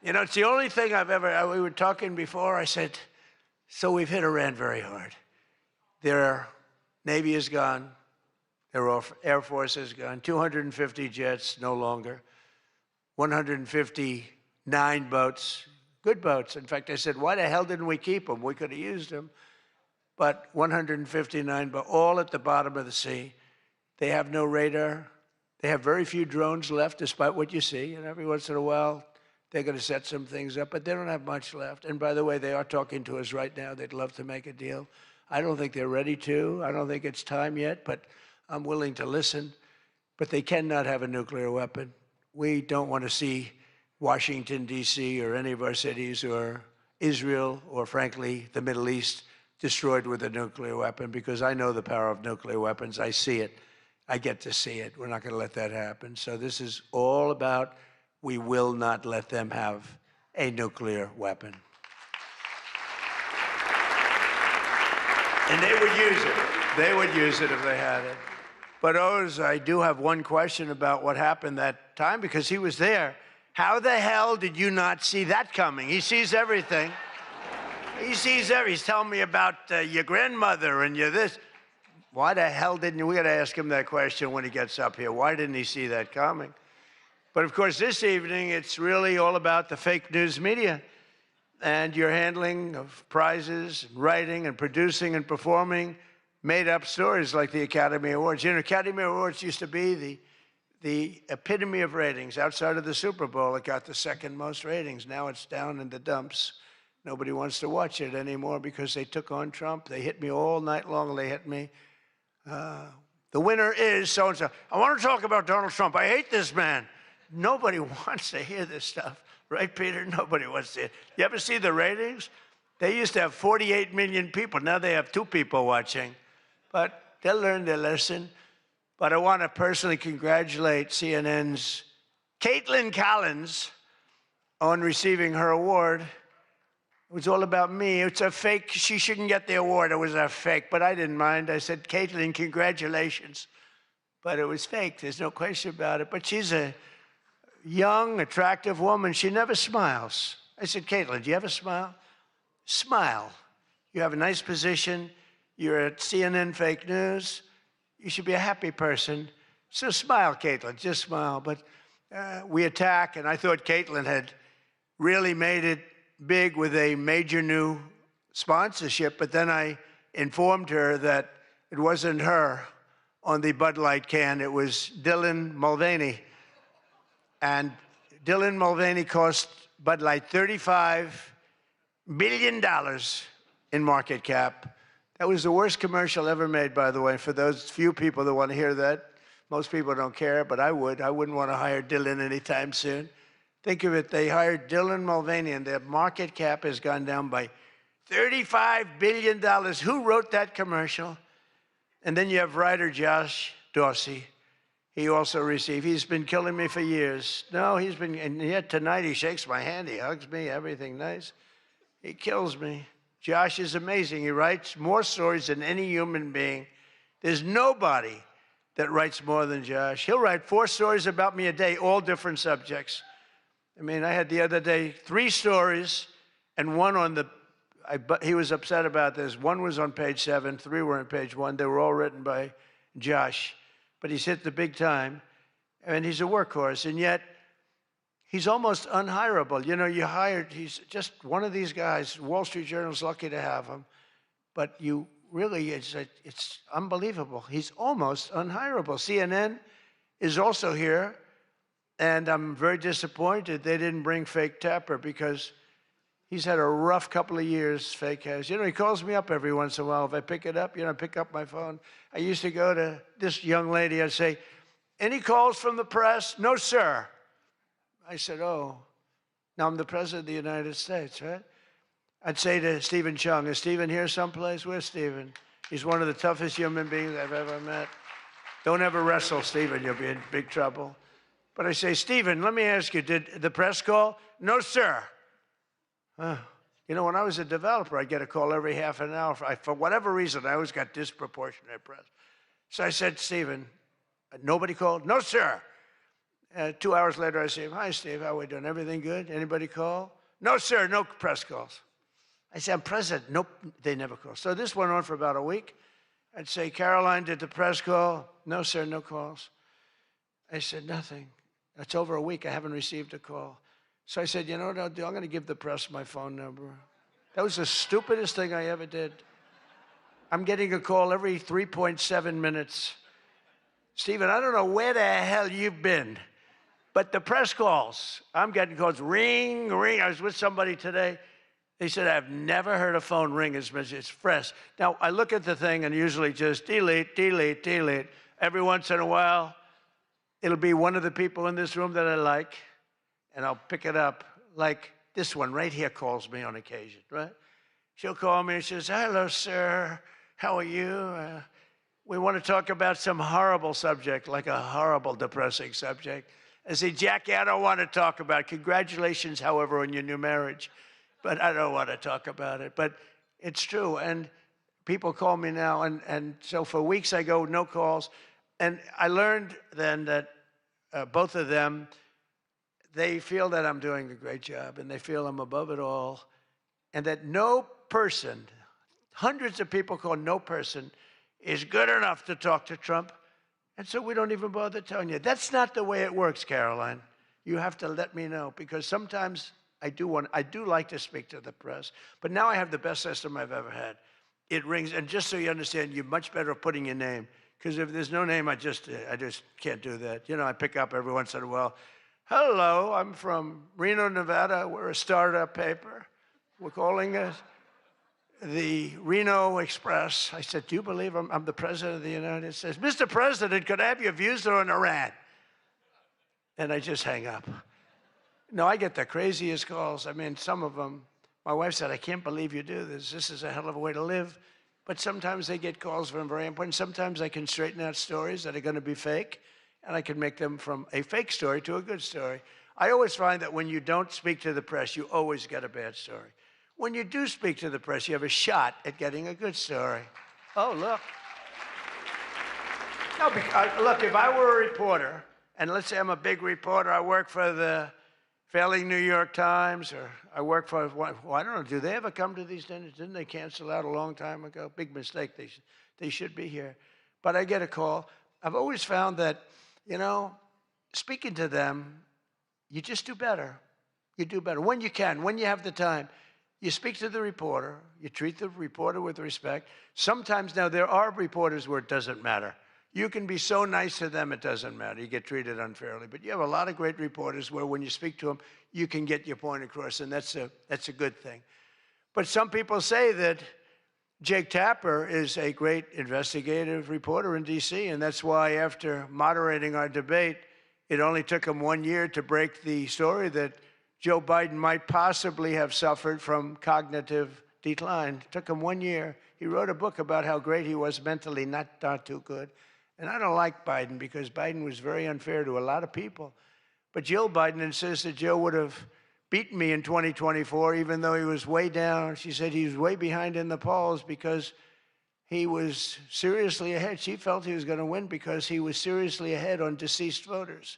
You know, it's the only thing we were talking before, I said, so we've hit Iran very hard. Their Navy is gone. Their Air Force is gone. 250 jets, no longer. 159 boats, good boats. In fact, I said, why the hell didn't we keep them? We could have used them. But 159, but all at the bottom of the sea. They have no radar. They have very few drones left, despite what you see. And every once in a while, they're going to set some things up, but they don't have much left. And by the way, they are talking to us right now. They'd love to make a deal. I don't think they're ready to. I don't think it's time yet, but I'm willing to listen. But they cannot have a nuclear weapon. We don't want to see Washington, D.C., or any of our cities, or Israel, or frankly, the Middle East, destroyed with a nuclear weapon, because I know the power of nuclear weapons. I see it. I get to see it. We're not going to let that happen. So this is all about we will not let them have a nuclear weapon. And they would use it. They would use it if they had it. But Oz, I do have one question about what happened that time, because he was there. How the hell did you not see that coming? He sees everything. He sees everything. He's telling me about your grandmother and your this. Why the hell didn't you? We got to ask him that question when he gets up here. Why didn't he see that coming? But of course, this evening, it's really all about the fake news media and your handling of prizes, and writing and producing and performing made-up stories like the Academy Awards. You know, Academy Awards used to be the epitome of ratings. Outside of the Super Bowl, it got the second most ratings. Now it's down in the dumps. Nobody wants to watch it anymore because they took on Trump. They hit me all night long. They hit me. The winner is so-and-so. I want to talk about Donald Trump. I hate this man. Nobody wants to hear this stuff. Right, Peter? Nobody wants to hear it. You ever see the ratings? They used to have 48 million people. Now they have 2 people watching. But they'll learn their lesson. But I want to personally congratulate CNN's Caitlin Collins on receiving her award. It was all about me. It's a fake. She shouldn't get the award. It was a fake. But I didn't mind. I said, Caitlin, congratulations. But it was fake. There's no question about it. But she's a young, attractive woman. She never smiles. I said, Caitlin, do you have a smile? Smile. You have a nice position. You're at CNN Fake News. You should be a happy person. So smile, Caitlin. Just smile. But we attack, and I thought Caitlin had really made it big with a major new sponsorship, but then I informed her that it wasn't her on the Bud Light can. It was Dylan Mulvaney. And Dylan Mulvaney cost Bud Light $35 billion in market cap. That was the worst commercial ever made, by the way, for those few people that want to hear that. Most people don't care, but I would. I wouldn't want to hire Dylan anytime soon. Think of it, they hired Dylan Mulvaney, and their market cap has gone down by $35 billion. Who wrote that commercial? And then you have writer Josh Dorsey. He also received, he's been killing me for years. No, he's been, and yet tonight he shakes my hand, he hugs me, everything nice. He kills me. Josh is amazing. He writes more stories than any human being. There's nobody that writes more than Josh. He'll write 4 stories about me a day, all different subjects. I mean, I had the other day 3 stories and one on the, he was upset about this. 1 was on page 7, 3 were on page 1. They were all written by Josh. But he's hit the big time, and he's a workhorse, and yet he's almost unhireable. You know, he's just one of these guys. Wall Street Journal's lucky to have him, but you really, it's unbelievable. He's almost unhireable. CNN is also here, and I'm very disappointed they didn't bring Fake Tapper because he's had a rough couple of years, Fake has. You know, he calls me up every once in a while. If I pick it up, I pick up my phone. I used to go to this young lady, I'd say, any calls from the press? No, sir. I said, oh, now I'm the president of the United States, right? I'd say to Stephen Chung, is Stephen here someplace? Where's Stephen? He's one of the toughest human beings I've ever met. Don't ever wrestle Stephen, you'll be in big trouble. But I say, Stephen, let me ask you, did the press call? No, sir. You know, when I was a developer, I'd get a call every half an hour. For whatever reason, I always got disproportionate press. So I said, Stephen, nobody called? No, sir. 2 hours later, I say, hi, Steve, how are we doing? Everything good? Anybody call? No, sir, no press calls. I said, I'm president. Nope, they never call. So this went on for about a week. I'd say, Caroline, did the press call? No, sir, no calls. I said, nothing. It's over a week. I haven't received a call. So I said, you know what I'll do? I'm going to give the press my phone number. That was the stupidest thing I ever did. I'm getting a call every 3.7 minutes. Stephen, I don't know where the hell you've been, but the press calls, I'm getting calls, ring, ring. I was with somebody today. They said, I've never heard a phone ring as much as it's fresh. Now, I look at the thing and usually just delete, delete, delete. Every once in a while, it'll be one of the people in this room that I like, and I'll pick it up. Like this one right here calls me on occasion, right? She'll call me and she says, hello, sir. How are you? We want to talk about some horrible subject, like a horrible, depressing subject. I say, Jackie, I don't want to talk about it. Congratulations, however, on your new marriage. But I don't want to talk about it. But it's true. And people call me now. And so for weeks I go, no calls. And I learned then that both of them, they feel that I'm doing a great job. And they feel I'm above it all. And that no person, hundreds of people call no person, is good enough to talk to Trump. And so we don't even bother telling you. That's not the way it works, Caroline. You have to let me know, because sometimes I do like to speak to the press, but now I have the best system I've ever had. It rings, and just so you understand, you're much better at putting your name, because if there's no name, I just can't do that. You know, I pick up every once in a while. Hello, I'm from Reno, Nevada. We're a startup paper. We're calling us the Reno Express. I said, do you believe I'm the president of the United States? Mr. President, could I have your views on Iran? And I just hang up. No, I get the craziest calls. I mean, some of them, my wife said, I can't believe you do this. This is a hell of a way to live. But sometimes they get calls from very important. Sometimes I can straighten out stories that are going to be fake, and I can make them from a fake story to a good story. I always find that when you don't speak to the press, you always get a bad story. When you do speak to the press, you have a shot at getting a good story. Oh, look. No, look, if I were a reporter, and let's say I'm a big reporter, I work for the failing New York Times, or I work for, well, I don't know, do they ever come to these dinners? Didn't they cancel out a long time ago? Big mistake, they should be here. But I get a call. I've always found that, you know, speaking to them, you just do better. You do better when you can, when you have the time. You speak to the reporter, you treat the reporter with respect. Sometimes now there are reporters where it doesn't matter. You can be so nice to them, it doesn't matter. You get treated unfairly. But you have a lot of great reporters where when you speak to them, you can get your point across, and that's a good thing. But some people say that Jake Tapper is a great investigative reporter in D.C., and that's why after moderating our debate It only took him 1 year to break the story that Joe Biden might possibly have suffered from cognitive decline. It took him 1 year. He wrote a book about how great he was mentally, not too good. And I don't like Biden because Biden was very unfair to a lot of people. But Jill Biden insists that Joe would have beaten me in 2024, even though he was way down. She said he was way behind in the polls because he was seriously ahead. She felt he was going to win because he was seriously ahead on deceased voters.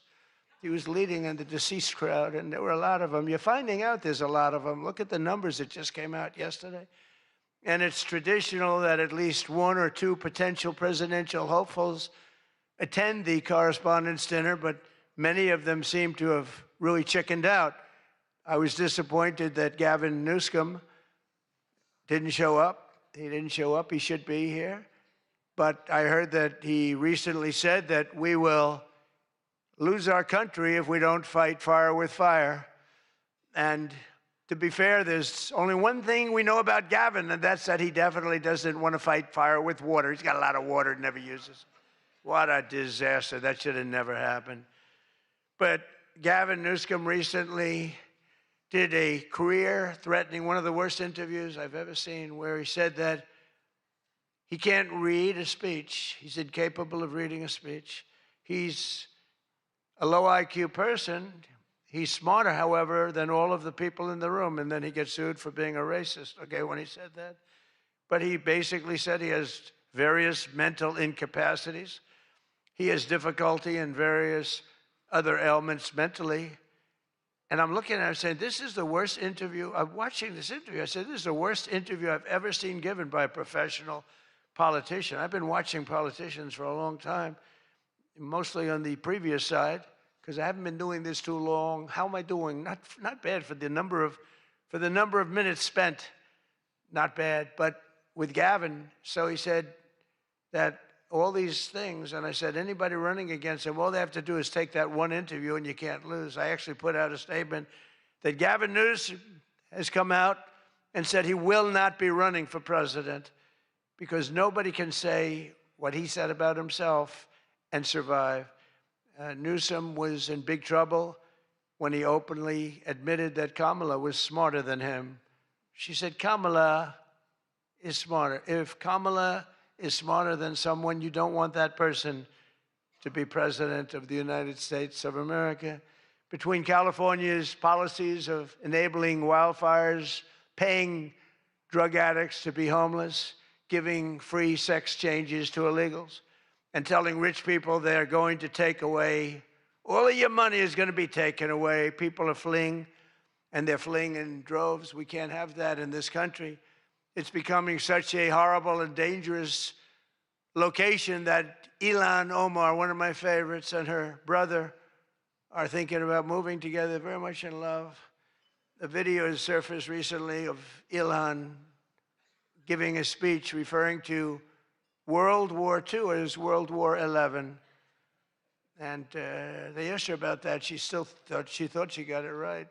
He was leading in the deceased crowd, and there were a lot of them. You're finding out there's a lot of them. Look at the numbers that just came out yesterday. And it's traditional that at least one or two potential presidential hopefuls attend the Correspondents' dinner, but many of them seem to have really chickened out. I was disappointed that Gavin Newsom didn't show up. He didn't show up. He should be here. But I heard that he recently said that we will lose our country if we don't fight fire with fire. And to be fair, there's only one thing we know about Gavin, and that's that he definitely doesn't want to fight fire with water. He's got a lot of water, never uses. What a disaster. That should have never happened. But Gavin Newsom recently did a career-threatening, one of the worst interviews I've ever seen, where he said that he can't read a speech. He's incapable of reading a speech. He's a low IQ person. He's smarter, however, than all of the people in the room, and then he gets sued for being a racist, okay, when he said that. But he basically said he has various mental incapacities. He has difficulty in various other ailments mentally. And I'm looking at him saying, this is the worst interview. I'm watching this interview. I said, this is the worst interview I've ever seen given by a professional politician. I've been watching politicians for a long time, mostly on the previous side, because I haven't been doing this too long. How am I doing? Not bad for the number of minutes spent. Not bad. But with Gavin, so he said that all these things, and I said, anybody running against him, all they have to do is take that one interview and you can't lose. I actually put out a statement that Gavin Newsom has come out and said he will not be running for president because nobody can say what he said about himself and survive. Newsom was in big trouble when he openly admitted that Kamala was smarter than him. She said, Kamala is smarter. If Kamala is smarter than someone, you don't want that person to be president of the United States of America. Between California's policies of enabling wildfires, paying drug addicts to be homeless, giving free sex changes to illegals, and telling rich people they're going to take away, all of your money is going to be taken away. People are fleeing, and they're fleeing in droves. We can't have that in this country. It's becoming such a horrible and dangerous location that Ilhan Omar, one of my favorites, and her brother are thinking about moving together, very much in love. A video has surfaced recently of Ilhan giving a speech referring to World War II as World War XI. And they asked her about that. She thought she got it right.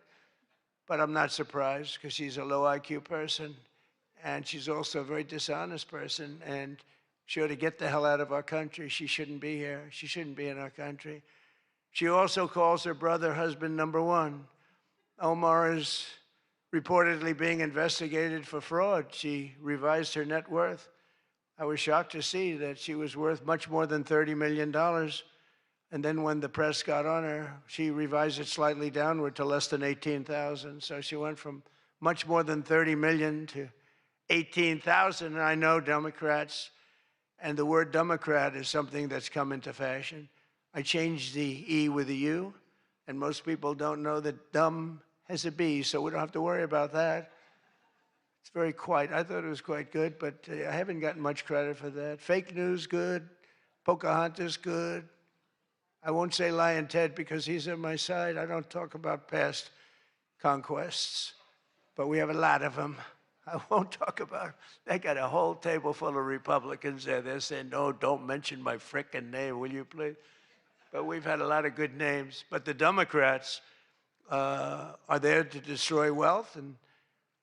But I'm not surprised because she's a low IQ person. And she's also a very dishonest person. And she ought to get the hell out of our country. She shouldn't be here. She shouldn't be in our country. She also calls her brother husband number one. Omar is reportedly being investigated for fraud. She revised her net worth. I was shocked to see that she was worth much more than $30 million. And then when the press got on her, she revised it slightly downward to less than 18,000. So she went from much more than 30 million to 18,000. And I know Democrats, and the word Democrat is something that's come into fashion. I changed the E with a U, and most people don't know that dumb has a B, so we don't have to worry about that. It's very quiet. I thought it was quite good, but I haven't gotten much credit for that. Fake news, good. Pocahontas, good. I won't say Lion Ted because he's on my side. I don't talk about past conquests, but we have a lot of them. I won't talk about them. They got a whole table full of Republicans there. They're saying, no, don't mention my frickin' name, will you please? But we've had a lot of good names. But the Democrats are there to destroy wealth, and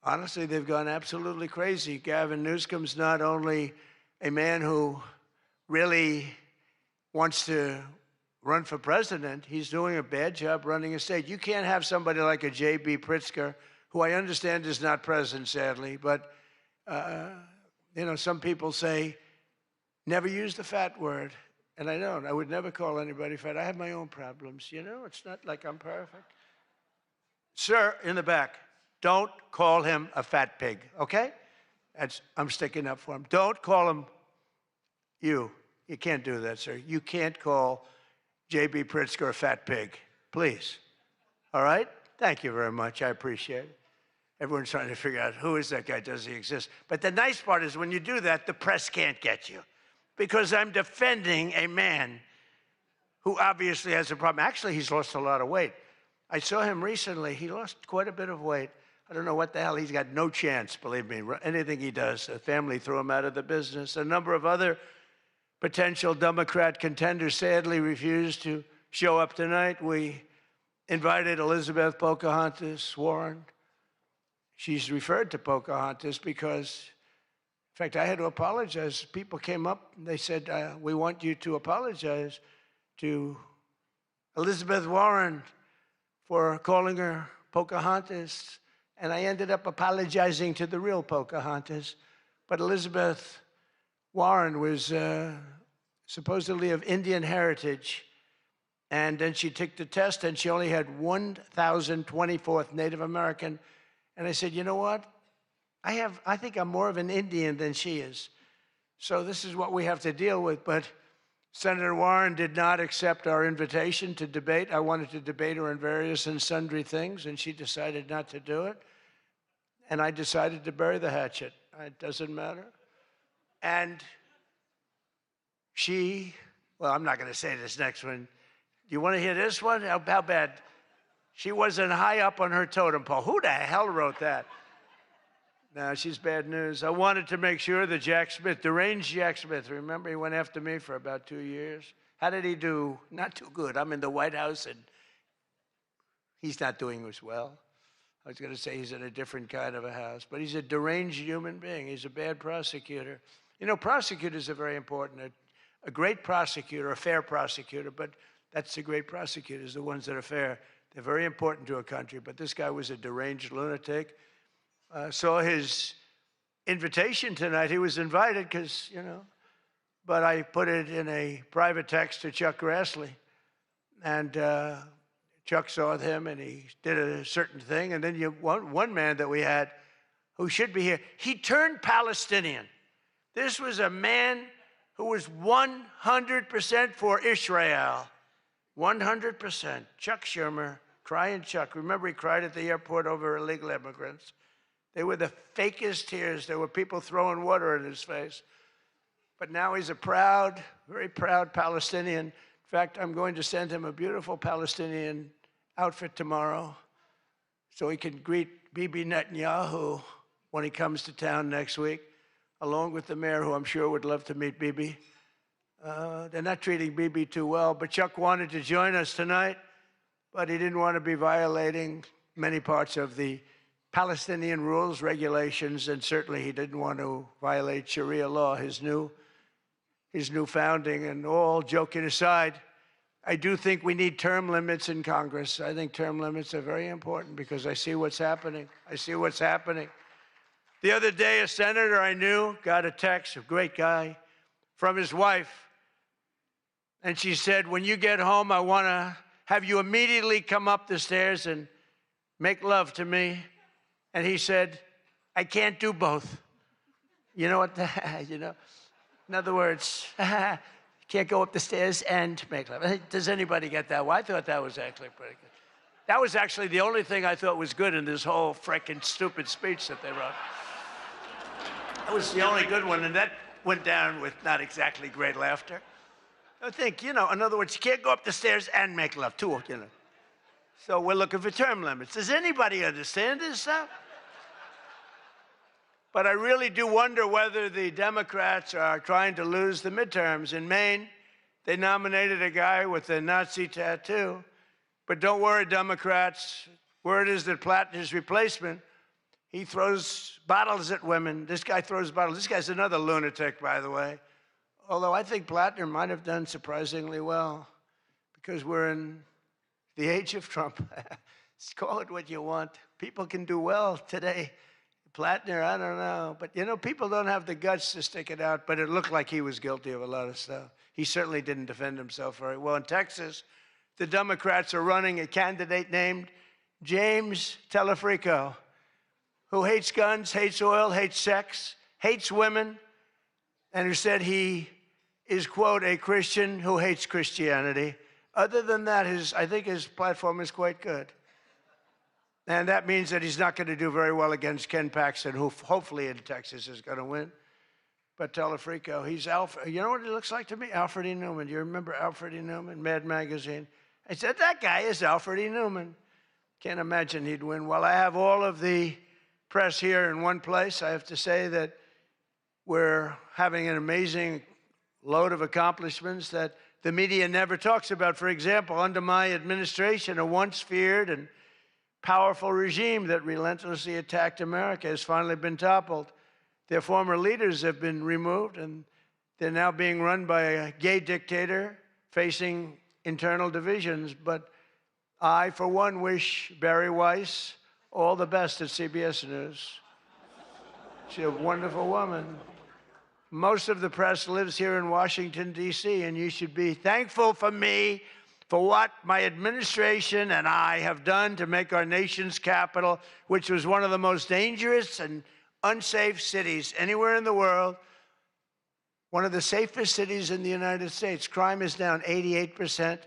honestly, they've gone absolutely crazy. Gavin Newsom's not only a man who really wants to run for president. He's doing a bad job running a state. You can't have somebody like a J.B. Pritzker, who I understand is not present, sadly, but, you know, some people say, never use the fat word. And I don't. I would never call anybody fat. I have my own problems, you know? It's not like I'm perfect. Sir, in the back, don't call him a fat pig, okay? I'm sticking up for him. Don't call him you. You can't do that, sir. You can't call J.B. Pritzker a fat pig, please. All right? Thank you very much. I appreciate it. Everyone's trying to figure out, who is that guy? Does he exist? But the nice part is when you do that, the press can't get you, because I'm defending a man who obviously has a problem. Actually, he's lost a lot of weight. I saw him recently. He lost quite a bit of weight. I don't know what the hell. He's got no chance, believe me. Anything he does, the family threw him out of the business. A number of other potential Democrat contenders sadly refused to show up tonight. We invited Elizabeth Pocahontas Warren. She's referred to Pocahontas because, in fact, I had to apologize. People came up and they said, we want you to apologize to Elizabeth Warren for calling her Pocahontas. And I ended up apologizing to the real Pocahontas. But Elizabeth Warren was supposedly of Indian heritage. And then she took the test, and she only had 1,024th Native American. And I said, you know what? I think I'm more of an Indian than she is. So this is what we have to deal with. But Senator Warren did not accept our invitation to debate. I wanted to debate her on various and sundry things, and she decided not to do it. And I decided to bury the hatchet. It doesn't matter. And she, well, I'm not going to say this next one. Do you want to hear this one? How bad? She wasn't high up on her totem pole. Who the hell wrote that? No, she's bad news. I wanted to make sure that Jack Smith, deranged Jack Smith, remember he went after me for about 2 years? How did he do? Not too good. I'm in the White House and he's not doing as well. I was going to say he's in a different kind of a house, but he's a deranged human being. He's a bad prosecutor. You know, prosecutors are very important. A great prosecutor, a fair prosecutor, but that's the great prosecutors, the ones that are fair. They're very important to a country, but this guy was a deranged lunatic. Saw his invitation tonight. He was invited because, you know, but I put it in a private text to Chuck Grassley. And Chuck saw him and he did a certain thing. And then one man that we had who should be here, he turned Palestinian. This was a man who was 100% for Israel. 100%. Chuck Schumer, crying Chuck. Remember he cried at the airport over illegal immigrants. They were the fakest tears. There were people throwing water in his face. But now he's a proud, very proud Palestinian. In fact, I'm going to send him a beautiful Palestinian outfit tomorrow so he can greet Bibi Netanyahu when he comes to town next week, along with the mayor, who I'm sure would love to meet Bibi. They're not treating Bibi too well, but Chuck wanted to join us tonight, but he didn't want to be violating many parts of the Palestinian rules, regulations, and certainly he didn't want to violate Sharia law, his new founding. And all joking aside, I do think we need term limits in Congress. I think term limits are very important because I see what's happening. I see what's happening. The other day, a senator I knew got a text, a great guy, from his wife. And she said, when you get home, I want to have you immediately come up the stairs and make love to me. And he said, I can't do both. You know what? You know, in other words, you can't go up the stairs and make love. Does anybody get that? Well, I thought that was actually pretty good. That was actually the only thing I thought was good in this whole frickin' stupid speech that they wrote. That was the only good one, and that went down with not exactly great laughter. I think, you know, in other words, you can't go up the stairs and make love, too, you know. So we're looking for term limits. Does anybody understand this stuff? But I really do wonder whether the Democrats are trying to lose the midterms. In Maine, they nominated a guy with a Nazi tattoo. But don't worry, Democrats. Word is that Plattner's replacement, he throws bottles at women. This guy throws bottles. This guy's another lunatic, by the way. Although I think Plattner might have done surprisingly well, because we're in the age of Trump. Call it what you want. People can do well today. Platner, I don't know. But, you know, people don't have the guts to stick it out, but it looked like he was guilty of a lot of stuff. He certainly didn't defend himself very well. In Texas, the Democrats are running a candidate named James Telefrico, who hates guns, hates oil, hates sex, hates women, and who said he is, quote, a Christian who hates Christianity. Other than that, I think his platform is quite good. And that means that he's not going to do very well against Ken Paxton, who hopefully in Texas is going to win. But Telefrico, he's Alfred. You know what he looks like to me? Alfred E. Newman. Do you remember Alfred E. Newman, Mad Magazine? I said, that guy is Alfred E. Newman. Can't imagine he'd win. Well, I have all of the press here in one place. I have to say that we're having an amazing load of accomplishments that the media never talks about. For example, under my administration, a once feared and powerful regime that relentlessly attacked America has finally been toppled. Their former leaders have been removed, and they're now being run by a gay dictator facing internal divisions. But I, for one, wish Barry Weiss all the best at CBS News. She's a wonderful woman. Most of the press lives here in Washington, D.C., and you should be thankful for me for what my administration and I have done to make our nation's capital, which was one of the most dangerous and unsafe cities anywhere in the world, one of the safest cities in the United States. Crime is down 88%,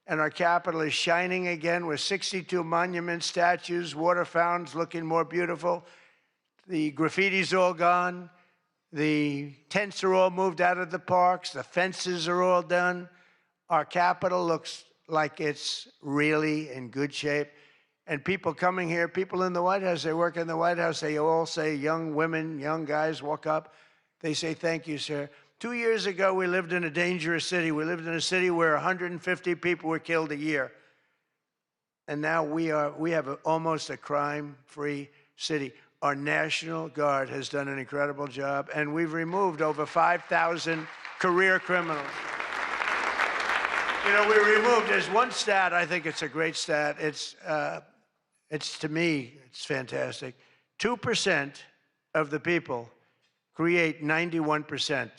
and our capital is shining again with 62 monuments, statues, water fountains looking more beautiful. The graffiti's all gone. The tents are all moved out of the parks. The fences are all done. Our capital looks like it's really in good shape. And people coming here, people in the White House, they work in the White House, they all say, young women, young guys walk up, they say, thank you, sir. 2 years ago, we lived in a dangerous city. We lived in a city where 150 people were killed a year. And now we have almost a crime-free city. Our National Guard has done an incredible job, and we've removed over 5,000 career criminals. You know, we removed, there's one stat, I think it's a great stat. It's to me, it's fantastic. 2% of the people create 91%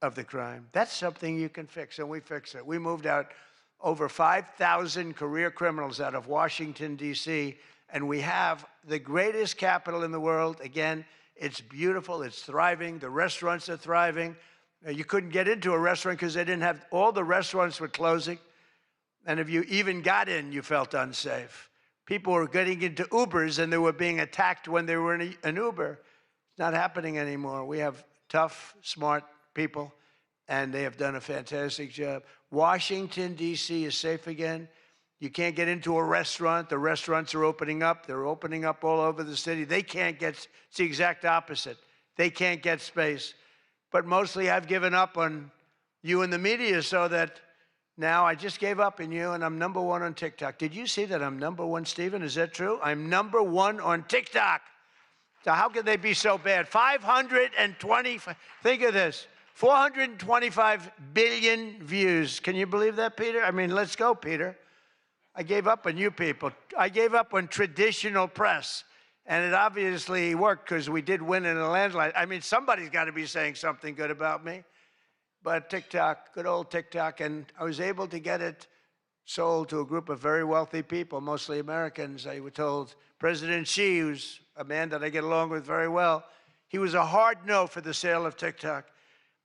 of the crime. That's something you can fix, and we fix it. We moved out over 5,000 career criminals out of Washington, D.C., and we have the greatest capital in the world. Again, it's beautiful, it's thriving, the restaurants are thriving. You couldn't get into a restaurant because they didn't have, all the restaurants were closing. And if you even got in, you felt unsafe. People were getting into Ubers and they were being attacked when they were in an Uber. It's not happening anymore. We have tough, smart people, and they have done a fantastic job. Washington, D.C. is safe again. You can't get into a restaurant. The restaurants are opening up. They're opening up all over the city. They can't get, it's the exact opposite. They can't get space. But mostly I've given up on you and the media so that now I just gave up on you and I'm #1 on TikTok. Did you see that I'm #1, Stephen? Is that true? I'm #1 on TikTok. So how could they be so bad? 520, think of this, 425 billion views. Can you believe that, Peter? I mean, let's go, Peter. I gave up on you people. I gave up on traditional press. And it obviously worked because we did win in a landslide. I mean, somebody's got to be saying something good about me. But TikTok, good old TikTok, and I was able to get it sold to a group of very wealthy people, mostly Americans. I was told President Xi, who's a man that I get along with very well, he was a hard no for the sale of TikTok.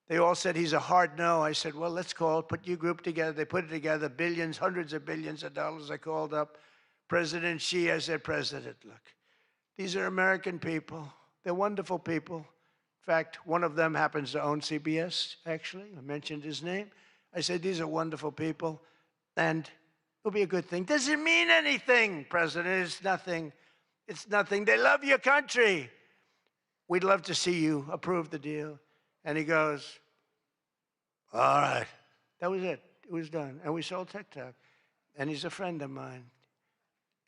They all said he's a hard no. I said, well, let's call it, put your group together. They put it together, billions, hundreds of billions of dollars. I called up President Xi. I said, President, look. These are American people. They're wonderful people. In fact, one of them happens to own CBS, actually. I mentioned his name. I said, these are wonderful people, and it'll be a good thing. Does it mean anything, President? It's nothing. It's nothing. They love your country. We'd love to see you approve the deal. And he goes, all right. That was it. It was done. And we sold TikTok. And he's a friend of mine.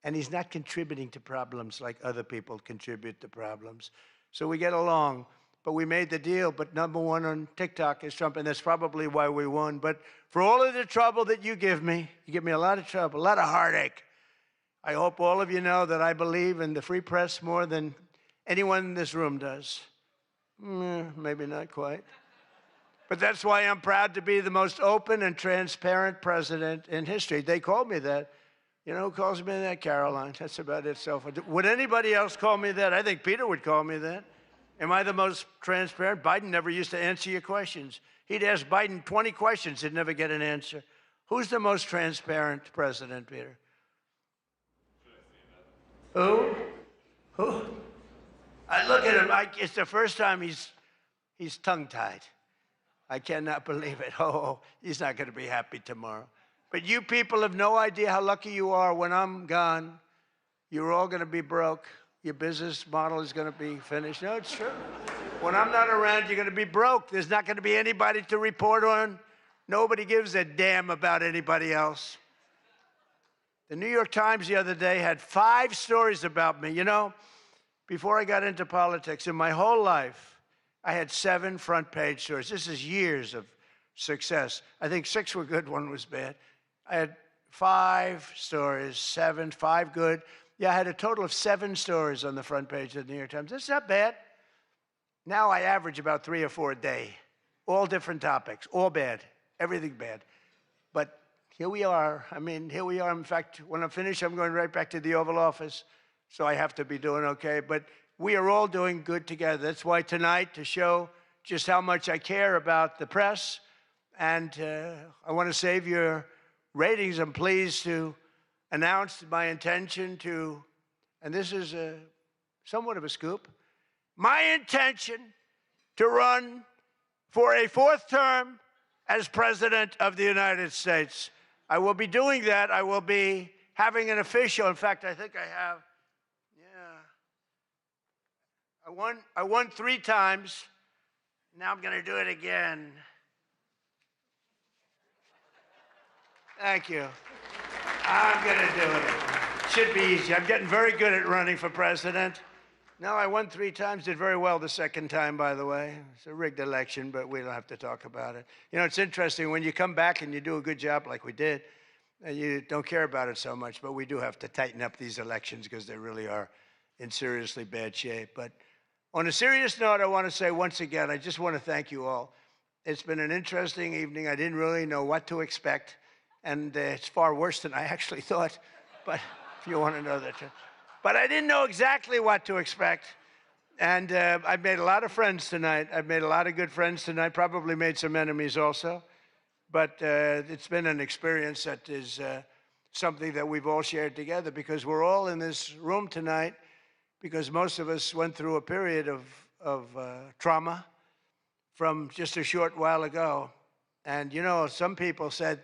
And he's not contributing to problems like other people contribute to problems. So we get along. but we made the deal. But #1 on TikTok is Trump, and that's probably why we won. But for all of the trouble that you give me a lot of trouble, a lot of heartache. I hope all of you know that I believe in the free press more than anyone in this room does. Maybe not quite. But that's why I'm proud to be the most open and transparent president in history. They called me that. You know who calls me that? Caroline. That's about it so far. Would anybody else call me that? I think Peter would call me that. Am I the most transparent? Biden never used to answer your questions. He'd ask Biden 20 questions, he'd never get an answer. Who's the most transparent president, Peter? Who? I look at him, it's the first time he's tongue-tied. I cannot believe it. Oh, he's not going to be happy tomorrow. But you people have no idea how lucky you are. When I'm gone, you're all going to be broke. Your business model is going to be finished. No, it's true. When I'm not around, you're going to be broke. There's not going to be anybody to report on. Nobody gives a damn about anybody else. The New York Times the other day had 5 stories about me. You know, before I got into politics, in my whole life, I had 7 front-page stories. This is years of success. I think 6 were good, 1 was bad. I had 5 stories, 7, 5 good. Yeah, I had a total of 7 stories on the front page of the New York Times. That's not bad. Now I average about 3 or 4 a day, all different topics, all bad, everything bad. But here we are. I mean, here we are. In fact, when I'm finished, I'm going right back to the Oval Office, so I have to be doing okay. But we are all doing good together. That's why tonight, to show just how much I care about the press, and I want to save your ratings, I'm pleased to announce my intention to, and this is somewhat of a scoop, my intention to run for a 4th term as President of the United States. I will be doing that. I will be having an official, in fact, I think I have, I won 3 times. Now I'm going to do it again. Thank you. I'm going to do it. Should be easy. I'm getting very good at running for president. No, I won 3 times, did very well the 2nd time, by the way. It's a rigged election, but we don't have to talk about it. You know, it's interesting, when you come back and you do a good job like we did, you don't care about it so much, but we do have to tighten up these elections because they really are in seriously bad shape. But on a serious note, I want to say once again, I just want to thank you all. It's been an interesting evening. I didn't really know what to expect, and it's far worse than I actually thought, but if you want to know that. But I didn't know exactly what to expect, and I've made a lot of friends tonight. I've made a lot of good friends tonight, probably made some enemies also, but it's been an experience that is something that we've all shared together, because we're all in this room tonight because most of us went through a period of trauma from just a short while ago. And, you know, some people said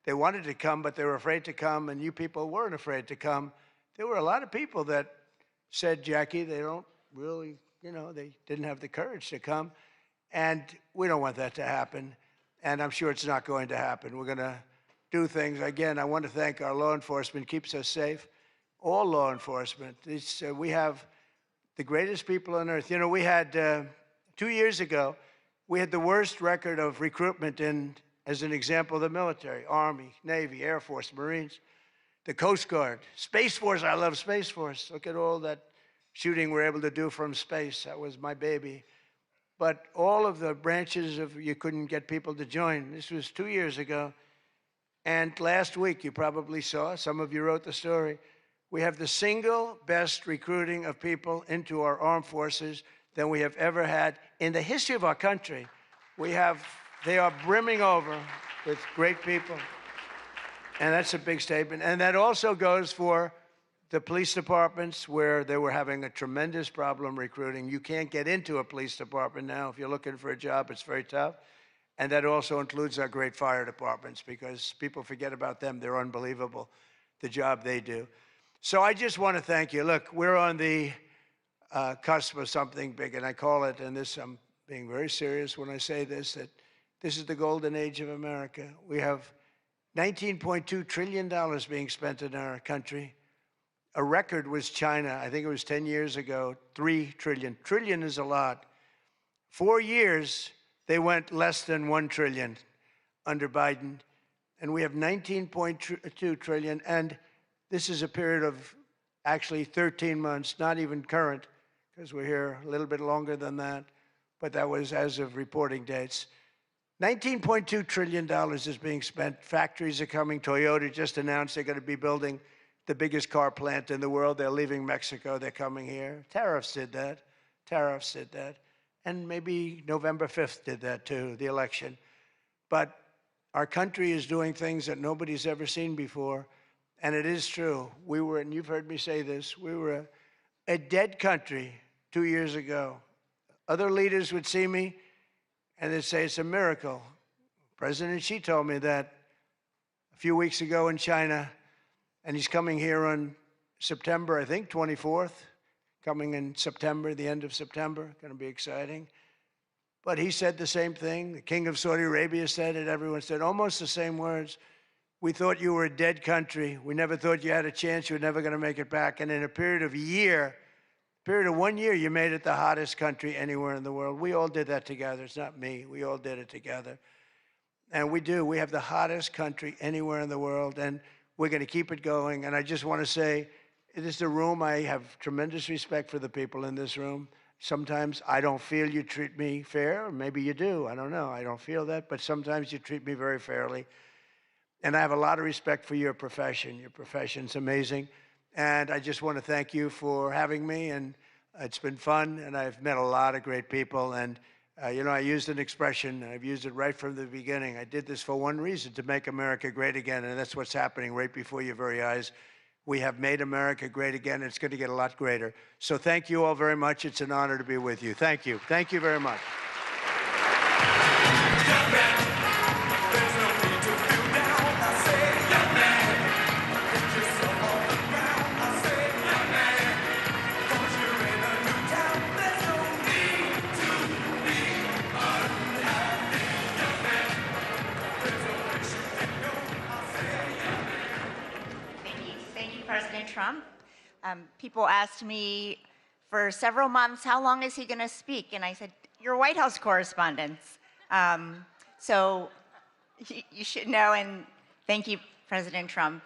they wanted to come, but they were afraid to come, and you people weren't afraid to come. There were a lot of people that said, Jackie, they don't really, you know, they didn't have the courage to come. And we don't want that to happen. And I'm sure it's not going to happen. We're going to do things. Again, I want to thank our law enforcement, keeps us safe. All law enforcement. We have the greatest people on earth. You know, we had, 2 years ago, we had the worst record of recruitment in, as an example, the military, Army, Navy, Air Force, Marines, the Coast Guard, Space Force. I love Space Force. Look at all that shooting we're able to do from space. That was my baby. But all of the branches of, you couldn't get people to join. This was 2 years ago. And last week, you probably saw, some of you wrote the story, we have the single best recruiting of people into our armed forces than we have ever had in the history of our country. They are brimming over with great people. And that's a big statement. And that also goes for the police departments, where they were having a tremendous problem recruiting. You can't get into a police department now. If you're looking for a job, it's very tough. And that also includes our great fire departments, because people forget about them. They're unbelievable, the job they do. So I just want to thank you. Look, we're on the cusp of something big, and I call it, and this, I'm being very serious when I say this, that this is the golden age of America. We have $19.2 trillion being spent in our country. A record was China. I think it was 10 years ago, $3 trillion. Trillion is a lot. 4 years, they went less than 1 trillion under Biden, and we have 19.2 trillion, and this is a period of actually 13 months, not even current, because we're here a little bit longer than that, but that was as of reporting dates. $19.2 trillion is being spent. Factories are coming. Toyota just announced they're going to be building the biggest car plant in the world. They're leaving Mexico. They're coming here. Tariffs did that. Tariffs did that. And maybe November 5th did that too, the election. But our country is doing things that nobody's ever seen before. And it is true. We were, and you've heard me say this, we were a dead country 2 years ago. Other leaders would see me and they'd say it's a miracle. President Xi told me that a few weeks ago in China, and he's coming here on September, I think, 24th, coming in September, the end of September, going to be exciting. But he said the same thing. The King of Saudi Arabia said it. Everyone said almost the same words. We thought you were a dead country. We never thought you had a chance. You were never going to make it back. And in a period of 1 year, you made it the hottest country anywhere in the world. We all did that together. It's not me. We all did it together. And we do. We have the hottest country anywhere in the world, and we're going to keep it going. And I just want to say, it is the room. I have tremendous respect for the people in this room. Sometimes I don't feel you treat me fair, or maybe you do. I don't know. I don't feel that, but sometimes you treat me very fairly. And I have a lot of respect for your profession. Your profession's amazing. And I just want to thank you for having me. And it's been fun. And I've met a lot of great people. And, you know, I used an expression, and I've used it right from the beginning. I did this for one reason, to make America great again. And that's what's happening right before your very eyes. We have made America great again. And it's going to get a lot greater. So thank you all very much. It's an honor to be with you. Thank you. Thank you very much. President Trump. People asked me for several months, how long is he going to speak? And I said, you're White House correspondents. So you should know, and thank you, President Trump.